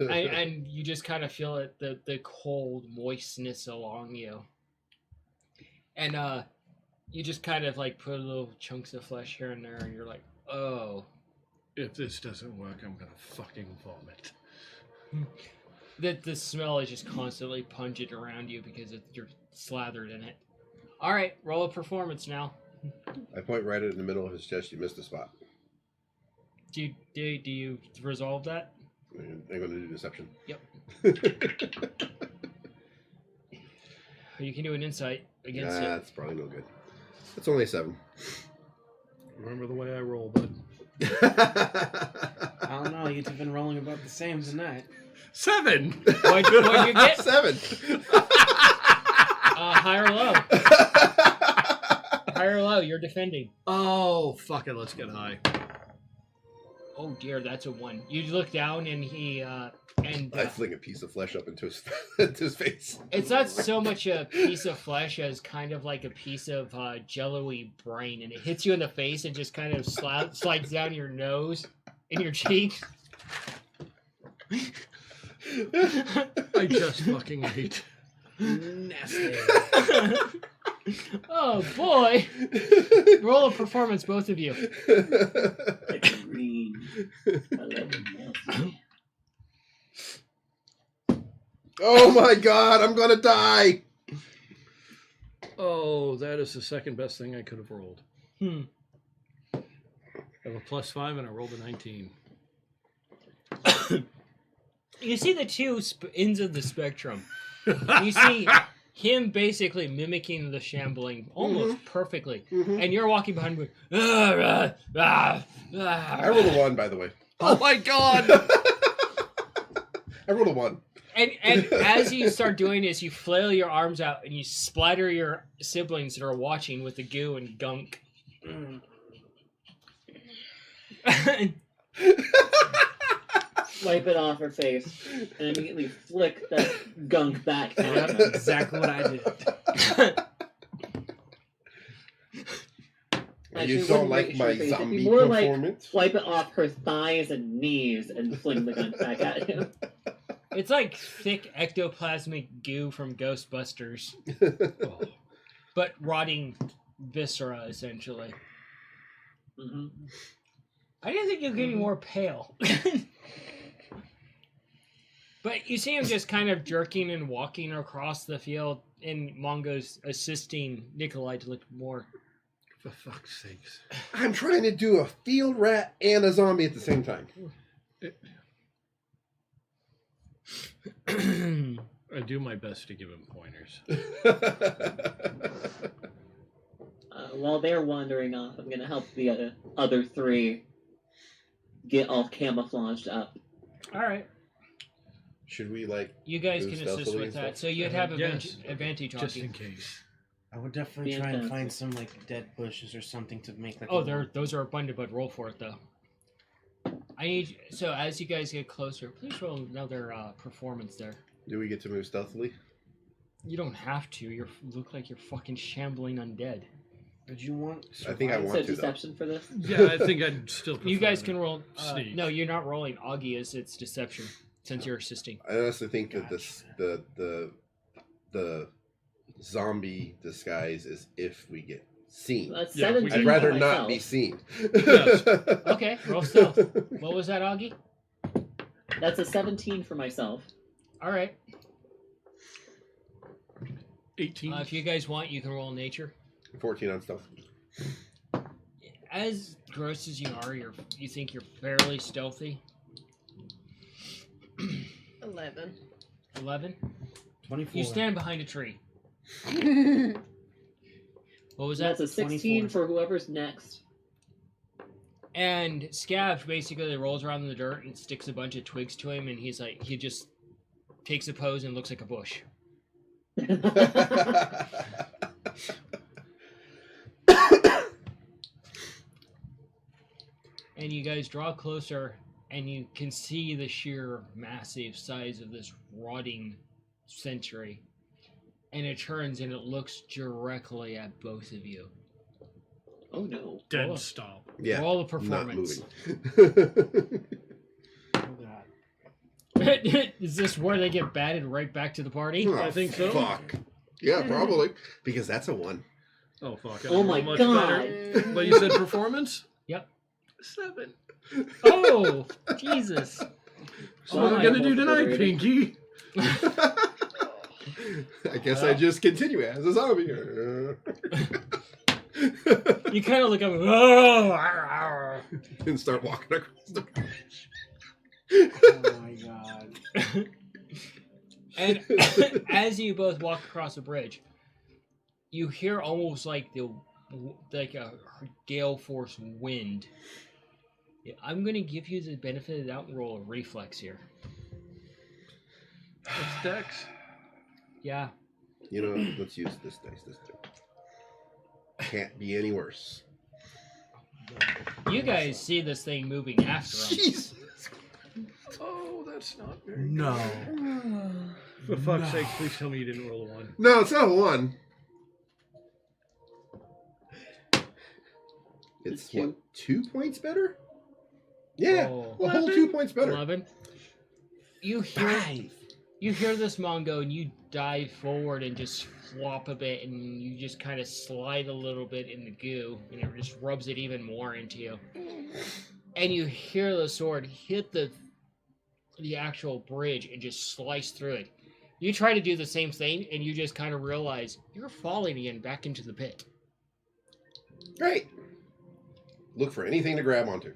And you just kind of feel it, the cold moistness along you. And you just kind of like put little chunks of flesh here and there, and you're like, oh. If this doesn't work, I'm gonna fucking vomit. The smell is just constantly pungent around you because you're slathered in it. All right, roll a performance now. I point right in the middle of his chest. You missed a spot. Do you resolve that? I'm going to do deception. Yep. You can do an insight against it. That's probably no good. That's only a 7. Remember the way I roll, bud. I don't know. You've been rolling about the same tonight. 7! What'd you get? 7. High or low? High or low? You're defending. Oh, fuck it. Let's get high. Oh dear, that's a 1. You look down and I fling a piece of flesh up into his, into his face. it's not so much a piece of flesh as kind of like a piece of jello-y brain, and it hits you in the face and just kind of slides down your nose and your cheek. I just fucking ate. Nasty. Oh boy! Roll a performance, both of you. Green. I love nasty. Oh my god, I'm gonna die! Oh, that is the second best thing I could have rolled. Hmm. I have a +5 and I rolled a 19. You see the two ends of the spectrum. You see him basically mimicking the shambling almost perfectly, and you're walking behind him. I rolled a 1, by the way. Oh my god! I rolled a 1. And as you start doing this, you flail your arms out and you splatter your siblings that are watching with the goo and gunk. Wipe it off her face and immediately flick that gunk back at Yep, her. exactly what I did. Actually, You it don't wouldn't like make my sure face. It'd be zombie more like performance? wipe it off her thighs and knees and fling the gun back at him. It's like thick ectoplasmic goo from Ghostbusters, Oh. but rotting viscera, essentially. Mm-hmm. I didn't think you'd get any more pale. But you see him just kind of jerking and walking across the field, and Mongo's assisting Nikolai to look more. For fuck's sakes. I'm trying to do a field rat and a zombie at the same time. I do my best to give him pointers. While they're wandering off, I'm gonna help the other three get all camouflaged up. All right, Should we, like, you guys Move can assist stealthily with and that. stuff? So you'd have Yes. advantage on Just you. in case. I would definitely try and Fantastic. find some like dead bushes or something to make like. Oh, a those are abundant, but roll for it though. I need so as you guys get closer, please roll another performance there. do we get to move stealthily? You don't have to. You look like you're fucking shambling undead. Did you want? I think I So want to, though. deception for this? Yeah, I think I'd still prefer You guys to can roll. sneak. No, you're not rolling. Augie is it's deception since you're assisting. I honestly think that the zombie disguise is if we get seen. That's Yeah, 17 I'd for rather myself. not be seen. Yes. Okay, roll stealth. What was that, Augie? That's a 17 for myself. All right. 18. If you guys want, you can roll nature. 14 on stealth. As gross as you are, you think you're fairly stealthy. 11. 11. 24. You stand behind a tree. What was That's that? a 16 24. for whoever's next. And Scav basically rolls around in the dirt and sticks a bunch of twigs to him, and he just takes a pose and looks like a bush. And you guys draw closer, and you can see the sheer massive size of this rotting sentry. And it turns and it looks directly at both of you. Oh no. Dead Oh. stop. Yeah. Roll a Not performance. moving. Oh god. Is this where they get batted right back to the party? Oh, I think so. Fuck. Yeah, probably. Because that's a 1. Oh, fuck. Oh my Much god. better. But you said performance? Yep. 7. Oh, Jesus. So Oh what are my we going to do tonight, rating. Pinky? I guess I just continue as a zombie. You kind of look up, oh, And start walking across the bridge. Oh my god. and as you both walk across the bridge, you hear almost like a gale force wind. Yeah, I'm gonna give you the benefit of the doubt and roll a reflex here. What's Dex? Yeah. You know, let's use this dice. This dice. Can't be any worse. You guys see this thing moving after him. Jesus. Oh, that's not very No. good. For fuck's sake, please tell me you didn't roll a 1. No, it's not a 1. It's what, 2 points better? Yeah, Oh. a whole 2 points better. 11. You hear this Mongo, and you dive forward and just flop a bit, and you just kind of slide a little bit in the goo, and it just rubs it even more into you. And you hear the sword hit the actual bridge and just slice through it. You try to do the same thing, and you just kind of realize you're falling again back into the pit. Great. Look for anything to grab onto.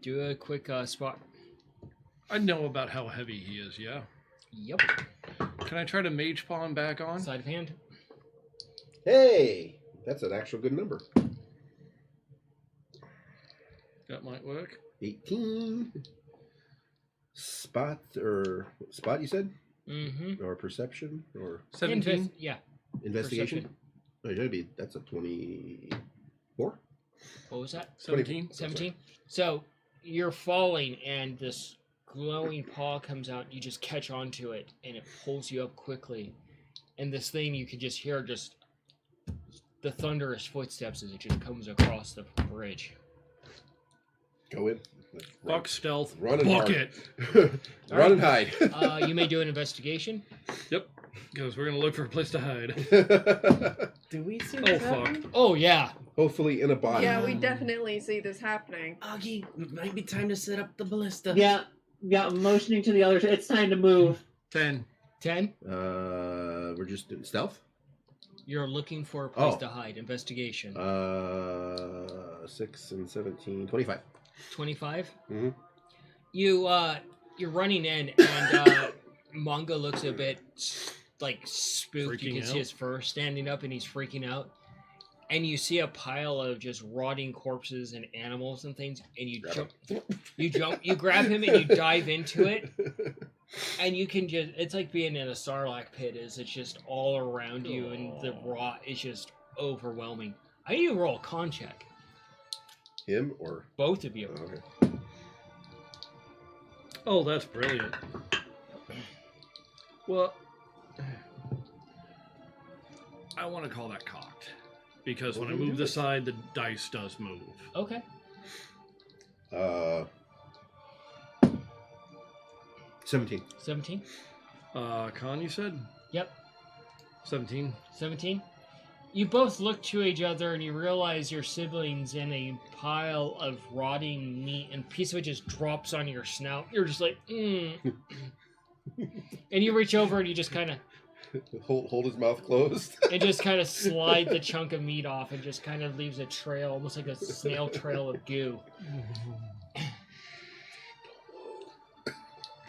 Do a quick spot. I know about how heavy he is, yeah. Yep. Can I try to mage paw him back on? Sleight of hand. Hey, that's an actual good number. That might work. 18. Spot, you said? Mm-hmm. Or perception? Or 17? Yeah. investigation? Perception. Oh, it should be, that's a 24? What was that? 17? 17. So you're falling, and this glowing paw comes out. You just catch onto it, and it pulls you up quickly. And this thing, you can just hear just the thunderous footsteps as it just comes across the bridge. Go in. Fuck stealth. Run and Fuck hide. it. Run and hide. You may do an investigation. Yep. Because we're going to look for a place to hide. Do we see Oh, this fuck. happen? Oh yeah. Hopefully in a body. Yeah, we definitely see this happening. Augie, it might be time to set up the ballista. Yeah, I'm motioning to the others. It's time to move. 10. 10. We're just doing stealth? You're looking for a place Oh. to hide. Investigation. 6 and 17, 25. 25. Mhm. You're running in, and Mongo looks a bit like spooked. You Freaking can see out. his fur standing up, and he's freaking out. And you see a pile of just rotting corpses and animals and things, and you Grab you grab him, and you dive into it, and you can just—it's like being in a sarlacc pit. It's just all around you, and the rot is just overwhelming. I need to roll a con check, Him or? both of you. Okay. Oh, that's brilliant. Well, I want to call that cocked. Because when I move the side, the dice does move. Okay. 17. 17. Con, you said? Yep. 17. 17. You both look to each other and you realize your siblings in a pile of rotting meat, and a piece of it just drops on your snout. You're just like, And you reach over and you just kind of Hold his mouth closed. and just kind of slide the chunk of meat off, and just kind of leaves a trail, almost like a snail trail of goo.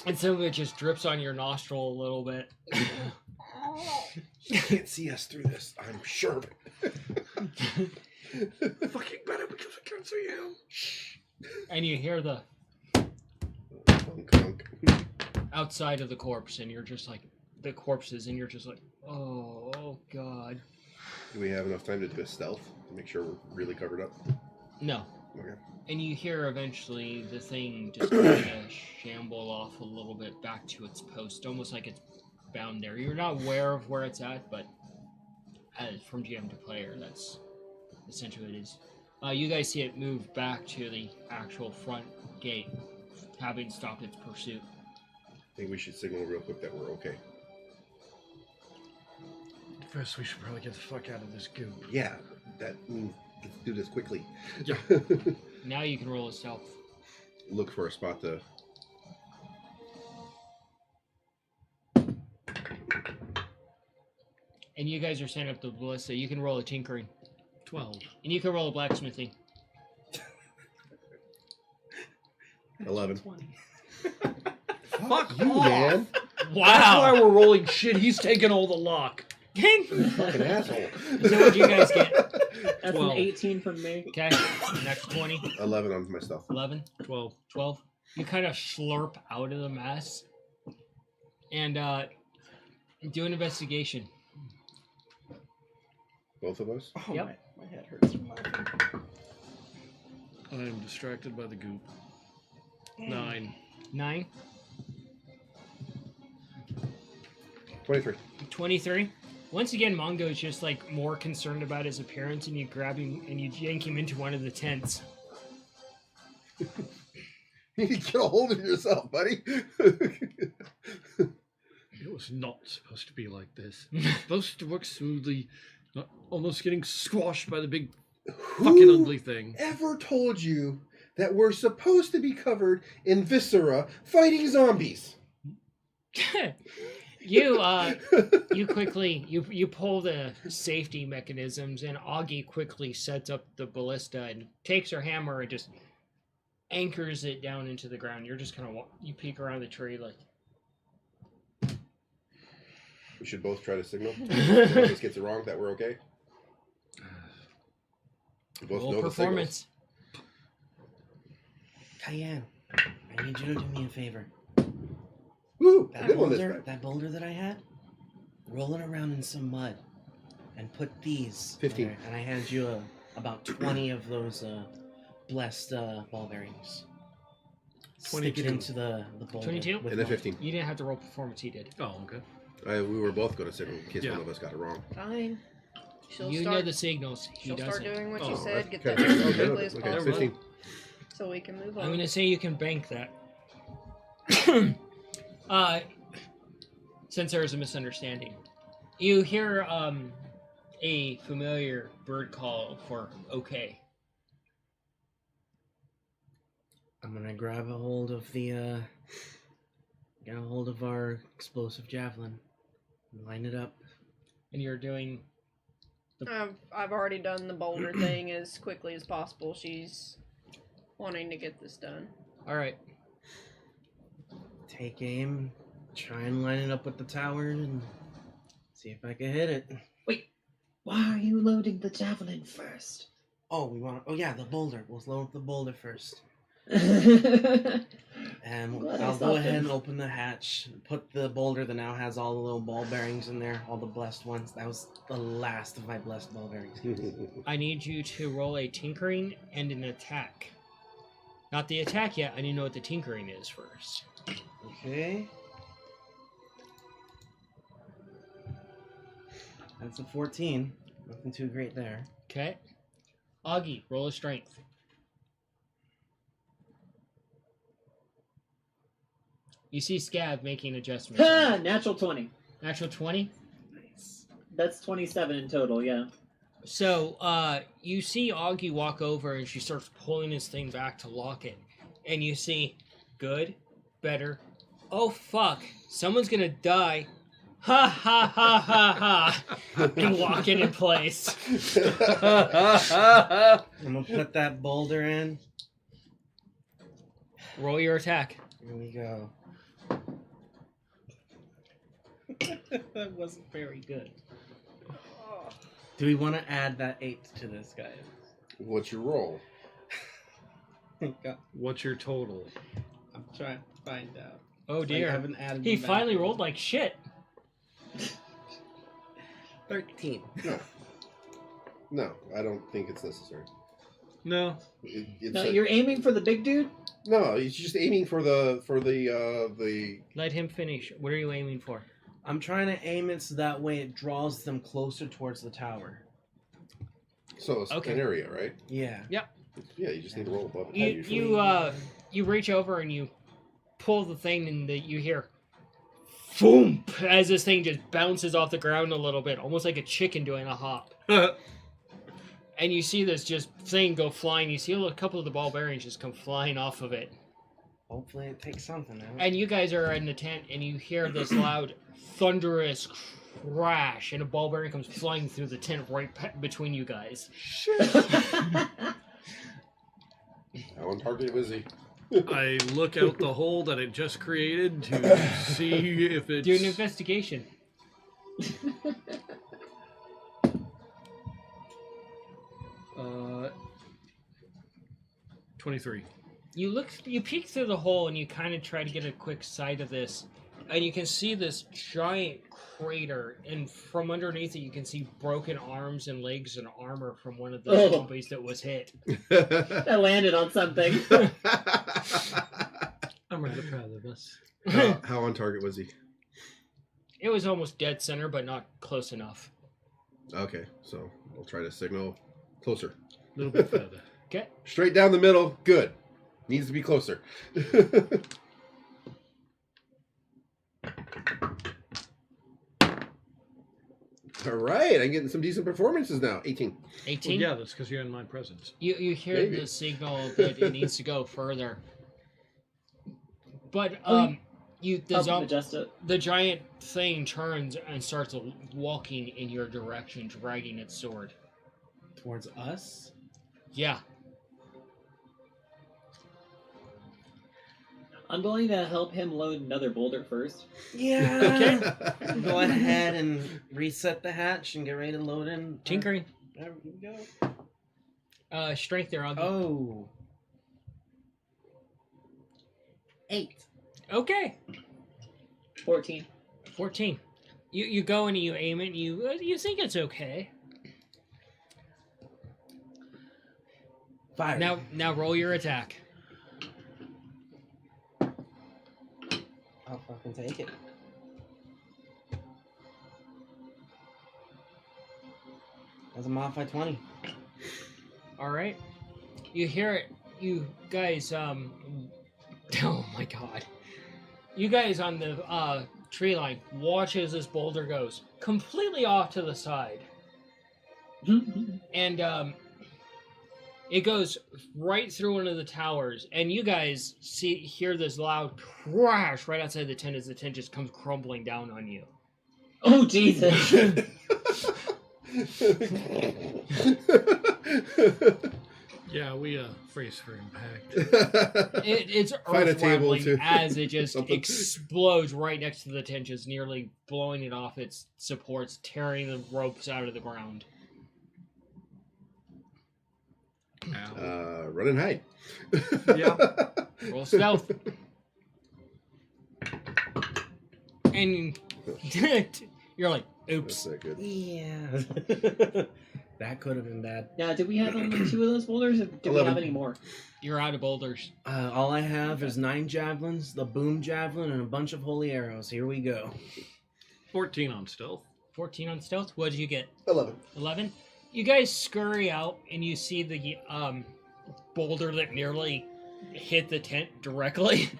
And some of it just drips on your nostril a little bit. You can't see us through this. I'm sure of it. Fucking better because I can't see you. And you hear the Clunk, clunk. outside of the corpse, and you're just like, the corpses, and you're just like, oh God. Do we have enough time to do a stealth to make sure we're really covered up? No. Okay. And you hear eventually the thing just kind of shamble off a little bit back to its post, almost like it's bound there. You're not aware of where it's at, but as from GM to player, that's essentially what it is. You guys see it move back to the actual front gate, having stopped its pursuit. I think we should signal real quick that we're okay. First, we should probably get the fuck out of this goop. Yeah, that means let's do this quickly. Yeah. Now you can roll a stealth. Look for a spot to. And you guys are setting up the ballista. You can roll a tinkering. 12. And you can roll a blacksmithing. 11. 20. Fuck you, man! That's why Wow! we're rolling shit. He's taking all the luck. Fucking asshole. So what'd you guys get? That's 12. an 18 from me. Okay, next 20. 11 on my stuff. 11. 12. 12. You kind of slurp out of the mess and do an investigation. Both of us. Oh, Yep. my head hurts from laughing. I am distracted by the goop. 9. 9. 23. 23. Once again, Mongo's just like more concerned about his appearance, and you grab him and you yank him into one of the tents. You need to get a hold of yourself, buddy. It was not supposed to be like this. It was supposed to work smoothly, not almost getting squashed by the big fucking ugly thing. Ever told you that we're supposed to be covered in viscera fighting zombies? You quickly you pull the safety mechanisms, and Augie quickly sets up the ballista and takes her hammer and just anchors it down into the ground. You're just kind of you peek around the tree like. We should both try to signal. If one of us gets it wrong, that we're okay. We both Roll know performance. Cayenne, I need you to do me a favor. the signals. Woo! That Good one this boulder, time. that boulder that I had, roll it around in some mud, and put these. 15. there, and I hand you about 20 of those blessed ball bearings. Stick 22. it into the boulder. 22? with And then mud. 15. You didn't have to roll performance. He did. Oh, okay. We were both going to signal in case Yeah. one of us got it wrong. Fine. She'll You start, know the signals. He she'll start doesn't. doing what Oh, you said. Get Okay. that done as Okay. quickly as Okay. possible, 15. so we can move on. I'm gonna say you can bank that. Since there is a misunderstanding, you hear a familiar bird call for okay. I'm gonna grab a hold of get a hold of our explosive javelin, and line it up. And you're doing I've already done the boulder thing as quickly as possible. She's wanting to get this done. all right. Take aim, try and line it up with the tower, and see if I can hit it. Why are you loading the javelin first? Oh, oh yeah, the boulder. We'll load the boulder first. And Glad I I'll go stopped ahead him. and open the hatch, put the boulder that now has all the little ball bearings in there, all the blessed ones. That was the last of my blessed ball bearings. I need you to roll a tinkering and an attack. Not the attack yet. I need to know what the tinkering is first. Okay. That's a 14. Nothing too great there. Okay. Augie, roll a strength. You see Scav making adjustments. Ha! Natural 20. Natural 20. Nice. That's 27 in total, yeah. So, you see Augie walk over and she starts pulling his thing back to lock it. And you see, good, better, oh fuck, someone's gonna die. Ha ha ha ha ha. And lock it in place. I'm gonna put that boulder in. Roll your attack. Here we go. That wasn't very good. Do we want to add that 8 to this, guys? What's your roll? What's your total? I'm trying to find out. Oh I dear. haven't added He them back. finally rolled like shit. 13. No, I don't think it's necessary. No. It's No, you're aiming for the big dude? no, he's just aiming for the Let him finish. What are you aiming for? I'm trying to aim it so that way it draws them closer towards the tower. so it's Okay. an area, right? Yeah. Yeah, you just need to roll above it. You reach over and you pull the thing and you hear boom as this thing just bounces off the ground a little bit, almost like a chicken doing a hop. And you see this just thing go flying. You see a couple of the ball bearings just come flying off of it. Hopefully it takes something out. And you guys are in the tent and you hear this loud, thunderous crash, and a ball bearing comes flying through the tent right between you guys. How on target was he? I look out the hole that it just created to see if it's... Do an investigation. 23. You peek through the hole and you kind of try to get a quick sight of this, and you can see this giant crater, and from underneath it you can see broken arms and legs and armor from one of the zombies that was hit. I landed on something. I'm rather proud of us. How on target was he? It was almost dead center, but not close enough. Okay, so we'll try to signal closer. A little bit further. Okay. Straight down the middle. Good. Needs to be closer. All right, I'm getting some decent performances now. 18. 18? Well, yeah, that's because you're in my presence. You hear Maybe. the signal that it needs to go further. But Help him adjust it. the giant thing turns and starts walking in your direction, dragging its sword. Towards us? Yeah. I'm going to help him load another boulder first. Yeah. Go ahead and reset the hatch and get ready to load in. Tinkering. There we go. Strength there, Augie. Oh. 8. Okay. 14. 14. You go and you aim it. And you think it's okay. Fire. Now roll your attack. I'll fucking take it. That's a modified 20. All right. You hear it. You guys. Oh my god. You guys on the tree line watch as this boulder goes completely off to the side, and it goes right through one of the towers, and you guys hear this loud crash right outside the tent as the tent just comes crumbling down on you. Oh, Jesus. Yeah, we brace for impact. It's Find a table earth-rattling to- as it just something. explodes right next to the tent, just nearly blowing it off its supports, tearing the ropes out of the ground. Ow. Run and hide. Yeah. Roll stealth. And you're like, That's oops. not good. Yeah. That could have been bad. Now, did we have only 2 of those boulders, or do we 11. have any more? You're out of boulders. All I have is 9 javelins, the boom javelin, and a bunch of holy arrows. Here we go. 14 on stealth. 14 on stealth. What did you get? 11. 11? You guys scurry out and you see the boulder that nearly hit the tent directly.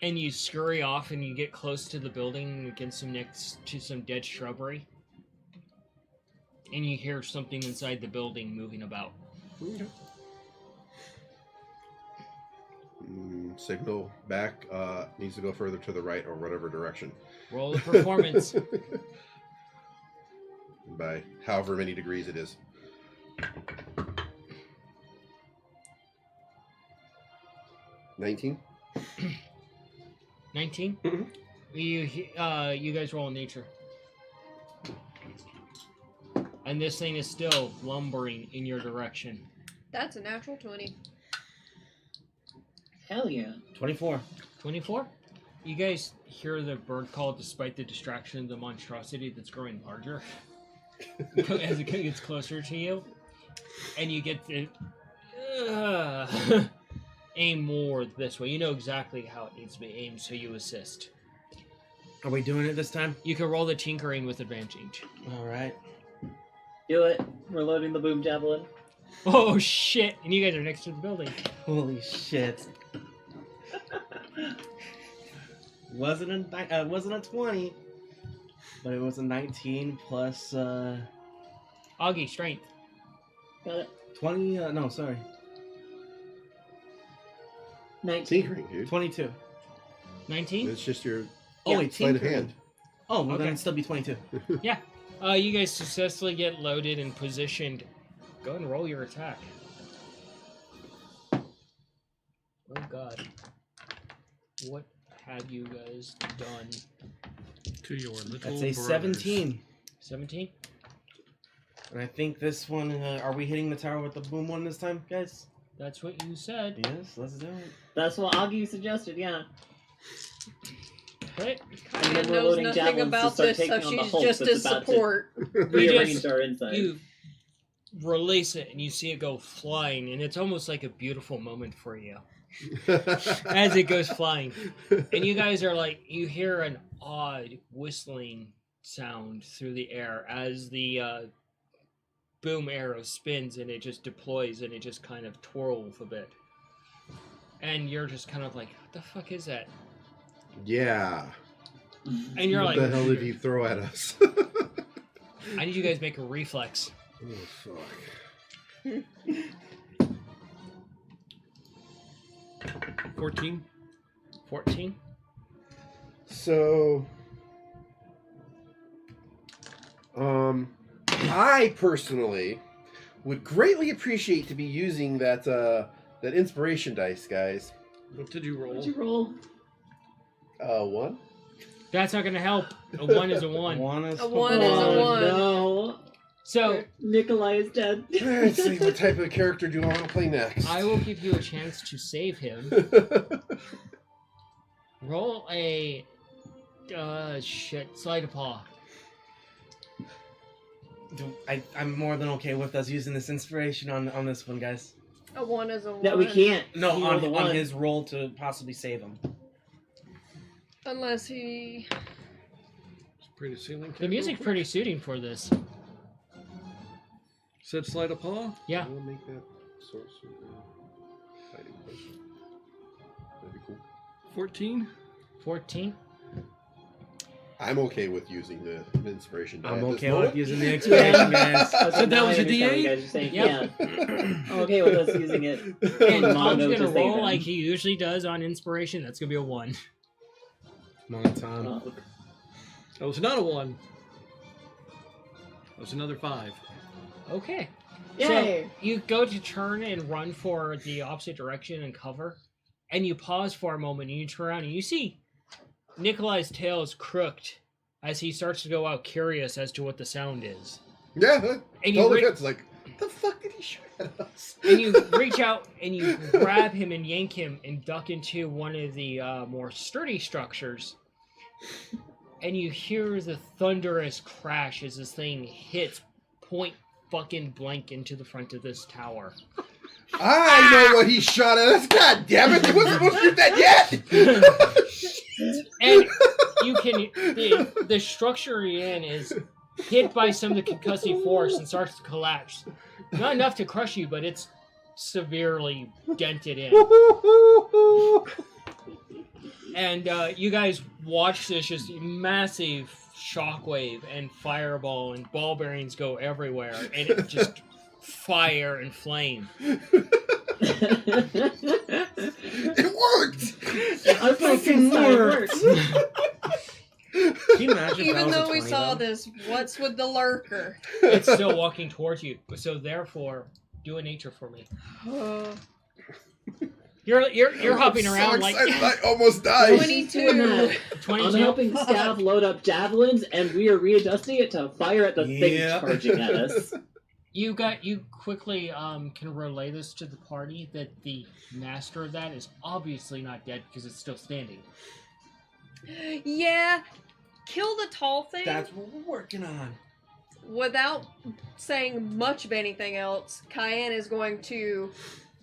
And you scurry off and you get close to the building and get some next to some dead shrubbery. and you hear something inside the building moving about. Okay. Signal back needs to go further to the right or whatever direction. Roll a performance. By however many degrees it is. 19. 19. Mhm. You guys roll nature, and this thing is still lumbering in your direction. That's a natural 20. Hell yeah. 24. 24. You guys hear the bird call despite the distraction of the monstrosity that's growing larger as it gets closer to you, and you get to aim more this way. You know exactly how it needs to be aimed, so you assist. Are we doing it this time? You can roll the tinkering with advantage. All right. Do it. We're loading the boom javelin. Oh shit! And you guys are next to the building. Holy shit. wasn't a 20, but it was a 19 plus Augie, strength. Got it. 20. No, sorry, 19. Tinkering, dude. 22. 19. It's just your Oh wait, sleight of tinkering. hand. Oh, well then Okay. it'd still be 22. Yeah. You guys successfully get loaded and positioned. Go ahead and roll your attack. Oh god. What have you guys done? To your little That's a brothers. 17. 17? And I think this one. Are we hitting the tower with the boom one this time, guys? That's what you said. Yes, let's do it. That's what Augie suggested, yeah. Right? And Kaya then we're knows loading nothing javelins to about start this, so taking on the she's Hulk just that's his about to support. rearrange our insides. You release it and you see it go flying, and it's almost like a beautiful moment for you as it goes flying. And you guys are like, you hear an odd whistling sound through the air as the boom arrow spins, and it just deploys and it just kind of twirls a bit. And you're just kind of like, what the fuck is that? Yeah. And you're What like, the hell did he throw at us? I need you guys to make a reflex. Oh, fuck. 14. 14. So, I personally would greatly appreciate to be using that that inspiration dice, guys. What did you roll? What'd you roll? 1. That's not going to help. A 1 is a 1. One is A one is a one. No. So, Nikolai is dead. Let's see, what type of character do I want to play next? I will give you a chance to save him. Roll a... sleight of paw. I'm more than okay with us using this inspiration on this one, guys. A 1 is a 1. No, we can't. No, heal the one. on his roll to possibly save him. Unless he... It's pretty ceiling. The music's pretty suiting for this. Said sleight of paw? Yeah. We'll make that source hiding place. That'd be cool. 14. 14. I'm okay with using the inspiration die. I'm at this okay with moment. using the inspiration, guys. So that was a I understand what you D8? guys are saying. Yep. Yeah. I'm okay with us using it. And Mono Tom's to going to save roll him. like he usually does on inspiration. That's going to be a 1. Come on, Tom. Oh, That was not a 1. That was another 5. Okay. Yay! So you go to turn and run for the opposite direction and cover, and you pause for a moment and you turn around and you see Nikolai's tail is crooked as he starts to go out curious as to what the sound is. Yeah, that And you totally re- fits. Like, the fuck did he shoot at us? And you reach out and you grab him and yank him and duck into one of the more sturdy structures. And you hear the thunderous crash as this thing hits point fucking blank into the front of this tower. I know what he shot at us. God damn it! He wasn't supposed to shoot that yet. And you can the structure you're in is hit by some of the concussive force and starts to collapse. Not enough to crush you, but it's severely dented in. And you guys watch this just massive shockwave and fireball and ball bearings go everywhere, and it just fire and flame. It worked! Our Frankenstein works. Can you imagine if that Even was a though we 20, saw though? this, what's with the lurker? It's still walking towards you, so therefore, do a nature for me. You're hopping I'm around so like excited, I almost died. 22. Doing that. 22. I'm helping Scav load up javelins, and we are readjusting it to fire at the thing Yeah. charging at us. You quickly can relay this to the party that the master of that is obviously not dead because it's still standing. Yeah, kill the tall thing That's what we're working on. without saying much of anything else. Cayenne is going to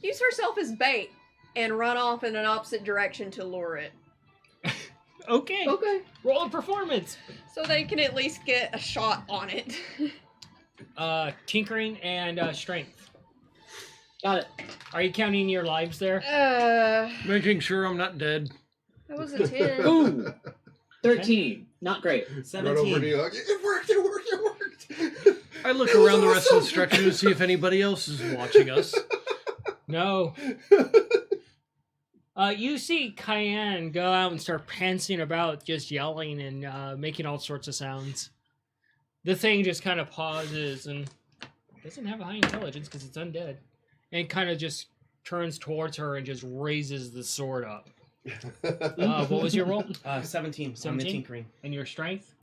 use herself as bait and run off in an opposite direction to lure it. Okay. Okay. Roll a performance. So they can at least get a shot on it. Tinkering and strength. Got it. Are you counting your lives there? Making sure I'm not dead. That was a 10. Ooh. 13. Not great. Run over 17. to you, like, it worked, it worked, it worked! I look It was around the rest of the awesome! structure to see if anybody else is watching us. No. You see Cayenne go out and start prancing about, just yelling and making all sorts of sounds. The thing just kind of pauses and doesn't have a high intelligence because it's undead. And kind of just turns towards her and just raises the sword up. What was your roll? 17 on the 17? tinkering. And your strength?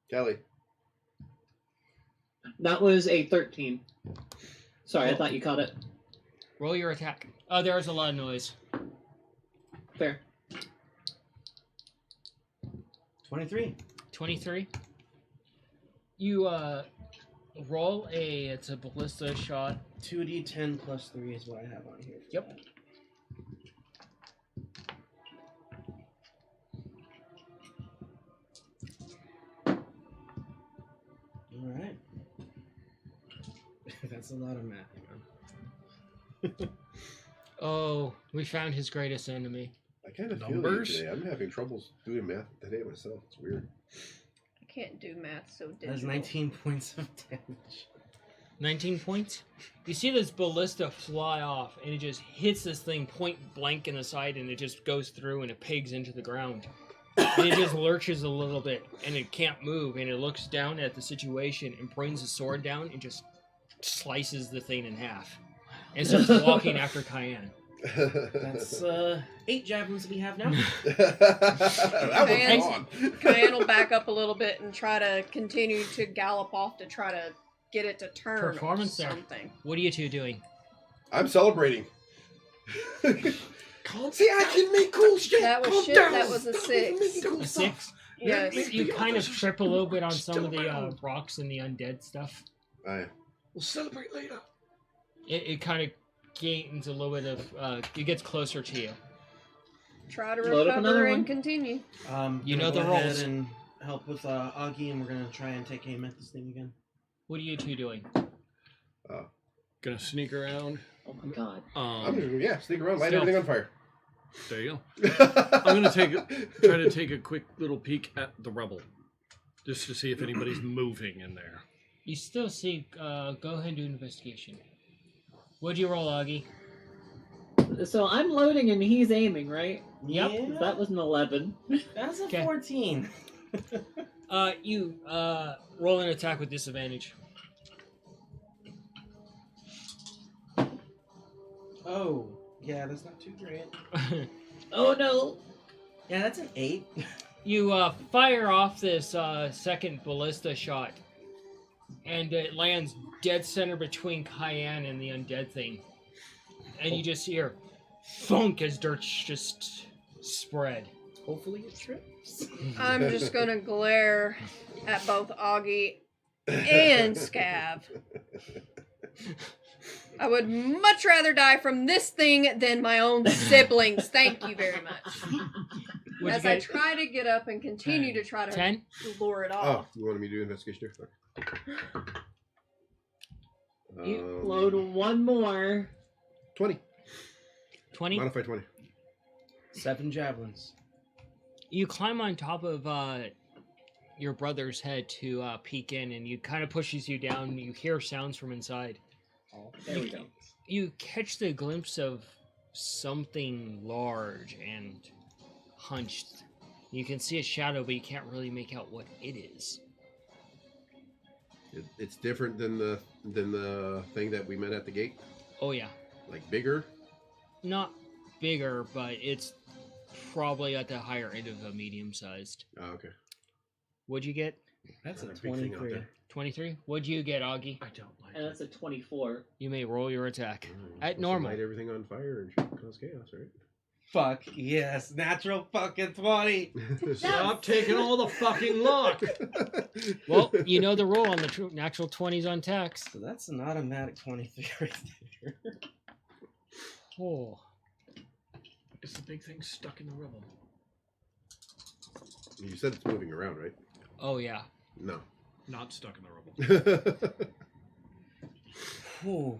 Kelly. That was a 13. Sorry, I Cool. thought you caught it. Roll your attack. Oh, there's a lot of noise. Fair. 23. 23. You roll it's a ballista shot. 2d10 plus 3 is what I have on here. Yep. Alright. That's a lot of math, man. Oh, we found his greatest enemy. I kind of feel you Numbers? today. I'm having troubles doing math today myself. It's weird. I can't do math so That's digital. 19 points of damage. 19 points. You see this ballista fly off, and it just hits this thing point blank in the side, and it just goes through, and it pegs into the ground. And it just lurches a little bit, and it can't move, and it looks down at the situation and brings the sword down and just slices the thing in half. And starts walking after Cayenne. That's 8 javelins we have now. That Cayenne- was gone. Cayenne will back up a little bit and try to continue to gallop off to try to get it to turn Performance or there. something. What are you two doing? I'm celebrating. See, I can make cool shit. That was Calm shit. down. That was a 6. Cool A stuff. 6? Yes. You kind of trip a little bit on some of the Still around. rocks and the undead stuff. Aye. We'll celebrate later. It kind of gains a little bit of, it gets closer to you. Try to Load up another recover and one. continue. You Gonna know the go ahead rolls. and help with Augie, and we're gonna try and take aim at this thing again. What are you two doing? Gonna sneak around. Oh my god. I'm just gonna, sneak around, light Stealth. everything on fire. There you go. I'm gonna try to take a quick little peek at the rubble, just to see if anybody's moving in there. You still see, go ahead and do an investigation. What'd you roll, Augie? So I'm loading and he's aiming, right? Yep. Yeah, That was an 11. that's a Okay. 14. You, roll an attack with disadvantage. Oh, yeah, that's not too great. Oh no. Yeah, that's an 8. You, fire off this, second ballista shot. And it lands dead center between Cayenne and the undead thing. And you just hear thunk as dirt just spread. Hopefully it trips. I'm just gonna glare at both Augie and Scav. I would much rather die from this thing than my own siblings. Thank you very much. What'd As you I get? try to get up and continue to try to 10? lure it Oh, off. you wanted me to do investigation? You Load one more. 20. 20? Modify 20. 7 javelins. You climb on top of your brother's head to peek in, and you kind of pushes you down. You hear sounds from inside. Oh, there we go. You catch the glimpse of something large and hunched. You can see a shadow, but you can't really make out what it is. It's different than the thing that we met at the gate. Oh yeah, Like bigger. not bigger, but it's probably at the higher end of a medium-sized. Oh, okay. What'd you get? That's a Got a big thing out 23. there. 23. What'd you get, Augie? I don't like And that's a 24. You may roll your attack Oh, you're at supposed to normal. light everything on fire and shit, cause chaos, right? Fuck yes, natural fucking 20. Stop taking all the fucking luck. Well, you know the rule on the natural 20s on tax. So that's an automatic 23 right there. Oh. It's the big thing stuck in the rubble. You said it's moving around, right? Oh yeah. No. Not stuck in the rubble. Ooh.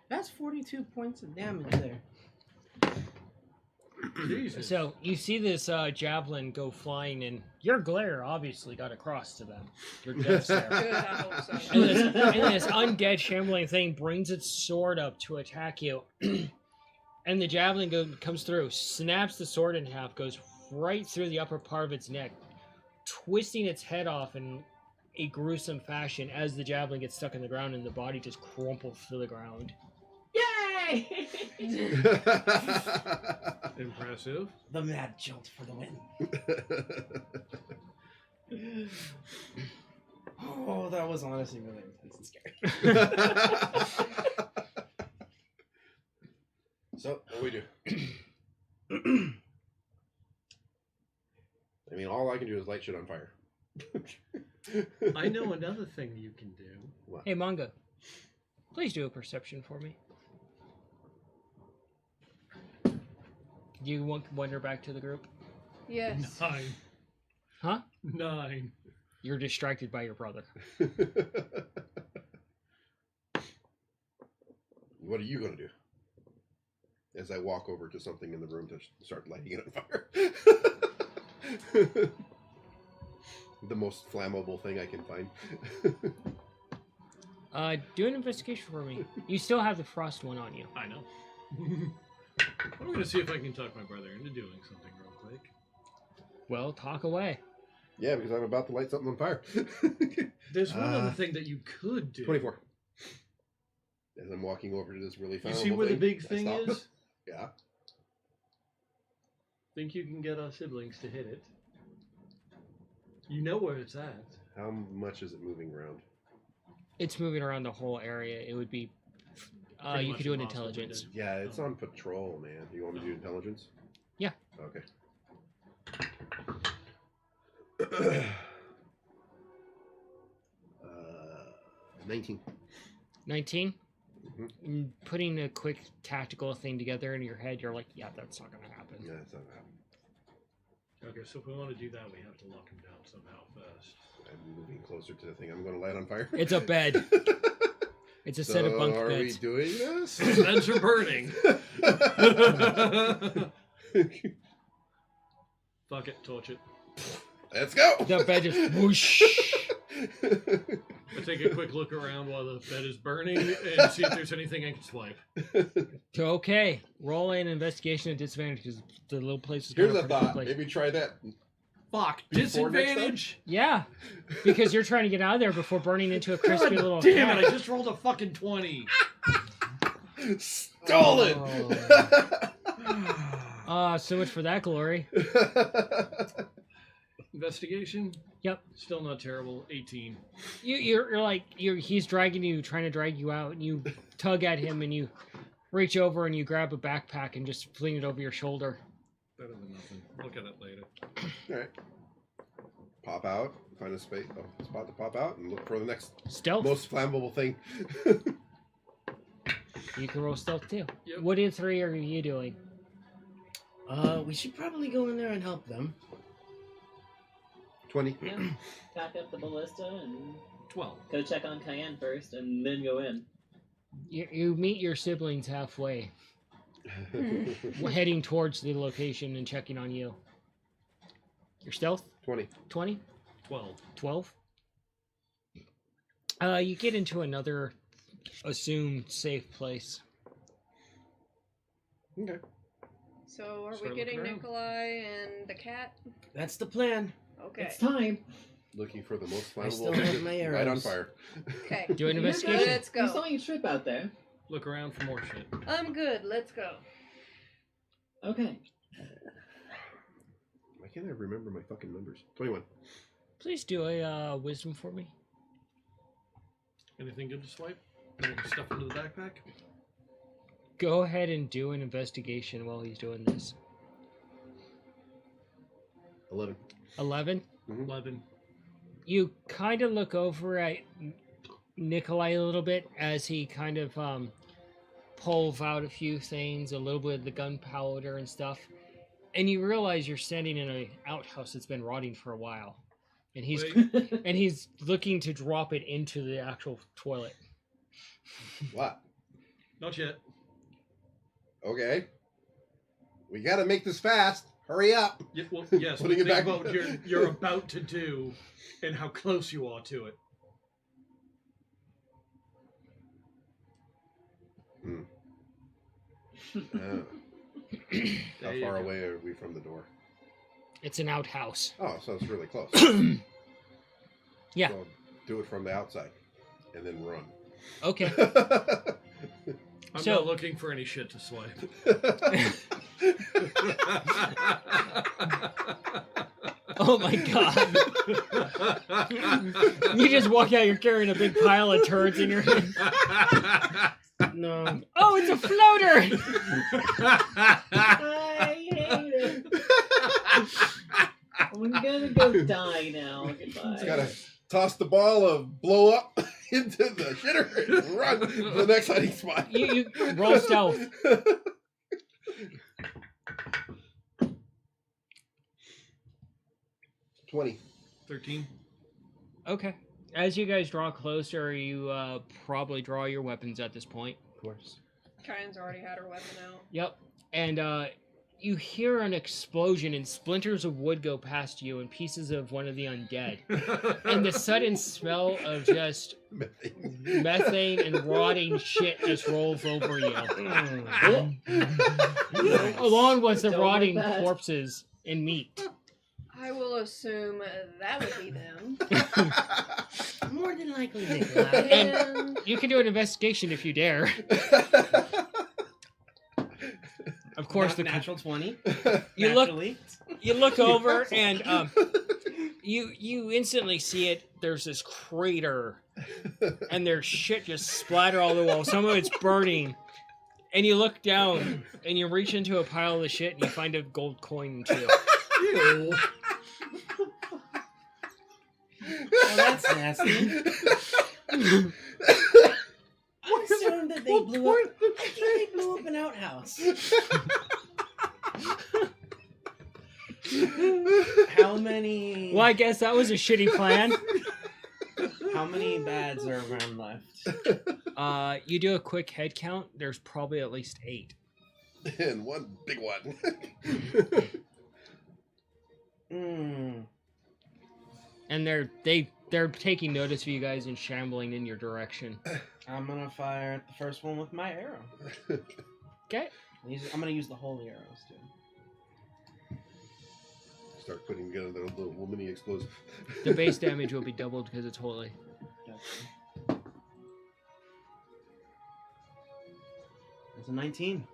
That's 42 points of damage there. Jesus. So you see this javelin go flying, and your glare obviously got across to them. Your death's there. Good, I hope so. And this undead shambling thing brings its sword up to attack you. And the javelin comes through, snaps the sword in half, goes right through the upper part of its neck, twisting its head off in a gruesome fashion as the javelin gets stuck in the ground and the body just crumples to the ground. Yay! Impressive. The mad jolt for the win. Oh, that was honestly really intense and scary. So, what do we do? I mean, all I can do is light shit on fire. I know another thing you can do. What? Hey, Manga, please do a perception for me. Do you wander back to the group? Yes. 9. Huh? 9. You're distracted by your brother. What are you going to do? As I walk over to something in the room to start lighting it on fire. The most flammable thing I can find. Do an investigation for me. You still have the frost one on you. I know. I'm going to see if I can talk my brother into doing something real quick. Well, talk away. Yeah, because I'm about to light something on fire. There's one other thing that you could do. 24. As I'm walking over to this really flammable You see where the thing, big I thing stop. is? Yeah. Think you can get our siblings to hit it. You know where it's at. How much is it moving around? It's moving around the whole area. It would be. Pretty You much could do an impossible to intelligence. do. Yeah, it's on patrol, man. Do you want me to do intelligence? Yeah. Okay. 19. 19? Mhm. Putting a quick tactical thing together in your head, you're like, yeah, that's not going to happen. Yeah, that's not happening. Okay, so if we want to do that, we have to lock him down somehow first. I'm moving closer to the thing I'm going to light on fire. It's a bed. It's a set of bunk are beds. we doing this? The beds are burning. Fuck it, torch it. Let's go. The bed just whoosh. I take a quick look around while the bed is burning and see if there's anything I can swipe. Okay, roll an investigation at disadvantage because the little place is Here's kinda a pretty thought. place. Maybe try that. Fuck, Before next disadvantage? Yeah, because you're trying to get out of there before burning into a crispy God little. damn it, cat. I just rolled a fucking 20. Stolen. So much for that glory. Investigation? Yep. Still not terrible. 18. You're like he's dragging you, trying to drag you out, and you tug at him, and you reach over and you grab a backpack and just fling it over your shoulder. Better than nothing. Look at it later. All right. Pop out. Find a spot to pop out, and look for the next Stealth. most flammable thing. You can roll stealth too. Yep. What in 3 are you doing? We should probably go in there and help them. 20. Yeah. Pack up the ballista and 12. go check on Cayenne first and then go in. You meet your siblings halfway, heading towards the location and checking on you. Your stealth? 20. 20? 12. 12? You get into another assumed safe place. Okay. So are Start we getting looking around. Nikolai and the cat? That's the plan. Okay. It's time. Looking for the most I still flammable have object my light on arrows. fire. Okay. Do an You're investigation. good. Let's go. You saw you trip out there. Look around for more shit. I'm good. Let's go. Okay. Why can't I remember my fucking numbers? 21. Please do a wisdom for me. Anything good to swipe? Any stuff into the backpack? Go ahead and do an investigation while he's doing this. 11. 11. 11. You kind of look over at Nikolai a little bit as he kind of pulls out a few things, a little bit of the gunpowder and stuff, and you realize you're standing in an outhouse that's been rotting for a while, and he's Wait. and he's looking to drop it into the actual toilet. What? Not yet. Okay. We gotta make this fast. Hurry up. Yeah, well, yes. Putting it think back. about what you're about to do and how close you are to it. How There you far go. away are we from the door? It's an outhouse. Oh, so it's really close. Yeah. So do it from the outside, and then run. Okay. I'm So- not looking for any shit to swipe. Oh my god. You just walk out, you're carrying a big pile of turds in your hand. No. Oh, it's a floater! I hate it. I'm gonna go die now. Goodbye. Just gotta toss the ball of blow up into the shitter and run to the next hiding spot. You roll stealth. 20. 13. Okay. As you guys draw closer, you probably draw your weapons at this point. Of course. Kayan's already had her weapon out. Yep. And you hear an explosion and splinters of wood go past you and pieces of one of the undead. And the sudden smell of just methane and rotting shit just rolls over you. Along with the Don't like rotting that. corpses and meat. I will assume that would be them. More than likely, Nikolai. And You can do an investigation if you dare. Of course, the natural 20. You look- Naturally. you look over and you instantly see it. There's this crater, and there's shit just splatter all the wall. Some of it's burning, and you look down and you reach into a pile of the shit and you find a gold coin too. Ew. Well, that's nasty. I assumed that they blew up. I think they blew up an outhouse. How many? Well, I guess that was a shitty plan. How many bads are around left? You do a quick head count. There's probably at least 8. And one big one. And they're taking notice of you guys and shambling in your direction. I'm gonna fire at the first one with my arrow. Okay. I'm gonna use the holy arrows too. Start putting together the little mini explosive. The base damage will be doubled because it's holy. That's a 19.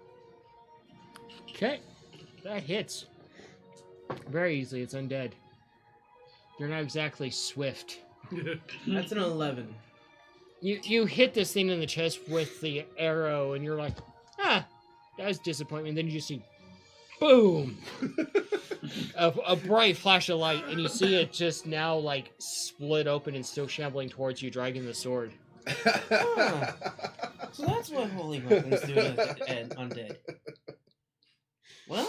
Okay. That hits. Very easily. It's undead. They're not exactly swift. That's an 11. You hit this thing in the chest with the arrow, and you're like, that was disappointment. Then you just see, boom, a bright flash of light, and you see it just now like split open and still shambling towards you, dragging the sword. Huh. So that's what holy weapons do to undead. Well,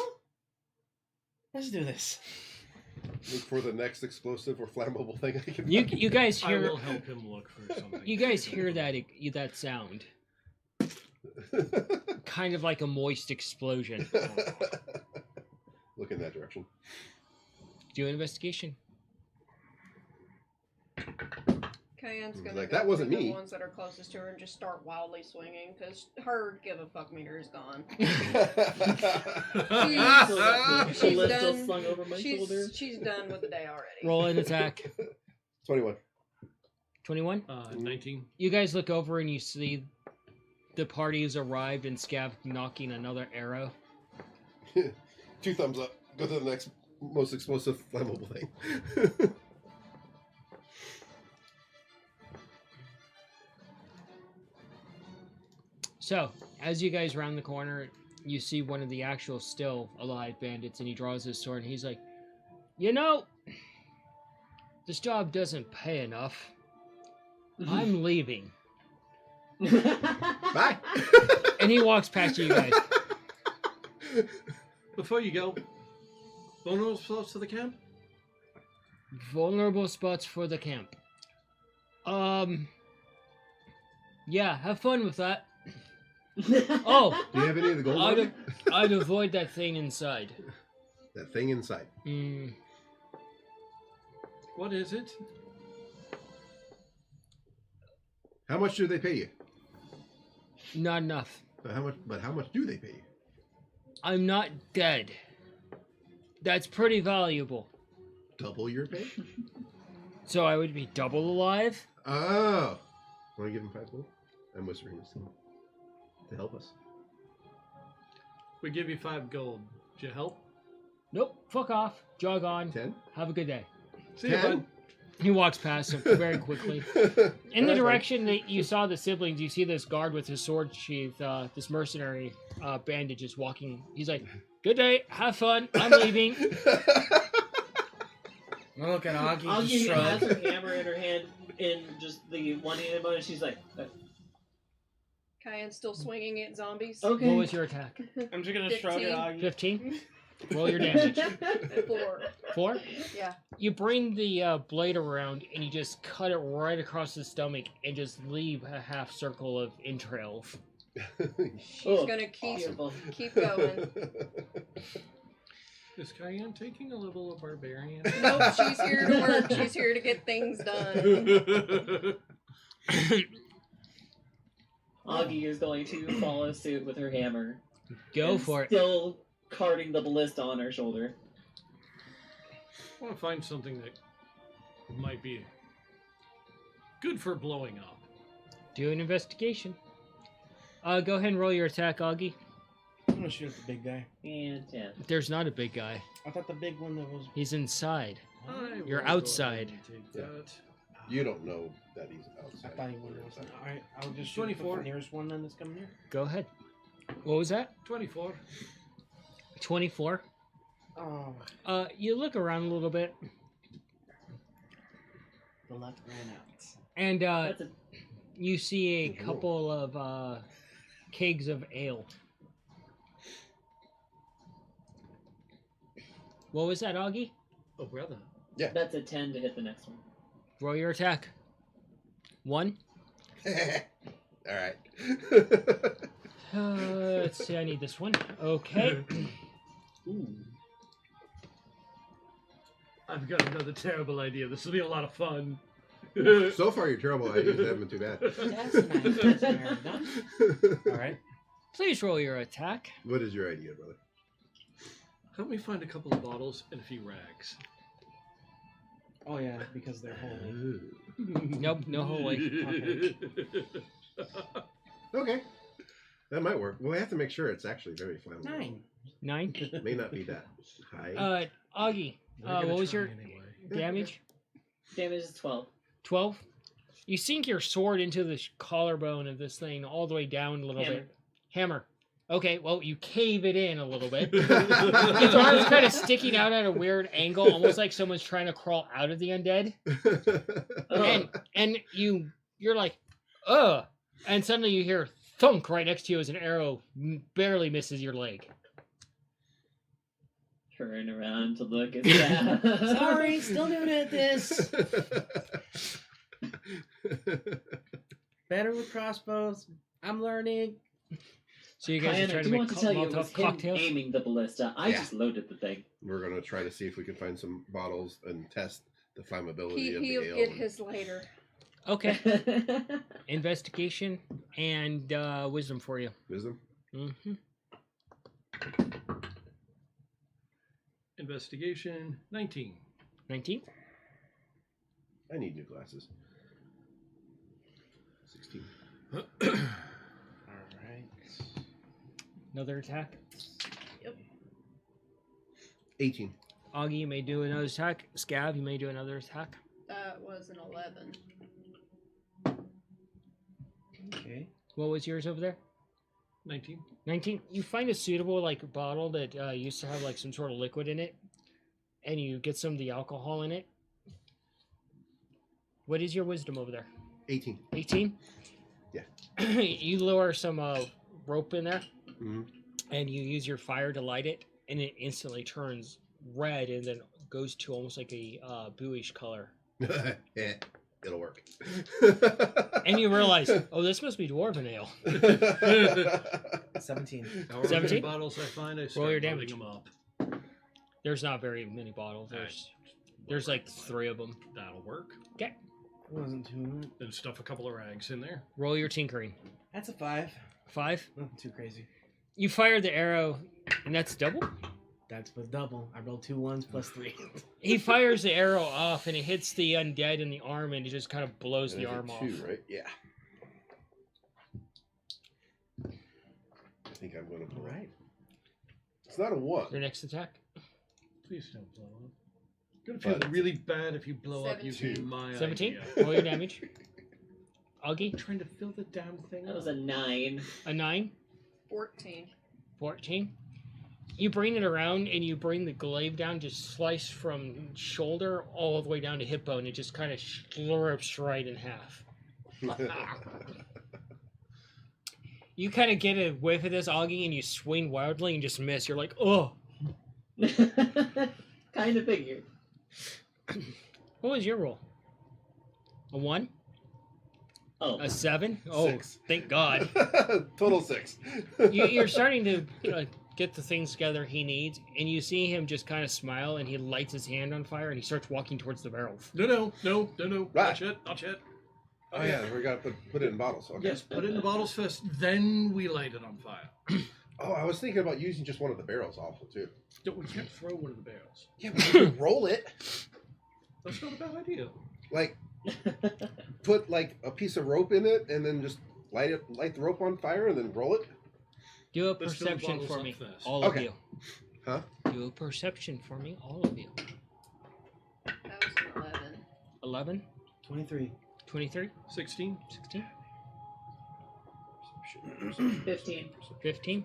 let's do this. Look for the next explosive or flammable thing I can You find. guys I hear will help him look for something. you guys hear that sound, kind of like a moist explosion. Look in that direction. Do an investigation. Cayenne's gonna Like, go that wasn't through me. the ones that are closest to her and just start wildly swinging because her give a fuck meter is gone. So that the She's list still done. slung over my shoulder. She's done with the day already. Roll an attack. 21. 21. 19. You guys look over and you see the party has arrived and Scav knocking another arrow. 2 thumbs up. Go to the next most explosive flammable thing. So, as you guys round the corner, you see one of the actual still alive bandits, and he draws his sword, and he's like, "You know, this job doesn't pay enough. I'm leaving." Bye. And he walks past you guys. Before you go, vulnerable spots to the camp? Vulnerable spots for the camp. Yeah, have fun with that. Oh, Do you have any of the gold? I'd, on you? I'd avoid that thing inside. That thing inside. What is it? How much do they pay you? Not enough. But how much do they pay you? I'm not dead. That's pretty valuable. Double your pay? So I would be double alive? Oh. Want to give him 5 gold? I'm whispering this to him. To help us. We give you 5 gold. Did you help? Nope, fuck off. Jog on. 10? Have a good day. See you, 10? bud. He walks past him very quickly. In the direction that you saw the siblings, you see this guard with his sword sheath, this mercenary bandit just walking. He's like, "Good day, have fun, I'm leaving." Look at Augie. Augie Just has shrug. her hammer in her hand in just the one-handed mode, and she's like, Cayenne's still swinging at zombies. okay. What was your attack? I'm just gonna shrug at 15. Augie. 15? Roll your damage. 4. 4? Yeah. You bring the blade around and you just cut it right across the stomach and just leave a half circle of entrails. She's Oh, gonna keep beautiful. going. Is Cayenne taking a level of barbarian? Nope, she's here to work. She's here to get things done. Augie is going to follow suit with her hammer. Go and for it. Still carting the ballista on her shoulder. I want to find something that might be good for blowing up. Do an investigation. Go ahead and roll your attack, Augie. I'm gonna shoot at the big guy. And 10. There's not a big guy. I thought the big one that was. He's inside. I You're will go outside. ahead and take Yeah. that. You don't know that he's I outside. thought he was. Alright, I'll just shoot 24. the nearest one then that's coming here. Go ahead. What was that? 24. 24. Oh, You look around a little bit, the left ran out. and That's a you see a couple of kegs of ale. What was that, Augie? Oh, brother. That's a 10 to hit the next one. Roll your attack. 1. All right. Let's see, I need this one. Okay. Ooh. I've got another terrible idea. This will be a lot of fun. So far, your terrible ideas haven't been too bad. That's nice. That's very nice. All right. Please roll your attack. What is your idea, brother? Help me find a couple of bottles and a few rags. Oh yeah, because they're holy. Nope, no holy. Okay. That might work. We have to make sure it's actually very flammable. 9. 9. It may not be that high. Augie, We're gonna what was try your anyway. damage? Damage is 12. 12. You sink your sword into the collarbone of this thing all the way down a little Hammer. bit. Hammer. Okay, well, you cave it in a little bit. Its arm's kind of sticking out at a weird angle, almost like someone's trying to crawl out of the undead. And you're like, ugh. And suddenly you hear thunk right next to you as an arrow barely misses your leg. Turn around to look at that. Sorry, still new at this. Better with crossbows. I'm learning. So you guys are Kyan, I trying to do make want to tell you, it was Molotov him cocktails? aiming the ballista. I Yeah. just loaded the thing. We're gonna try to see if we can find some bottles and test the flammability of the He'll ale. get and- his later. Okay. Investigation and wisdom for you. Wisdom? Mm-hmm. Investigation 19. 19. I need new glasses. 16. All right. Another attack. 18. Augie, you may do another attack. Scab, you may do another attack. That was an 11. Okay. What was yours over there? 19. 19. You find a suitable bottle that used to have some sort of liquid in it, and you get some of the alcohol in it. What is your wisdom over there? 18. 18. Yeah. You lower some rope in there, Mm-hmm. and you use your fire to light it, and it instantly turns red, and then goes to almost like a bluish color. Yeah, it'll work. And you realize, oh, this must be dwarven ale. 17. However 17? many bottles I find, I start your loading damage. them up. There's not very many bottles. There's like 3 of them. That'll work. It wasn't too. Then stuff a couple of rags in there. Roll your tinkering. That's a 5. 5. Nothing too crazy. You fire the arrow, and that's double. That's with double. I rolled 2 1s plus 3. He fires the arrow off, and it hits the undead in the arm, and it just kind of blows And the I arm did off. 2, right? Yeah. I think I'm going to blow. All right. It's not a 1. Your next attack. Please don't blow up. Gonna feel But- really bad if you blow up 17. using my 17. idea. Roll your damage. Augie, Trying to fill the damn thing That up. was a 9. a 9. 14. 14. You bring it around, and you bring the glaive down, just slice from shoulder all the way down to hip bone. It just kind of slurps right in half. You kind of get a whiff of this, Augie, and you swing wildly and just miss. You're like, oh. Kind of figured. What was your roll? A 1? Oh, A 7? Oh, 6. thank God. Total 6. You're starting to get the things together he needs, and you see him just kind of smile, and he lights his hand on fire, and he starts walking towards the barrels. No. Right. Not yet. Not yet. Oh, yeah, we got to put it in bottles. Okay. Yes, put it in the bottles first, then we light it on fire. Oh, I was thinking about using just one of the barrels also, too. Don't, we can't throw one of the barrels. Yeah, but you can roll it. That's not a bad idea. Like, put a piece of rope in it and then just light the rope on fire and then roll it. Do a Let's fill the perception bottles for up me, first. all of Okay. you. Huh? Do a perception for me, all of you. That was an 11. 11, 23. 23, 16. 16, 15. 15.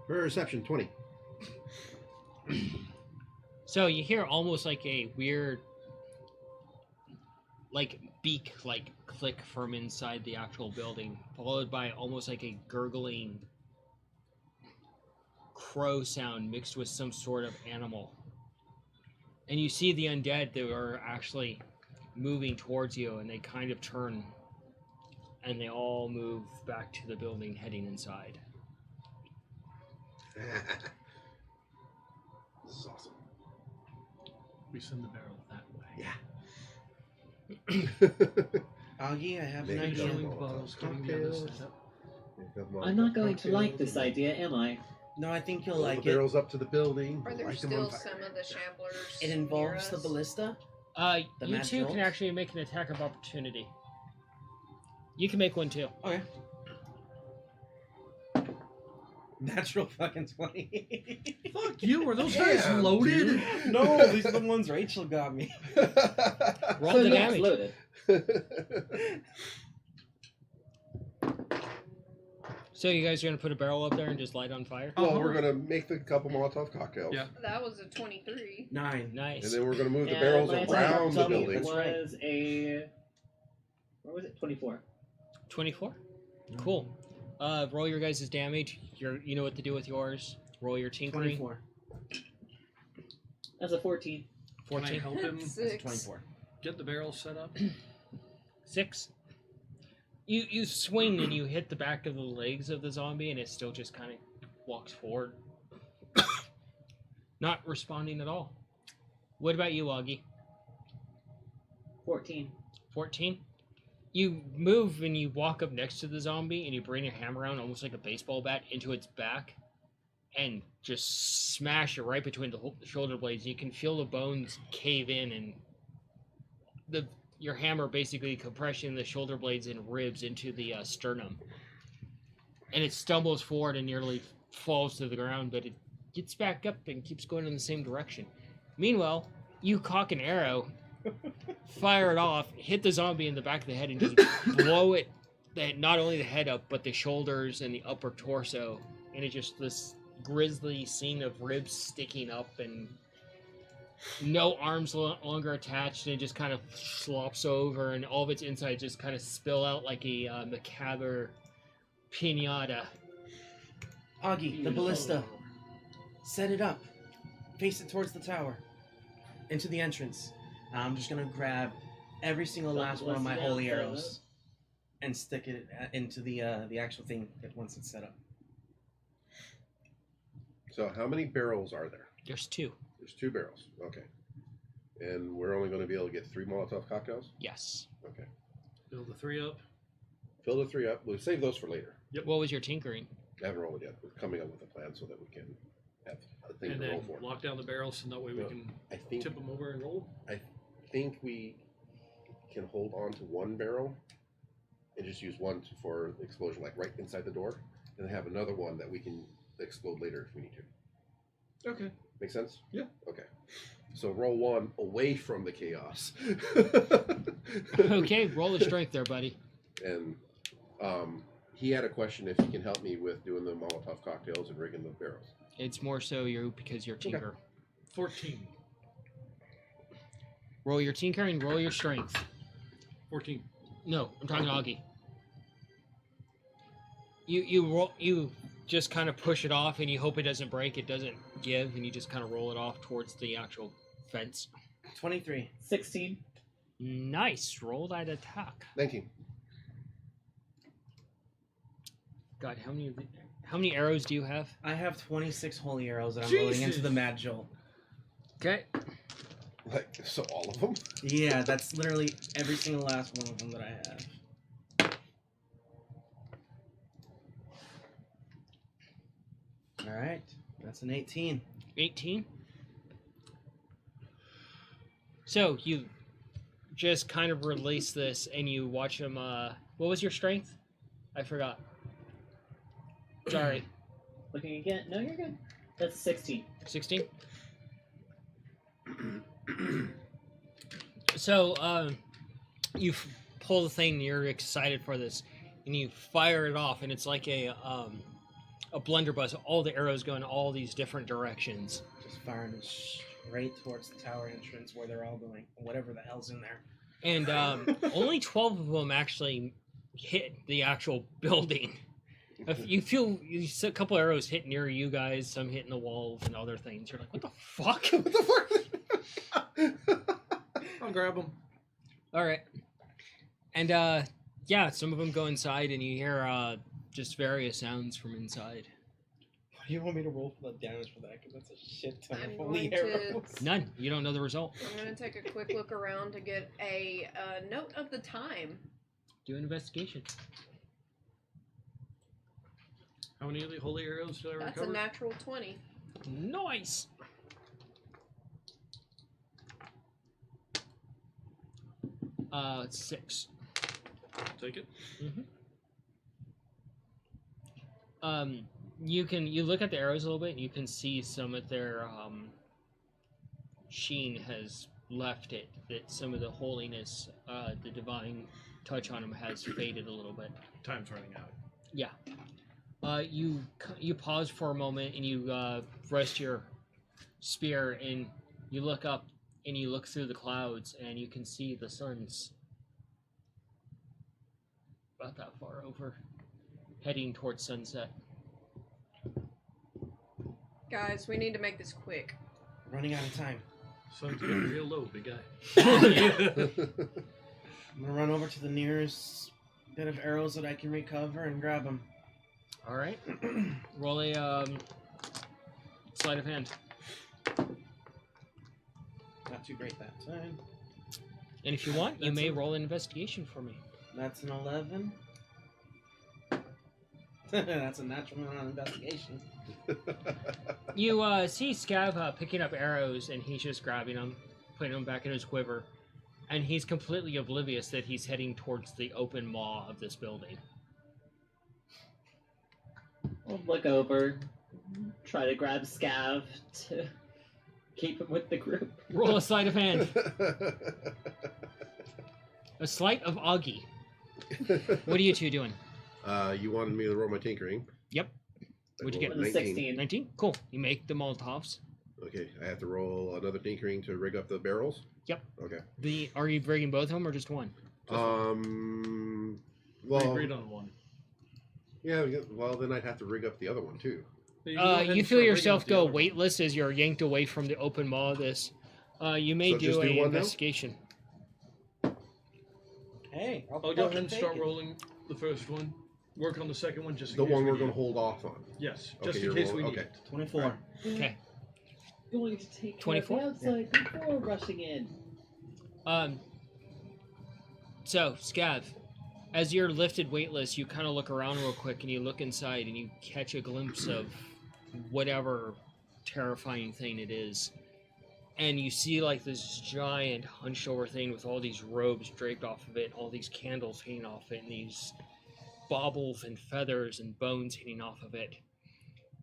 Perception 20. So you hear almost like a weird, beak, click from inside the actual building, followed by almost like a gurgling crow sound mixed with some sort of animal. And you see the undead that are actually moving towards you, and they kind of turn, and they all move back to the building, heading inside. This is awesome. We send the barrel that way. Yeah. Augie, I have an Maybe idea. don't. Bottles, getting the others set up. I'm not going to like this idea, am I? No, I think you'll Roll like the it. barrels up to the building. Are there light them on still fire. some of the shamblers? It near involves the us? ballista. The you mad two jolt? can actually make an attack of opportunity. You can make one too. Okay. Natural fucking 20. Fuck you, are those guys Damn, loaded? dude. No, these are the ones Rachel got me. Roll So the yeah, it's damage. loaded. So you guys are gonna put a barrel up there and just light on fire? Well, we're gonna make the couple Molotov cocktails. Yeah. That was a 23. 9. Nice. And then we're gonna move the And barrels my attack around the opportunity building. was a... What was it? 24. 24. Cool. Roll your guys' damage. You know what to do with yours. Roll your tinkering. 24. That's a 14. Can I 14. help him That's 6. 24. get the barrel set up? 6. You swing and you hit the back of the legs of the zombie, and it still just kind of walks forward, not responding at all. What about you, Augie? 14. 14. You move and you walk up next to the zombie, and you bring your hammer around almost like a baseball bat into its back, and just smash it right between the shoulder blades. You can feel the bones cave in, and your hammer basically compressing the shoulder blades and ribs into the sternum. And it stumbles forward and nearly falls to the ground, but it gets back up and keeps going in the same direction. Meanwhile, you cock an arrow, fire it off, hit the zombie in the back of the head, and just blow it, not only the head up, but the shoulders and the upper torso. And it's just this grisly scene of ribs sticking up and no arms longer attached, and it just kind of slops over, and all of its insides just kind of spill out like a macabre pinata. Augie, the ballista. Set it up. Face it towards the tower. Into the entrance. I'm just gonna grab every single last one of my holy arrows and stick it into the actual thing once it's set up. So how many barrels are there? There's 2. There's 2 barrels. Okay. And we're only going to be able to get 3 Molotov cocktails? Yes. Okay. Build the 3 up. Fill the 3 up. We'll save those for later. What was your tinkering? I haven't rolled it yet. We're coming up with a plan so that we can have a thing And to then roll for. lock down the barrels so that way we No, can I think tip them over and roll. I think we can hold on to 1 barrel and just use one for explosion, like right inside the door, and then have another one that we can explode later if we need to. Okay. Make sense? Yeah. Okay. So roll 1 away from the chaos. Okay, roll the strength there, buddy. And he had a question if he can help me with doing the Molotov cocktails and rigging the barrels. It's more so because you're tinker. 14. Roll your tinkering, roll your strength. 14. No, I'm talking Augie. You just kind of push it off, and you hope it doesn't break. It doesn't give, and you just kind of roll it off towards the actual fence. 23. 16. Nice. Roll that attack. 19. God, how many arrows do you have? I have 26 holy arrows that I'm rolling into Jesus. the mad jolt. Okay. Like, so all of them? Yeah, that's literally every single last one of them that I have. Alright, that's an 18. 18. So you just kind of release this, and you watch him. What was your strength? I forgot. Sorry. Looking again. No, you're good. That's 16. 16. So you pull the thing. You're excited for this, and you fire it off, and it's like a blunderbuss. All the arrows go in all these different directions. Just firing straight towards the tower entrance where they're all going. Whatever the hell's in there. And only 12 of them actually hit the actual building. If you feel a couple arrows hit near you guys, some hitting the walls and other things. You're like, what the fuck? What the fuck? I'll grab them. All right. And yeah, some of them go inside, and you hear just various sounds from inside. What do you want me to roll for the damage for that? Because that's a shit ton I'm of holy going to- arrows. None. You don't know the result. I'm going to take a quick look around to get a note of the time. Do an investigation. How many of the holy arrows did I That's recover? a natural 20. Nice. It's 6. Take it. You look at the arrows a little bit, and you can see some of their sheen has left it. That some of the holiness, the divine touch on them has faded a little bit. Time's running out. Yeah. You pause for a moment, and you rest your spear, and you look up, and you look through the clouds, and you can see the sun's about that far over, heading towards sunset. Guys, we need to make this quick. Running out of time. Sun's getting real low, big guy. I'm gonna run over to the nearest bit of arrows that I can recover and grab them. All right. Roll a sleight of hand. Not too great that time. And if you want, you That's may a- roll an investigation for me. That's an 11. That's a natural one on investigation. You see Scav picking up arrows, and he's just grabbing them, putting them back in his quiver, and he's completely oblivious that he's heading towards the open maw of this building. I'll look over, try to grab Scav to keep him with the group. Roll a sleight of hand. A sleight of Augie. What are you two doing? You wanted me to roll my tinkering. Yep. I What'd you rolled get? a 16. 19? Cool. You make the Molotovs. Okay, I have to roll another tinkering to rig up the barrels? Yep. Okay. Are you rigging both of them or just one? We Well, agreed on one. yeah, well, then I'd have to rig up the other one, too. So you can go ahead You and feel start rigging yourself up the go other one. weightless as you're yanked away from the open maw of this. You may So just do do an one now? investigation. Hey, I'll go ahead and start rolling the first one. Work on the second one just in The case one we we're need going to it. hold off on. Yes, Okay, just in you're case rolling- we need okay. it. 24. Okay. Going to take care of the 24? outside before rushing in. So, Scav, as you're lifted weightless, you kind of look around real quick and you look inside and you catch a glimpse of whatever terrifying thing it is. And you see like this giant hunched over thing with all these robes draped off of it, all these candles hanging off it, and these baubles and feathers and bones hanging off of it.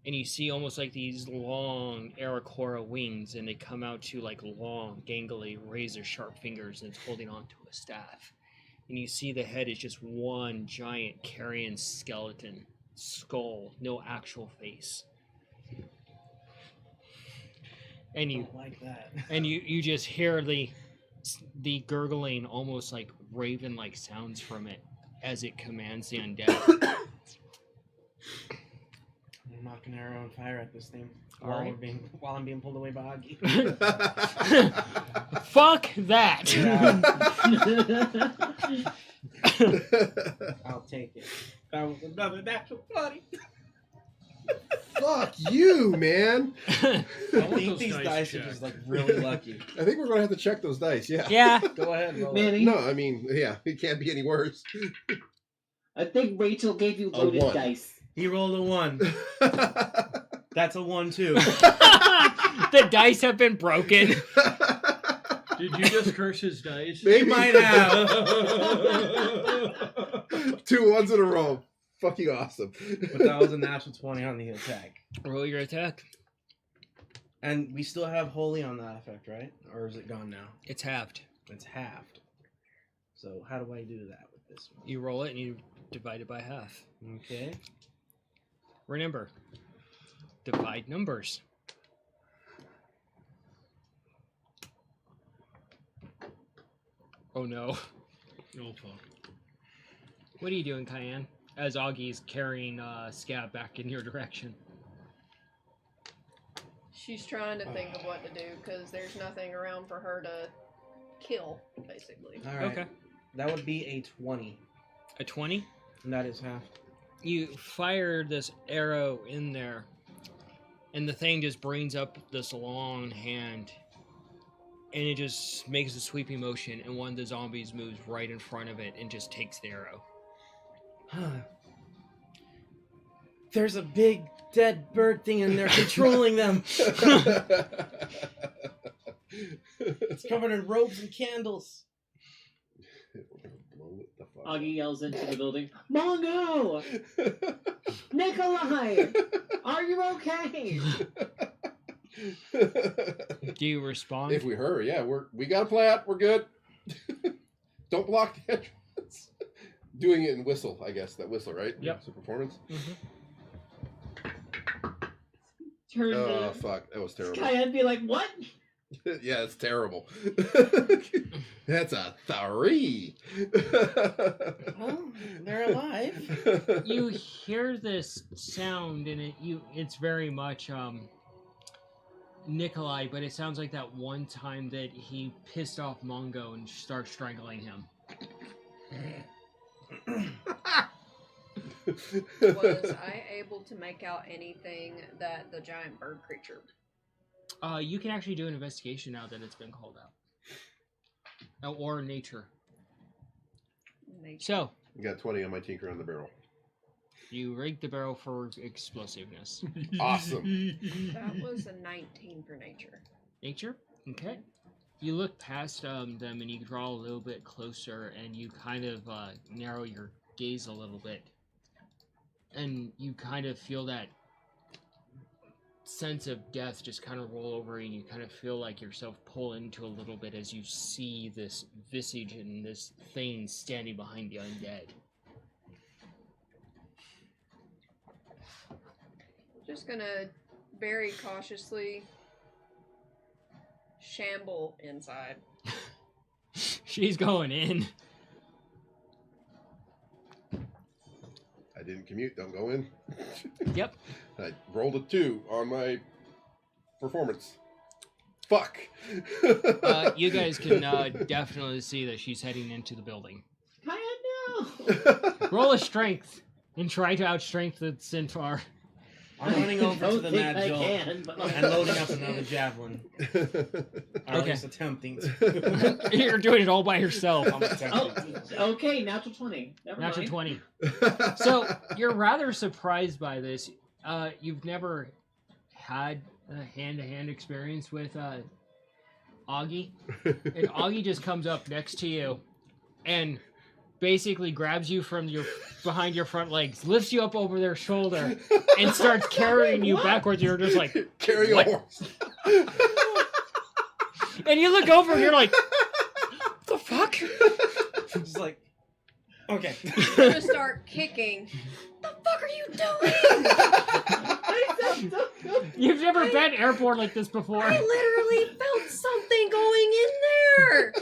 And you see almost like these long Aracora wings, and they come out to like long, gangly, razor-sharp fingers, and it's holding onto a staff. And you see the head is just one giant carrion skeleton, skull, no actual face. And you Don't like that. and you just hear the gurgling, almost like raven-like sounds from it as it commands the undead. I'm knocking arrow on fire at this thing All while, right. while I'm being pulled away by Augie. Fuck that! I'll take it. That was another natural 20. Fuck you, man. I want think those these dice dice are checked. just like really lucky. I think we're going to have to check those dice, yeah. Yeah. Go ahead, roll it. Manny, No, I mean, yeah, it can't be any worse. I think Rachel gave you A loaded 1. dice. He rolled a 1. That's a 1 too. The dice have been broken. Did you just curse his dice? Maybe. You might have. 2 ones in a row. Fucking awesome. But that was a natural 20 on the attack. Roll your attack. And we still have holy on that effect, right? Or is it gone now? It's halved. It's halved. So how do I do that with this one? You roll it and you divide it by half. Okay. Remember, divide numbers. Oh no. Oh, fuck. What are you doing, Cayenne? As Augie's carrying Scab back in your direction. She's trying to think of what to do because there's nothing around for her to kill, basically. All right. Okay. That would be a 20. A 20? And that is half. You fire this arrow in there, and the thing just brings up this long hand, and it just makes a sweeping motion, and one of the zombies moves right in front of it and just takes the arrow. There's a big dead bird thing in there controlling them. It's covered in robes and candles. Blow it the fuck Augie yells into the building, Mongo! Nikolai! Are you okay? Do you respond? If we hurry, yeah, we got a plan. We're good. Don't block the entrance. Doing it in whistle, I guess. That whistle, right? Yep. It's a performance. Turn Oh, to fuck. That was terrible. Cayenne be like, what? Yeah, it's terrible. That's a 3. Well, they're alive. You hear this sound, and it's very much Nikolai, but it sounds like that one time that he pissed off Mongo and started strangling him. Was I able to make out anything that the giant bird creature? You can actually do an investigation now that it's been called out. Or nature. So, You got 20 on my tinker on the barrel. you rate the barrel for explosiveness. Awesome. That was a 19 for nature. Nature? Okay. You look past them and you draw a little bit closer and you kind of narrow your gaze a little bit. And you kind of feel that sense of death just kind of roll over you, and you kind of feel like yourself pull into a little bit as you see this visage and this thing standing behind the undead. Just gonna very cautiously shamble inside. She's going in. I didn't commute, don't go in. Yep. I rolled a 2 on my performance. Fuck. You guys can definitely see that she's heading into the building. I know. Roll a strength and try to outstrength the centaur. I'm running over to Don't the think mad I Joel can, but and loading up another javelin. Or at Okay. least attempting to. You're doing it all by yourself. I'm attempting to. Oh, okay, natural 20. Never Natural mind. 20. So, you're rather surprised by this. You've never had a hand-to-hand experience with Augie. And Augie just comes up next to you and basically grabs you from your behind your front legs, lifts you up over their shoulder, and starts carrying you backwards. You're just like, Carry what? a horse. And you look over and you're like, what the fuck? Just like, okay. I'm gonna start kicking. The fuck are you doing? You've never been airborne like this before. I literally felt something going in there.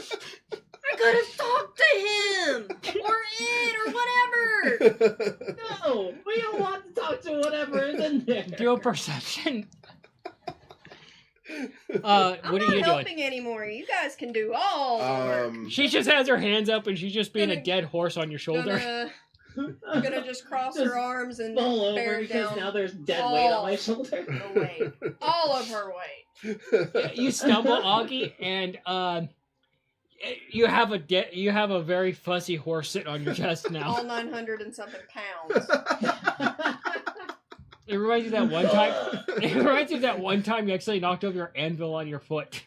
I could have talked to him or it or whatever. No, we don't want to talk to whatever is in there. Do a perception. I'm What are not you doing? helping anymore. You guys can do all the work. She just has her hands up and she's just being a dead horse on your shoulder. Gonna just cross Just her arms and fall over bear because down now there's dead weight on my all shoulder. the weight. All of her weight. You stumble, Augie, and you have a very fussy horse sitting on your chest now. All 900 and something pounds. It reminds you of that one time. It reminds you of that one time you actually knocked over your anvil on your foot.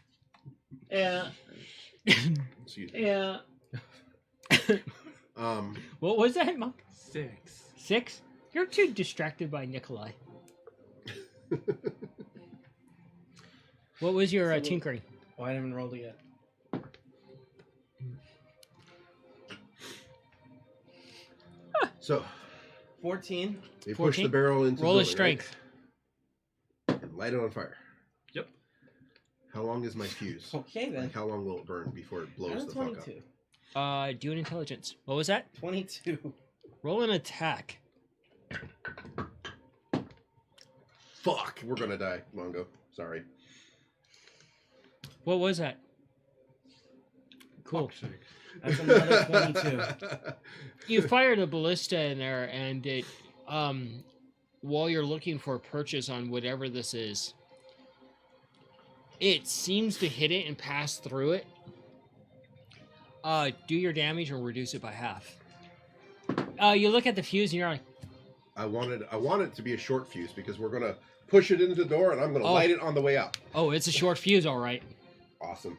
Yeah. Excuse me. Yeah. What was that, Monk? 6. 6? You're too distracted by Nikolai. What was your tinkering? Oh, I haven't rolled it yet. So, 14. they push 14? the barrel into Roll the a building, strength. right? And light it on fire. Yep. How long is my fuse? Okay then. Like, how long will it burn before it blows the fuck up? 22. Do an intelligence. What was that? 22. Roll an attack. Fuck, we're gonna die, Mongo. Sorry. What was that? Cool. Fuck's sake. That's another 22. You fired a ballista in there, and it, while you're looking for a purchase on whatever this is, it seems to hit it and pass through it. Do your damage or reduce it by half. You look at the fuse and you're like, I want it to be a short fuse because we're gonna push it into the door and I'm gonna light it on the way out. oh, it's a short fuse, all right. Awesome.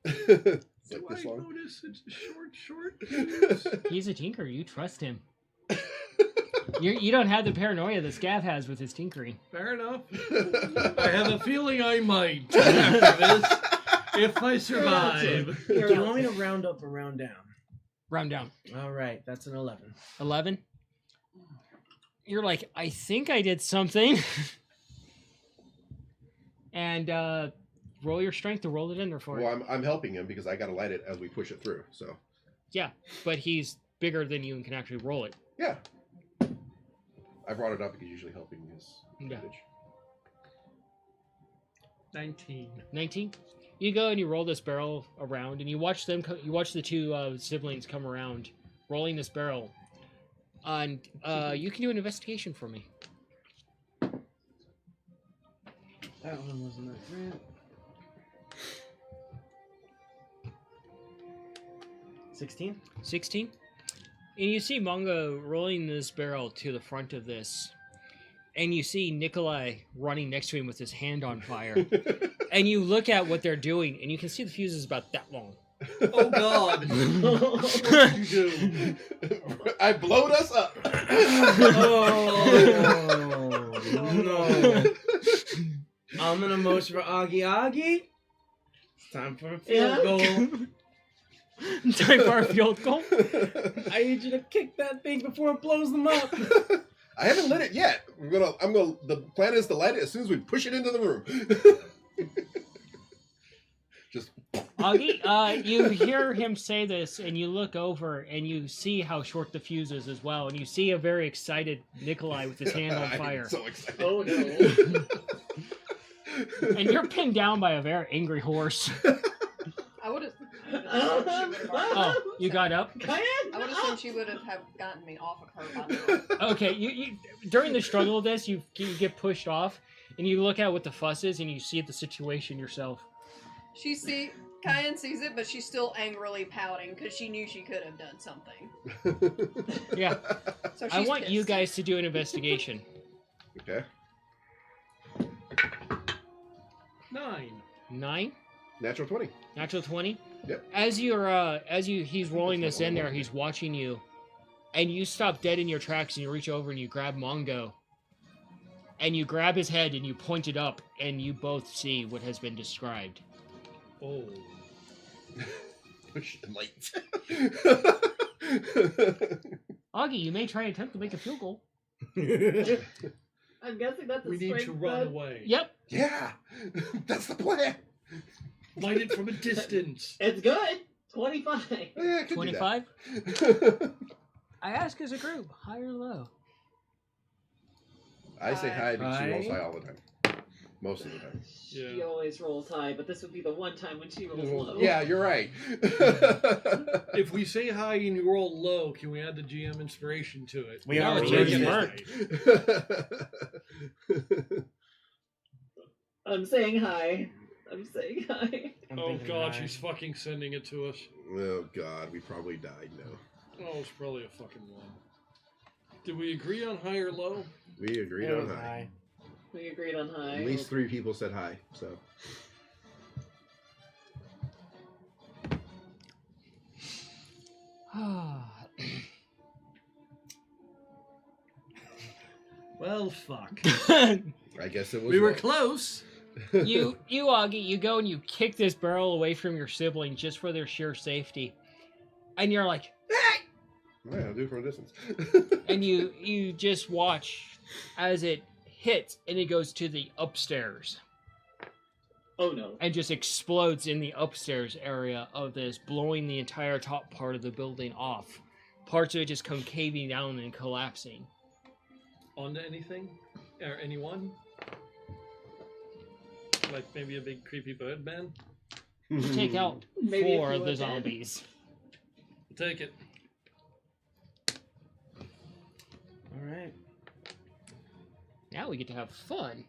Do Like this I long? notice it's short? He's a tinker. You trust him. You don't have the paranoia that Scav has with his tinkering. Fair enough. I have a feeling I might after this if I survive. Do you want me to round up or round down? Round down. All right, that's an 11. 11. You're like, I think I did something. And roll your strength to roll it in there for you. Well, I'm helping him because I gotta light it as we push it through. So Yeah, but he's bigger than you and can actually roll it. yeah, I brought it up because usually helping is Yeah. advantage. 19. 19. You go and you roll this barrel around, and you watch them. You watch the two siblings come around, rolling this barrel. And you can do an investigation for me. That one wasn't that great. 16? 16. And you see Mongo rolling this barrel to the front of this. And you see Nikolai running next to him with his hand on fire. And you look at what they're doing, and you can see the fuse is about that long. Oh God! What did you do? I blowed us up. Oh, no. I'm gonna motion for Augie. It's time for a field goal. Time for our field goal. I need you to kick that thing before it blows them up. I haven't lit it yet. The plan is to light it as soon as we push it into the room. Just Augie, you hear him say this, and you look over, and you see how short the fuse is as well, and you see a very excited Nikolai with his hand on fire. I'm so excited. Oh no. And you're pinned down by a very angry horse. I would have. Oh, you got up? I would assume she would have gotten me off of her by now. Okay, you during the struggle of this, you get pushed off, and you look at what the fuss is, and you see the situation yourself. Kyan sees it, but she's still angrily pouting because she knew she could have done something. Yeah. So I she's want you pissed. guys to do an investigation. Okay. 9. 9? Natural 20. Natural 20? Yep. He's rolling this in there, he's watching you, and you stop dead in your tracks, and you reach over and you grab Mongo, and you grab his head and you point it up, and you both see what has been described. Oh. Push the light. Augie, you may try and attempt to make a field goal. I'm guessing that's a We need strength to run bet. away. Yep. Yeah, that's the plan. Light it from a distance. It's good. 25. Yeah, I could do 25? that. I ask as a group, high or low? I say hi because she rolls Hi. high all the time. Most of the time. Yeah. She always rolls high, but this would be the one time when she rolls low. Yeah, you're right. If we say high and you roll low, can we add the GM inspiration to it? We No, are it's already already there. I'm saying hi. I'm saying hi. I'm Oh thinking God, high. she's fucking sending it to us. Oh God, we probably died now. Oh, it's probably a fucking 1. Did we agree on high or low? We agreed It on was high. We agreed on high. At least 3 people said hi, so. Well, fuck. I guess it was. We were low. close. you Augie, you go and you kick this barrel away from your sibling just for their sheer safety. And you're like, Yeah, I'll do it from a distance. and you just watch as it hits and it goes to the upstairs Oh no. and just explodes in the upstairs area of this, blowing the entire top part of the building off. Parts of it just come caving down and collapsing. Onto anything? Or anyone? Like maybe a big creepy bird man? Take out Maybe a 4 few of the are dead. zombies. Take it. Alright. Now we get to have fun.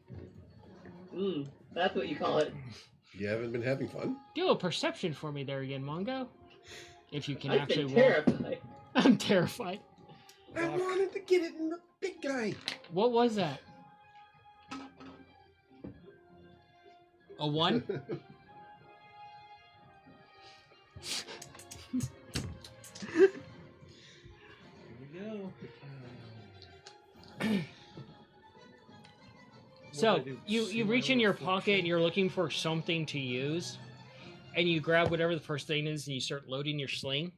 That's what you call it. You haven't been having fun? Do a perception for me there again, Mongo. If you can I've actually been roll. terrified. I'm terrified. I wanted to get it in the big guy. What was that? A 1? Here we go. So What'd I do? you See my reach in your reflection? pocket and you're looking for something to use, and you grab whatever the first thing is and you start loading your sling.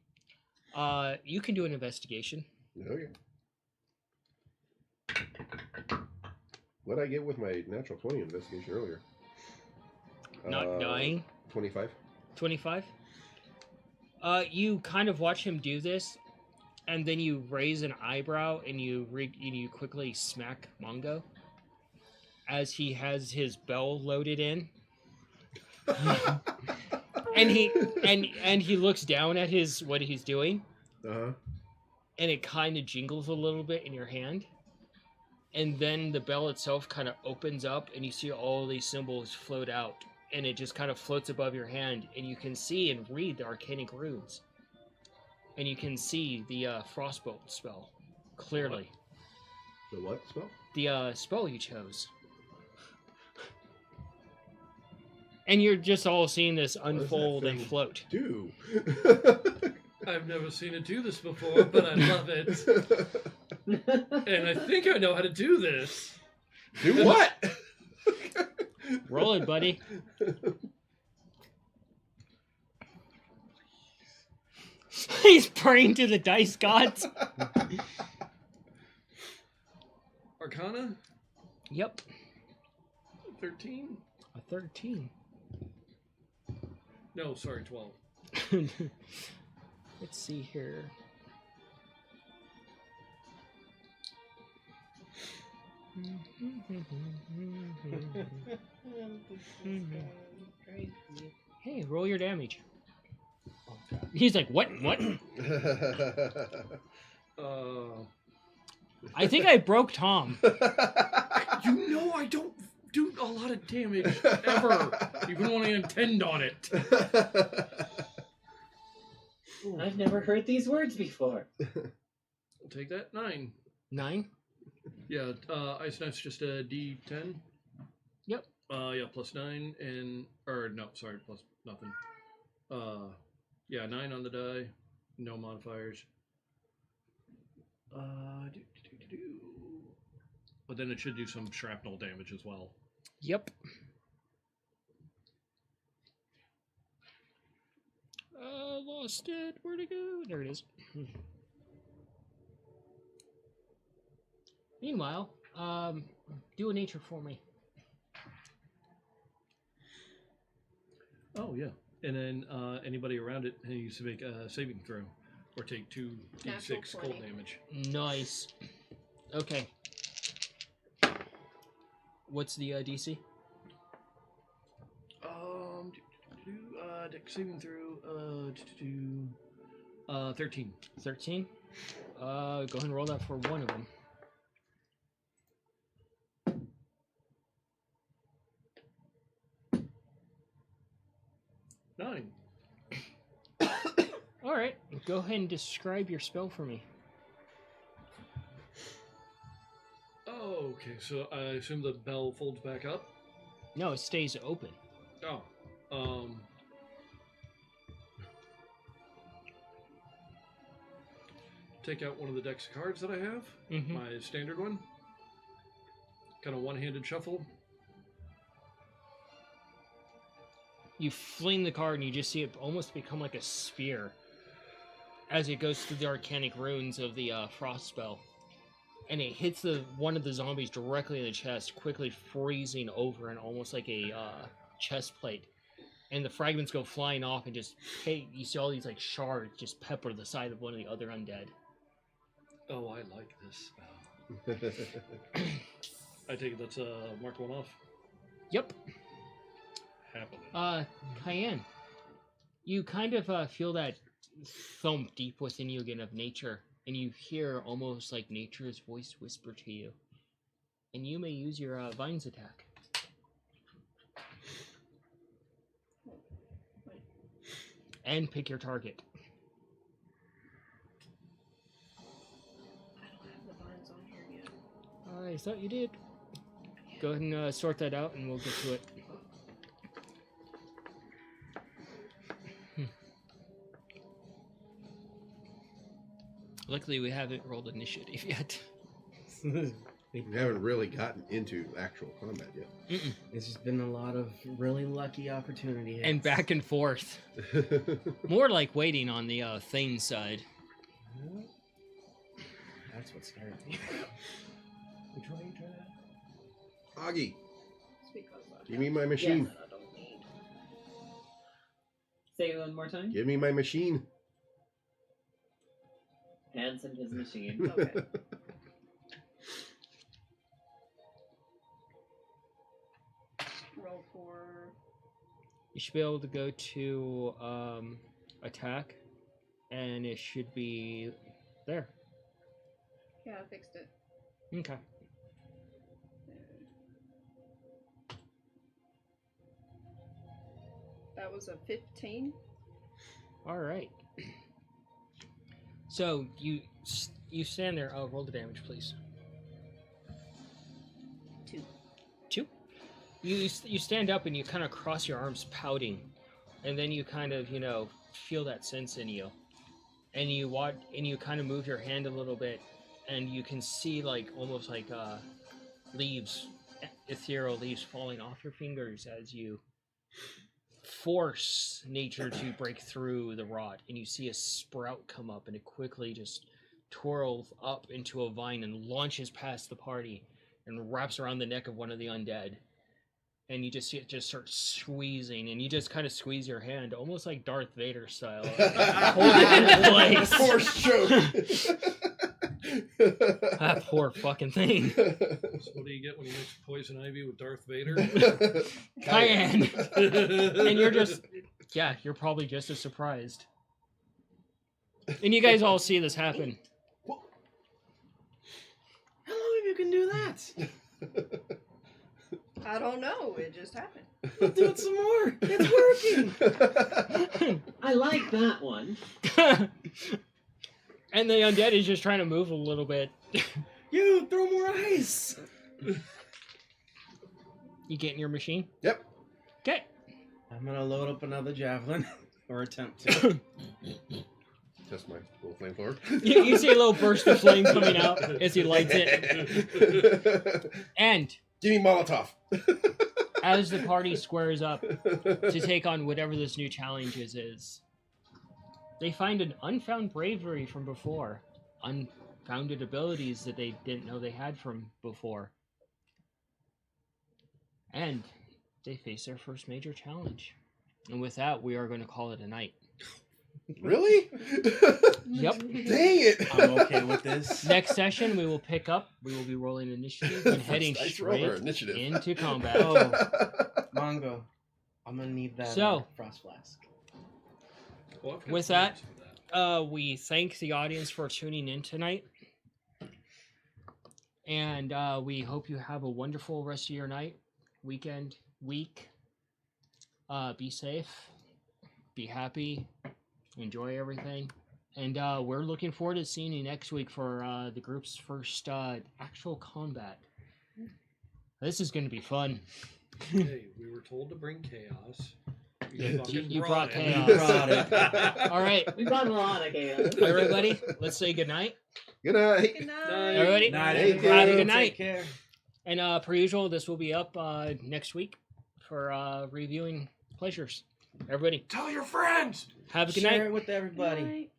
You can do an investigation. Okay. What did I get with my natural 20 investigation earlier? Not dying. 25. 25. You kind of watch him do this, and then you raise an eyebrow and you quickly smack Mongo as he has his bell loaded in. And he looks down at what he's doing, Uh-huh. and it kind of jingles a little bit in your hand. And then the bell itself kind of opens up, and you see all these symbols float out, and it just kind of floats above your hand, and you can see and read the arcanic runes. And you can see the frostbolt spell clearly. The what spell? The spell you chose. And you're just all seeing this does that unfold and thing float. Do. I've never seen it do this before, but I love it. And I think I know how to do this. Do what? Roll it, buddy. He's praying to the dice gods. Arcana? Yep. 13? A 13. No, sorry, 12. Let's see here. Hey, roll your damage. He's like, what? What? I think I broke Tom. You know I don't do a lot of damage, ever. Even when I intend on it. I've never heard these words before. I'll take that. 9. 9? Yeah, Ice Knife's just a D10. Yep. Yeah, plus 9 and... Or, no, sorry, plus nothing. Yeah, 9 on the die. No modifiers. But then it should do some shrapnel damage as well. Yep. Lost it. Where'd it go? There it is. Meanwhile, do a nature for me. Oh, yeah. And then anybody around it needs to make a saving throw. Or take 2d6 Natural cold 20. damage. Nice. Okay. What's the DC? Dex saving throw, 13. 13? Go ahead and roll that for one of them. Nine. Alright, go ahead and describe your spell for me. Oh, okay, so I assume the bell folds back up? No, it stays open. Oh, take out one of the decks of cards that I have, my standard one. Kind of one-handed shuffle. You fling the card and you just see it almost become like a spear as it goes through the arcanic runes of the frost spell. And it hits one of the zombies directly in the chest, quickly freezing over and almost like a chest plate. And the fragments go flying off and just, hey, you see all these like shards just pepper the side of one of the other undead. Oh, I like this spell. I take it that's mark one off. Yep. Happily. Cayenne, you kind of feel that thump deep within you again of nature, and you hear almost like nature's voice whisper to you. And you may use your vines attack. And pick your target. I don't have the vines on here yet. I thought you did. Go ahead and sort that out, and we'll get to it. Luckily, we haven't rolled initiative yet. We haven't really gotten into actual combat yet. Mm-mm. It's just been a lot of really lucky opportunity hits. And back and forth. More like waiting on the Thane side. That's what scared me. Which one are you trying to... Augie, Speak of that. give me my machine. Yes, I don't need. Say it one more time. Give me my machine. Hands in his machine. Okay. Roll for... You should be able to go to attack, and it should be there. Yeah, I fixed it. Okay. That was a 15. All right. So you stand there. Oh, roll the damage, please. 2. 2. You stand up and you kind of cross your arms, pouting, and then you kind of feel that sense in you, and you kind of move your hand a little bit, and you can see like almost like leaves, ethereal leaves falling off your fingers as you force nature to break through the rot, and you see a sprout come up, and it quickly just twirls up into a vine and launches past the party and wraps around the neck of one of the undead. And you just see it just start squeezing, and you just kind of squeeze your hand, almost like Darth Vader style. Hold it in place. Force choke. That poor fucking thing. So what do you get when you mix poison ivy with Darth Vader? Cayenne. And you're probably just as surprised. And you guys all see this happen. How long have you can do that? I don't know. It just happened. We'll do it some more. It's working. I like that one. And the undead is just trying to move a little bit. You throw more ice. You get in your machine? Yep. Okay. I'm gonna load up another javelin, or attempt to. Just my little flamethrower. You see a little burst of flame coming out as he lights it. And Give me Molotov. as the party squares up to take on whatever this new challenge is, they find an unfound bravery from before, unfounded abilities that they didn't know they had from before. And they face their first major challenge. And with that, we are going to call it a night. Really? Yep. Dang it. I'm okay with this. Next session, we will pick up. We will be rolling initiative and heading Dice roller straight initiative. into combat. Oh, Mongo, I'm gonna need that So- frost flask. Well, I've got With some that, notes for we thank the audience for tuning in tonight. And we hope you have a wonderful rest of your night, weekend, week. Be safe. Be happy. Enjoy everything. And we're looking forward to seeing you next week for the group's first actual combat. This is going to be fun. Hey, we were told to bring chaos. You brought it. chaos. You brought it. All right, We got a lot of chaos. everybody, let's say goodnight. Good night. Good night. Everybody, Night, Thank everybody. you. have a good Take night. care. And per usual, this will be up next week for reviewing pleasures. Everybody, Tell your friends! have a good Share night. it with everybody. Night.